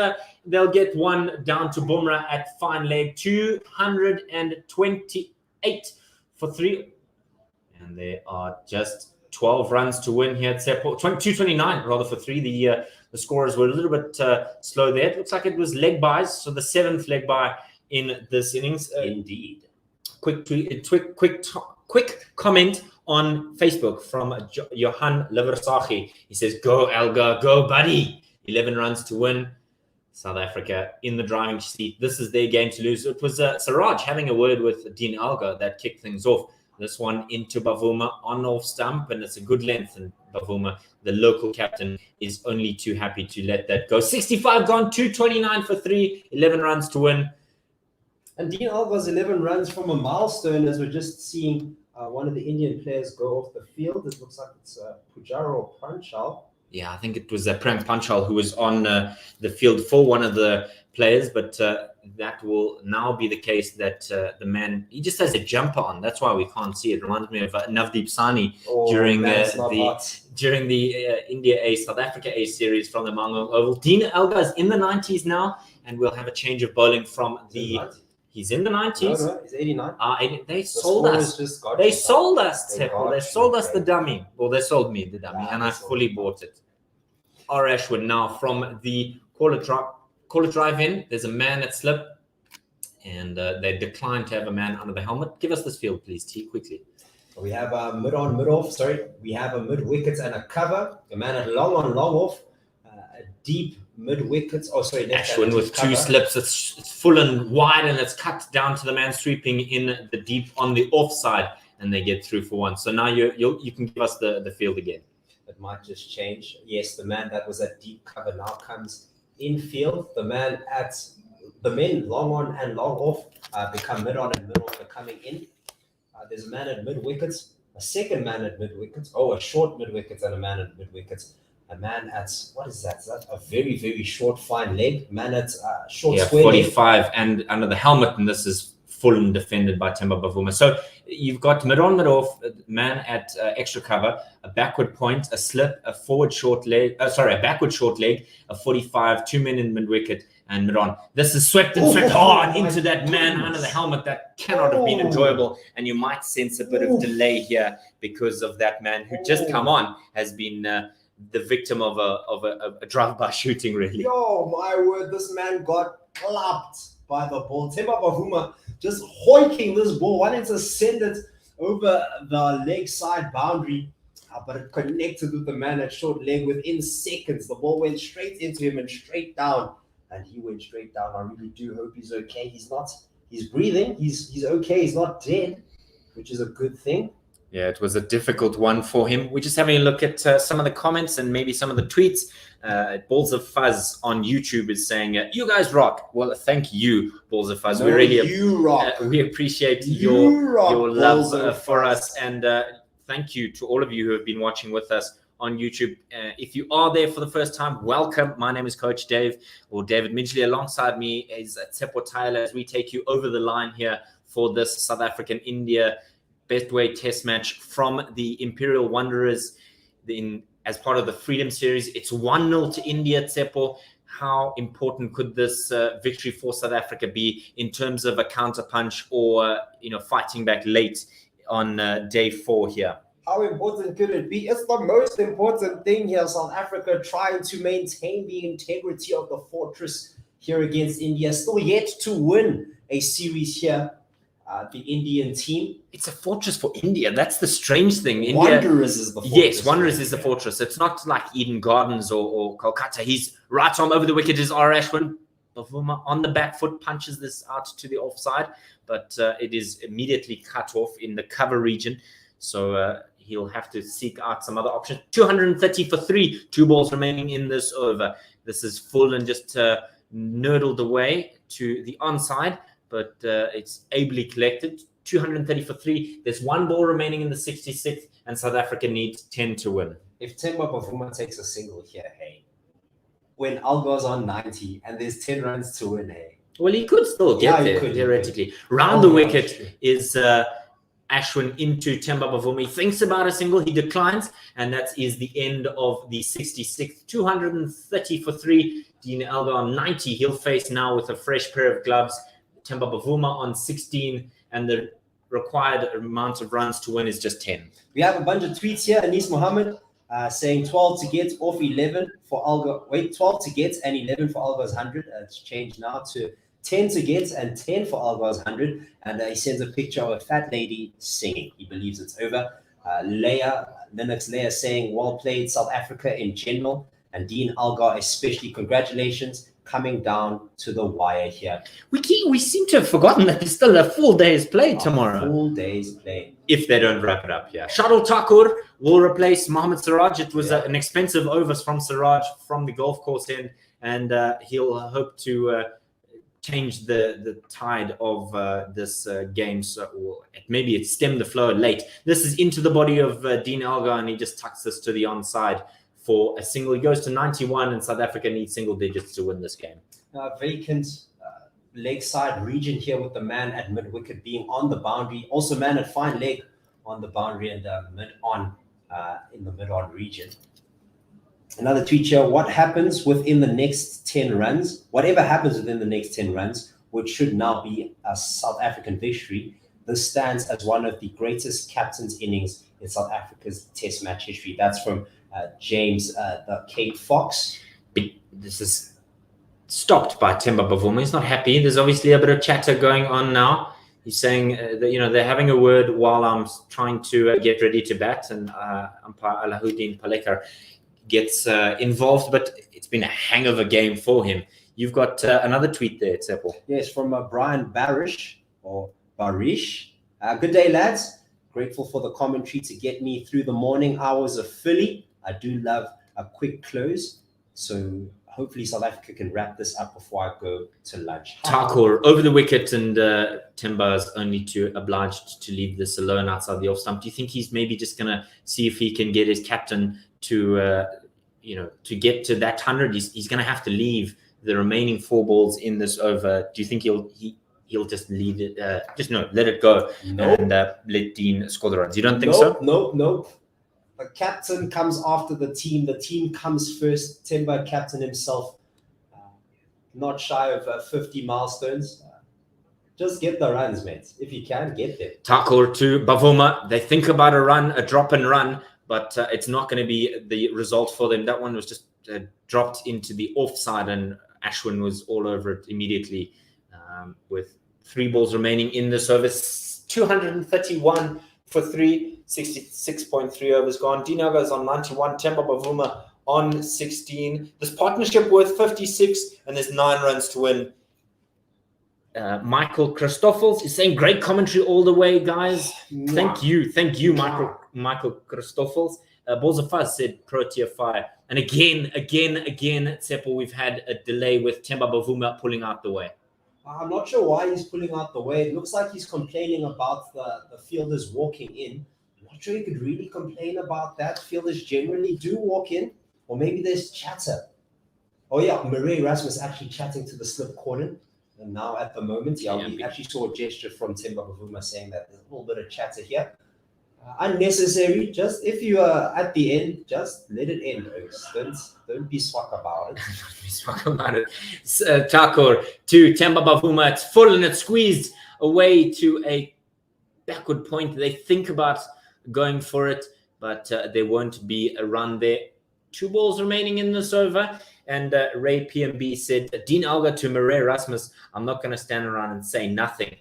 they'll get one down to Bumrah at fine leg. 228 for 3. And there are just 12 runs to win here at Seppo. 229 rather for 3. The scorers were a little bit slow there. It looks like it was leg buys, so the 7th leg buy in this innings. Indeed. Quick comment on Facebook from Johan Liversachi. He says, "Go Elgar, go buddy." 11 runs to win. South Africa in the driving seat. This is their game to lose. It was Siraj having a word with Dean Algar that kicked things off. This one into Bavuma on off stump, and it's a good length. And Bavuma, the local captain, is only too happy to let that go. 65 gone, 229 for 3, 11 runs to win. And Dean Algar's 11 runs from a milestone, as we're just seeing one of the Indian players go off the field. It looks like it's Pujaro Panchal. Yeah, I think it was Prem Panchal who was on the field for one of the players, but that will now be the case that the man, he just has a jumper on. That's why we can't see it. Reminds me of Navdeep Sani during the India A, South Africa A series from the Mangaung Oval. Dean Algar is in the 90s now, and we'll have a change of bowling from the... He's in the 90s. No, he's 89. They sold us. They sold us, Teppo. They sold us the dummy. Well, they sold me the dummy, and I fully bought it. R. Ashwood now from the call it drive in. There's a man at slip, and they declined to have a man under the helmet. Give us this field, please, T, quickly. We have a mid on, mid off. Sorry, we have a mid wickets and a cover. A man at long on, long off. A deep mid wickets. Oh, sorry, Ashwin with cover. 2 slips. It's full and wide, and it's cut down to the man sweeping in the deep on the offside, and they get through for 1. So now you can give us the field again. It might just change. Yes, the man that was at deep cover now comes in field. The men long on and long off become mid on and mid off are coming in. There's a man at mid wickets, a second man at mid wickets. Oh, a short mid wickets and a man at mid wickets. A man at, what is that? Is that a very, very short, fine leg? Man at short square 45 leg. And under the helmet, and this is full and defended by Temba Bavuma. So you've got mid-off, man at extra cover, a backward point, a slip, a forward short leg, a backward short leg, a 45, 2 men in mid-wicket, and mid-on. This is swept hard into that man under the helmet. That cannot have been enjoyable, and you might sense a bit of delay here because of that man who just come on has been the victim of a drive-by shooting, really. Yo, my word, this man got clapped by the ball. Temba Bavuma just hoiking this ball, wanting to send it over the leg side boundary, but it connected with the man at short leg within seconds. The ball went straight into him and straight down, and he went straight down. I really do hope he's okay. He's breathing. He's okay. He's not dead, which is a good thing. Yeah, it was a difficult one for him. We're just having a look at some of the comments and maybe some of the tweets. Balls of Fuzz on YouTube is saying, "You guys rock." Well, thank you, Balls of Fuzz. No, we really you rock. We appreciate You rock, your Balls love of for Fuzz. us, and thank you to all of you who have been watching with us on YouTube. If you are there for the first time, welcome. My name is Coach Dave, or David Midgley. Alongside me is Tsepo Tyler as we take you over the line here for this South African-India Betway Test match from the Imperial Wanderers as part of the Freedom Series. It's 1-0 to India, Tsepo. How important could this victory for South Africa be in terms of a counterpunch or fighting back late on day 4 here? How important could it be? It's the most important thing here. South Africa trying to maintain the integrity of the fortress here against India. Still yet to win a series here. The Indian team. It's a fortress for India. That's the strange thing. India, Wanderers is the fortress. Yes, Wanderers is the fortress. It's not like Eden Gardens or Kolkata. He's right arm over the wicket is R. Ashwin. Bavuma on the back foot punches this out to the offside, but it is immediately cut off in the cover region. So he'll have to seek out some other options. 230 for 3. 2 balls remaining in this over. This is full and just nurdled away to the onside, but it's ably collected. 230 for 3. There's 1 ball remaining in the 66th, and South Africa needs 10 to win. If Temba Bavuma takes a single here, hey, when Alga's on 90 and there's 10 runs to win, hey. Well, he could still get there, theoretically. Round the wicket is Ashwin into Temba Bavuma. He thinks about a single, he declines, and that is the end of the 66th. 230 for 3. Dean Elgar on 90. He'll face now with a fresh pair of gloves. Temba Bavuma on 16, and the required amount of runs to win is just 10. We have a bunch of tweets here. Anis Mohammed saying 12 to get off 11 for Alga. Wait, 12 to get and 11 for Alga's 100. It's changed now to 10 to get and 10 for Alga's 100. And he sends a picture of a fat lady singing. He believes it's over. Linux Leia saying, well played, South Africa in general. And Dean Algar especially, congratulations. Coming down to the wire here. We seem to have forgotten that there's still a full day's play tomorrow. Full day's play. If they don't wrap it up, yeah. Shardul Thakur will replace Mohammad Siraj. It was an expensive overs from Siraj from the golf course end, and he'll hope to change the tide of this game. So, or maybe it stemmed the flow late. This is into the body of Dean Elgar, and he just tucks this to the onside for a single. He goes to 91, and South Africa needs single digits to win this game. Vacant leg side region here with the man at mid-wicket being on the boundary. Also man at fine leg on the boundary and mid-on in the mid-on region. Another tweet here. What happens within the next 10 runs? Whatever happens within the next 10 runs, which should now be a South African victory, this stands as one of the greatest captain's innings in South Africa's Test match history. That's from James the Kate Fox. This is stopped by Temba Bavuma. He's not happy. There's obviously a bit of chatter going on now. He's saying that they're having a word while I'm trying to get ready to bat, and umpire Alahuddin Palekar gets involved. But it's been a hang of a game for him. You've got another tweet there, Tsepo. Yes, from Brian Barish or Barish. Good day, lads. Grateful for the commentary to get me through the morning hours of Philly. I do love a quick close, so hopefully South Africa can wrap this up before I go to lunch. Thakur over the wicket, and Temba is only obliged to leave this alone outside the off stump. Do you think he's maybe just going to see if he can get his captain to get to that 100? He's going to have to leave the remaining 4 balls in this over. Do you think he'll just lead it, let it go Nope. and let Dean score the runs. You don't think so? Nope. The captain comes after the team. The team comes first. Temba, captain himself, not shy of 50 milestones. Just get the runs, mate. If you can, get them. Takur to Bavuma. They think about a drop and run, but it's not going to be the result for them. That one was just dropped into the offside, and Ashwin was all over it immediately with 3 balls remaining in the service. 231 for 3, 66.3 overs gone. Dinaga is on 91, Temba Bavuma on 16. This partnership worth 56, and there's 9 runs to win. Michael Christoffels is saying great commentary all the way, guys. Thank you, Michael Christoffels. Balls of Fuzz said Protea Fire. And again, Tsepo, we've had a delay with Temba Bavuma pulling out the way. I'm not sure why he's pulling out the way. It looks like he's complaining about the fielders walking in. I'm not sure you could really complain about that. Fielders generally do walk in, or maybe there's chatter. Oh yeah, Murray Erasmus actually chatting to the slip cordon. And now at the moment, we actually saw a gesture from Temba Bavuma saying that there's a little bit of chatter here. Unnecessary. Just if you are at the end, just let it end, Oaks. Don't be swag about it. Takur to Temba Bavuma. It's full and it's squeezed away to a backward point. They think about going for it, but there won't be a run there. 2 balls remaining in this over. And Ray PMB said, Dean Alga to Murray Erasmus, I'm not going to stand around and say nothing.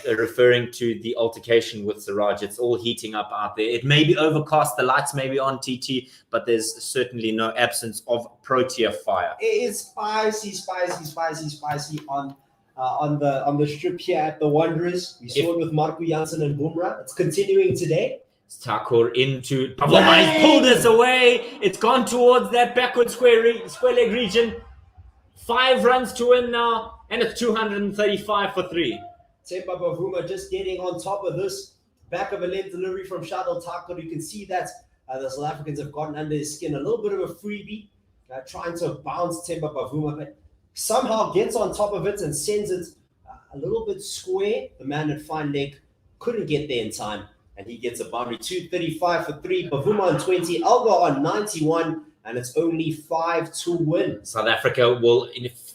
Referring to the altercation with Siraj. It's all heating up out there. It may be overcast, the lights may be on, TT, but there's certainly no absence of Protea fire. It is spicy on the strip here at the Wanderers. We saw it with Marco Jansen and Bumrah. It's continuing today. Takur into Bavuma. He's pulled us away. It's gone towards that backward square leg region. 5 runs to win now, and it's 235 for 3. Temba Bavuma just getting on top of this. Back of a leg delivery from Shadal Takur. You can see that the South Africans have gotten under his skin. A little bit of a freebie, trying to bounce Temba Bavuma, but somehow gets on top of it and sends it a little bit square. The man at fine leg couldn't get there in time, and he gets a boundary. 235 for 3. Bavuma on 20. Alga on 91, and it's only 5 to win. South Africa will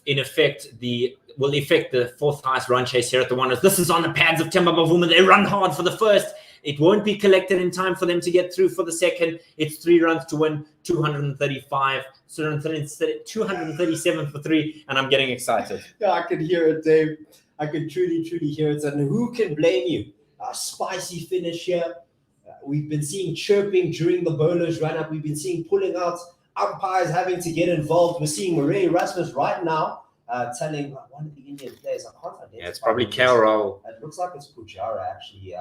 affect the 4th highest run chase here at the Wanderers. This is on the pads of Temba Bavuma. They run hard for the first. It won't be collected in time for them to get through for the second. It's 3 runs to win, 235, 237 for 3, and I'm getting excited. Yeah, I can hear it, Dave. I can truly hear it. And who can blame you? A spicy finish here. We've been seeing chirping during the bowlers run up. We've been seeing pulling out, umpires having to get involved. We're seeing Murray Erasmus right now telling one of the Indian players, I can't identify. Yeah, it's probably KL. It looks like it's Pujara, actually.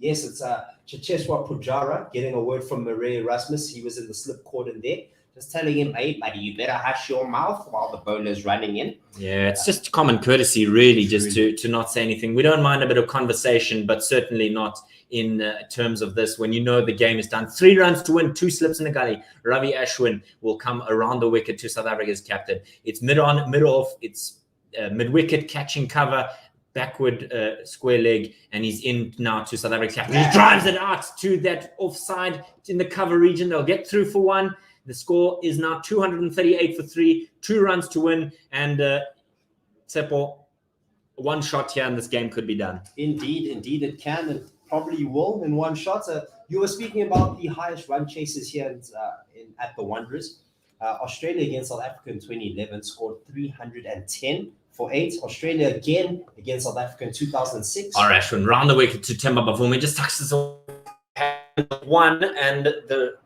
Yes, it's Chicheswa Pujara getting a word from Murray Erasmus. He was in the slip cordon there. Just telling him, hey, buddy, you better hush your mouth while the bowler's running in. Yeah, it's just common courtesy, really, just to not say anything. We don't mind a bit of conversation, but certainly not in terms of this. When you know the game is done, 3 runs to win, 2 slips in the gully. Ravi Ashwin will come around the wicket to South Africa's captain. It's mid-on, mid-off. It's mid-wicket, catching cover, backward square leg, and he's in now to South Africa's captain. He drives it out to that offside in the cover region. They'll get through for 1. The score is now 238 for 3, 2 runs to win, and Tsepo, 1 shot here, and this game could be done. Indeed it can, and probably will in 1 shot. You were speaking about the highest run chases here at the Wanderers. Australia against South Africa in 2011 scored 310 for 8. Australia again against South Africa in 2006. All right, Ashwin, round the wicket to Temba Bavuma. He just tucks his 1, and the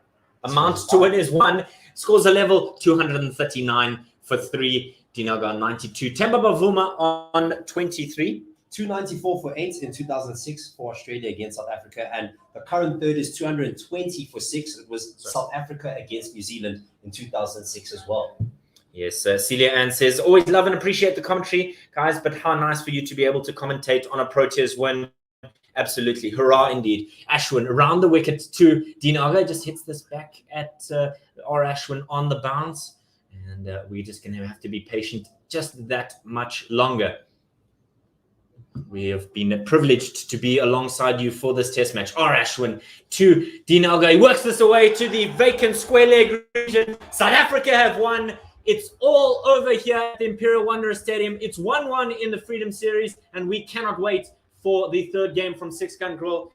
amount to win is 1. Scores a level 239 for 3. Dinaga 92. Temba Bavuma on 23. 294 for 8 in 2006 for Australia against South Africa. And the current third is 220 for 6. It was South Africa against New Zealand in 2006 as well. Yes, Celia Ann says, always love and appreciate the commentary, guys, but how nice for you to be able to commentate on a Proteas win. Absolutely. Hurrah indeed. Ashwin around the wicket to Dinaga. Just hits this back at R. Ashwin on the bounce. And we're just going to have to be patient just that much longer. We have been privileged to be alongside you for this test match. Ashwin to Dean Elgar. He works this away to the vacant square leg region. South Africa have won. It's all over here at the Imperial Wanderers Stadium. It's 1-1 in the Freedom Series, and we cannot wait for the third game from Six Gun Grill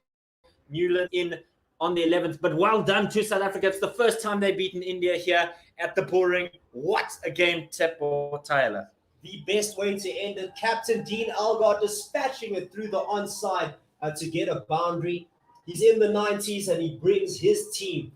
Newland in on the 11th. But well done to South Africa. It's the first time they've beaten India here at the Bullring. What a game, Tsepo Tyler. The best way to end it. Captain Dean Elgar dispatching it through the onside to get a boundary. He's in the 90s and he brings his team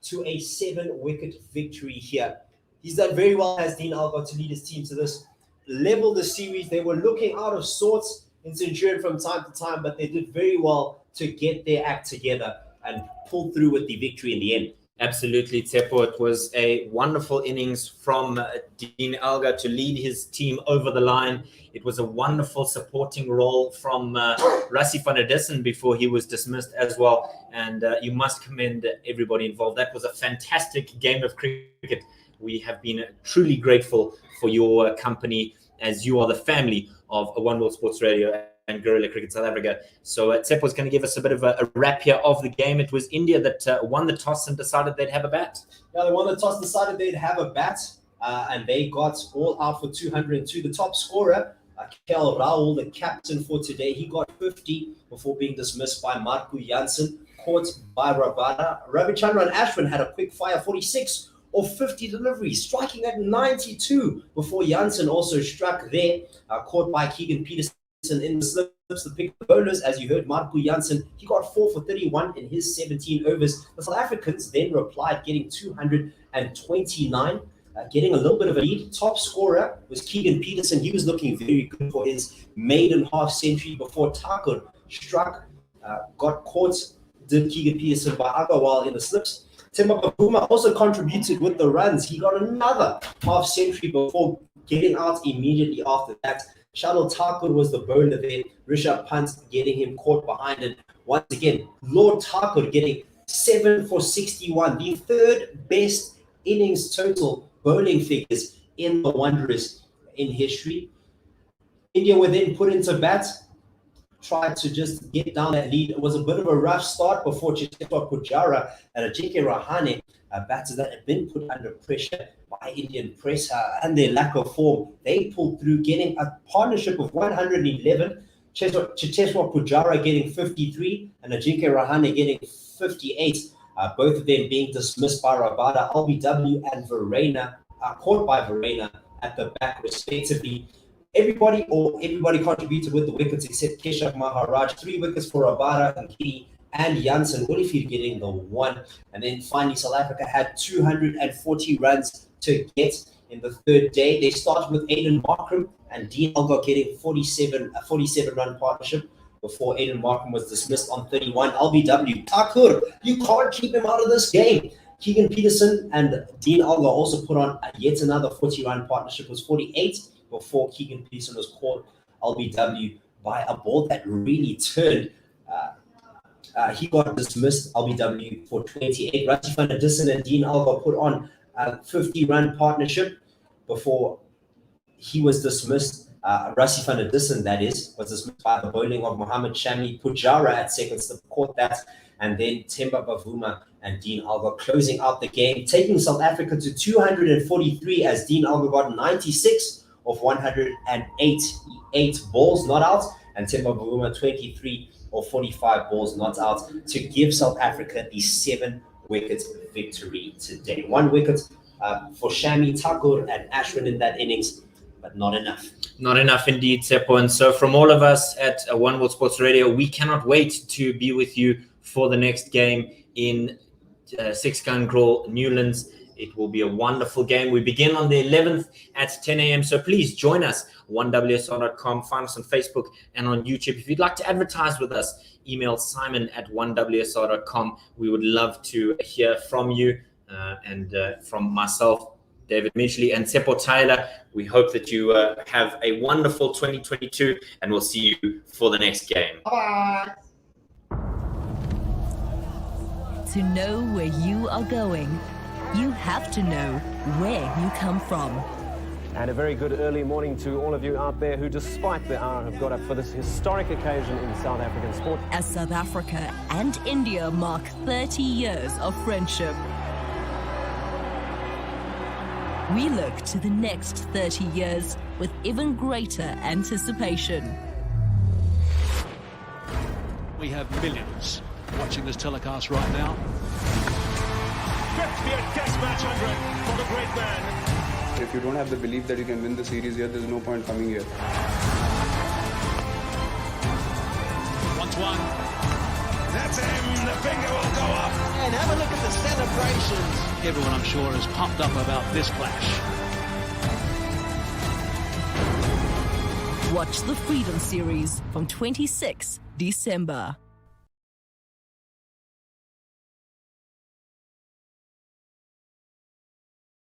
to a 7-wicket victory here. He's done very well as Dean Elgar to lead his team to this level the series. They were looking out of sorts in Centurion from time to time, but they did very well to get their act together and pull through with the victory in the end. Absolutely, Tsepo. It was a wonderful innings from Dean Elgar to lead his team over the line. It was a wonderful supporting role from Rassie van der Dussen before he was dismissed as well. And you must commend everybody involved. That was a fantastic game of cricket. We have been truly grateful for your company, as you are the family of One World Sports Radio and Guerrilla Cricket South Africa. So Tsepo is going to give us a bit of a wrap here of the game. It was India that won the toss and decided they'd have a bat. Yeah, they won the toss, decided they'd have a bat, and they got all out for 202. The top scorer, KL Rahul, the captain for today, he got 50 before being dismissed by Marco Jansen, caught by Rabada. Ravichandran Ashwin had a quick fire 46 of 50 deliveries, striking at 92 before Jansen also struck there, caught by Keegan Peterson in the slips. The pick bowlers, as you heard, Marco Jansen, he got 4 for 31 in his 17 overs. The South Africans then replied, getting 229, getting a little bit of a lead. Top scorer was Keegan Peterson. He was looking very good for his maiden half century before Thakur struck, got caught, did Keegan Peterson by Agarwal in the slips. Themba Bavuma also contributed with the runs. He got another half century before getting out immediately after that. Shardul Thakur was the bowler there. Rishabh Pant getting him caught behind it. Once again, Lord Thakur getting 7 for 61, the third best innings total bowling figures in the Wanderers in history. India were then put into bat, tried to just get down that lead. It was a bit of a rough start before Cheteshwar Pujara and Ajinkya Rahane, batters that had been put under pressure by Indian press and their lack of form. They pulled through, getting a partnership of 111. Cheteshwar Pujara getting 53 and Ajinkya Rahane getting 58. Both of them being dismissed by Rabada, LBW and Verena, caught by Verena at the back respectively. Everybody contributed with the wickets except Keshav Maharaj. 3 wickets for Rabada and Key and Jansen. Olifir getting the 1. And then finally, South Africa had 240 runs to get in the third day. They started with Aiden Markram and Dean Elgar getting a 47-run partnership before Aiden Markram was dismissed on 31. LBW, Thakur, you can't keep him out of this game. Keegan Peterson and Dean Elgar also put on yet another 40-run partnership. It was 48 before Keegan Peterson was caught, LBW, by a ball that really turned. He got dismissed, LBW, for 28. Rassie van der Dussen and Dean Elgar put on a 50-run partnership before he was dismissed. Rassie van der Dussen, that is, was dismissed by the bowling of Mohammad Shami. Pujara at second slip caught that. And then Themba Bavuma and Dean Elgar closing out the game, taking South Africa to 243 as Dean Elgar got 96 of 188 balls not out, and Themba Bavuma 23 of 45 balls not out to give South Africa the 7-wicket victory today. 1 wicket for Shami, Thakur and Ashwin in that innings, but not enough. Not enough indeed, Tsepo. And so from all of us at One World Sports Radio, we cannot wait to be with you for the next game in Six Gun Grill Newlands. It will be a wonderful game. We begin on the 11th at 10 a.m. So please join us, 1WSR.com. Find us on Facebook and on YouTube. If you'd like to advertise with us, email simon@1WSR.com. We would love to hear from you and from myself, David Midgley, and Tsepo Tyler. We hope that you have a wonderful 2022, and we'll see you for the next game. Bye. To know where you are going, you have to know where you come from. And a very good early morning to all of you out there who, despite the hour, have got up for this historic occasion in South African sport. As South Africa and India mark 30 years of friendship, we look to the next 30 years with even greater anticipation. We have millions watching this telecast right now. 50th Test match 100 for the great man. If you don't have the belief that you can win the series here, there's no point coming here. 1-1. That's him. The finger will go up. And have a look at the celebrations. Everyone, I'm sure, is pumped up about this clash. Watch the Freedom Series from 26 December.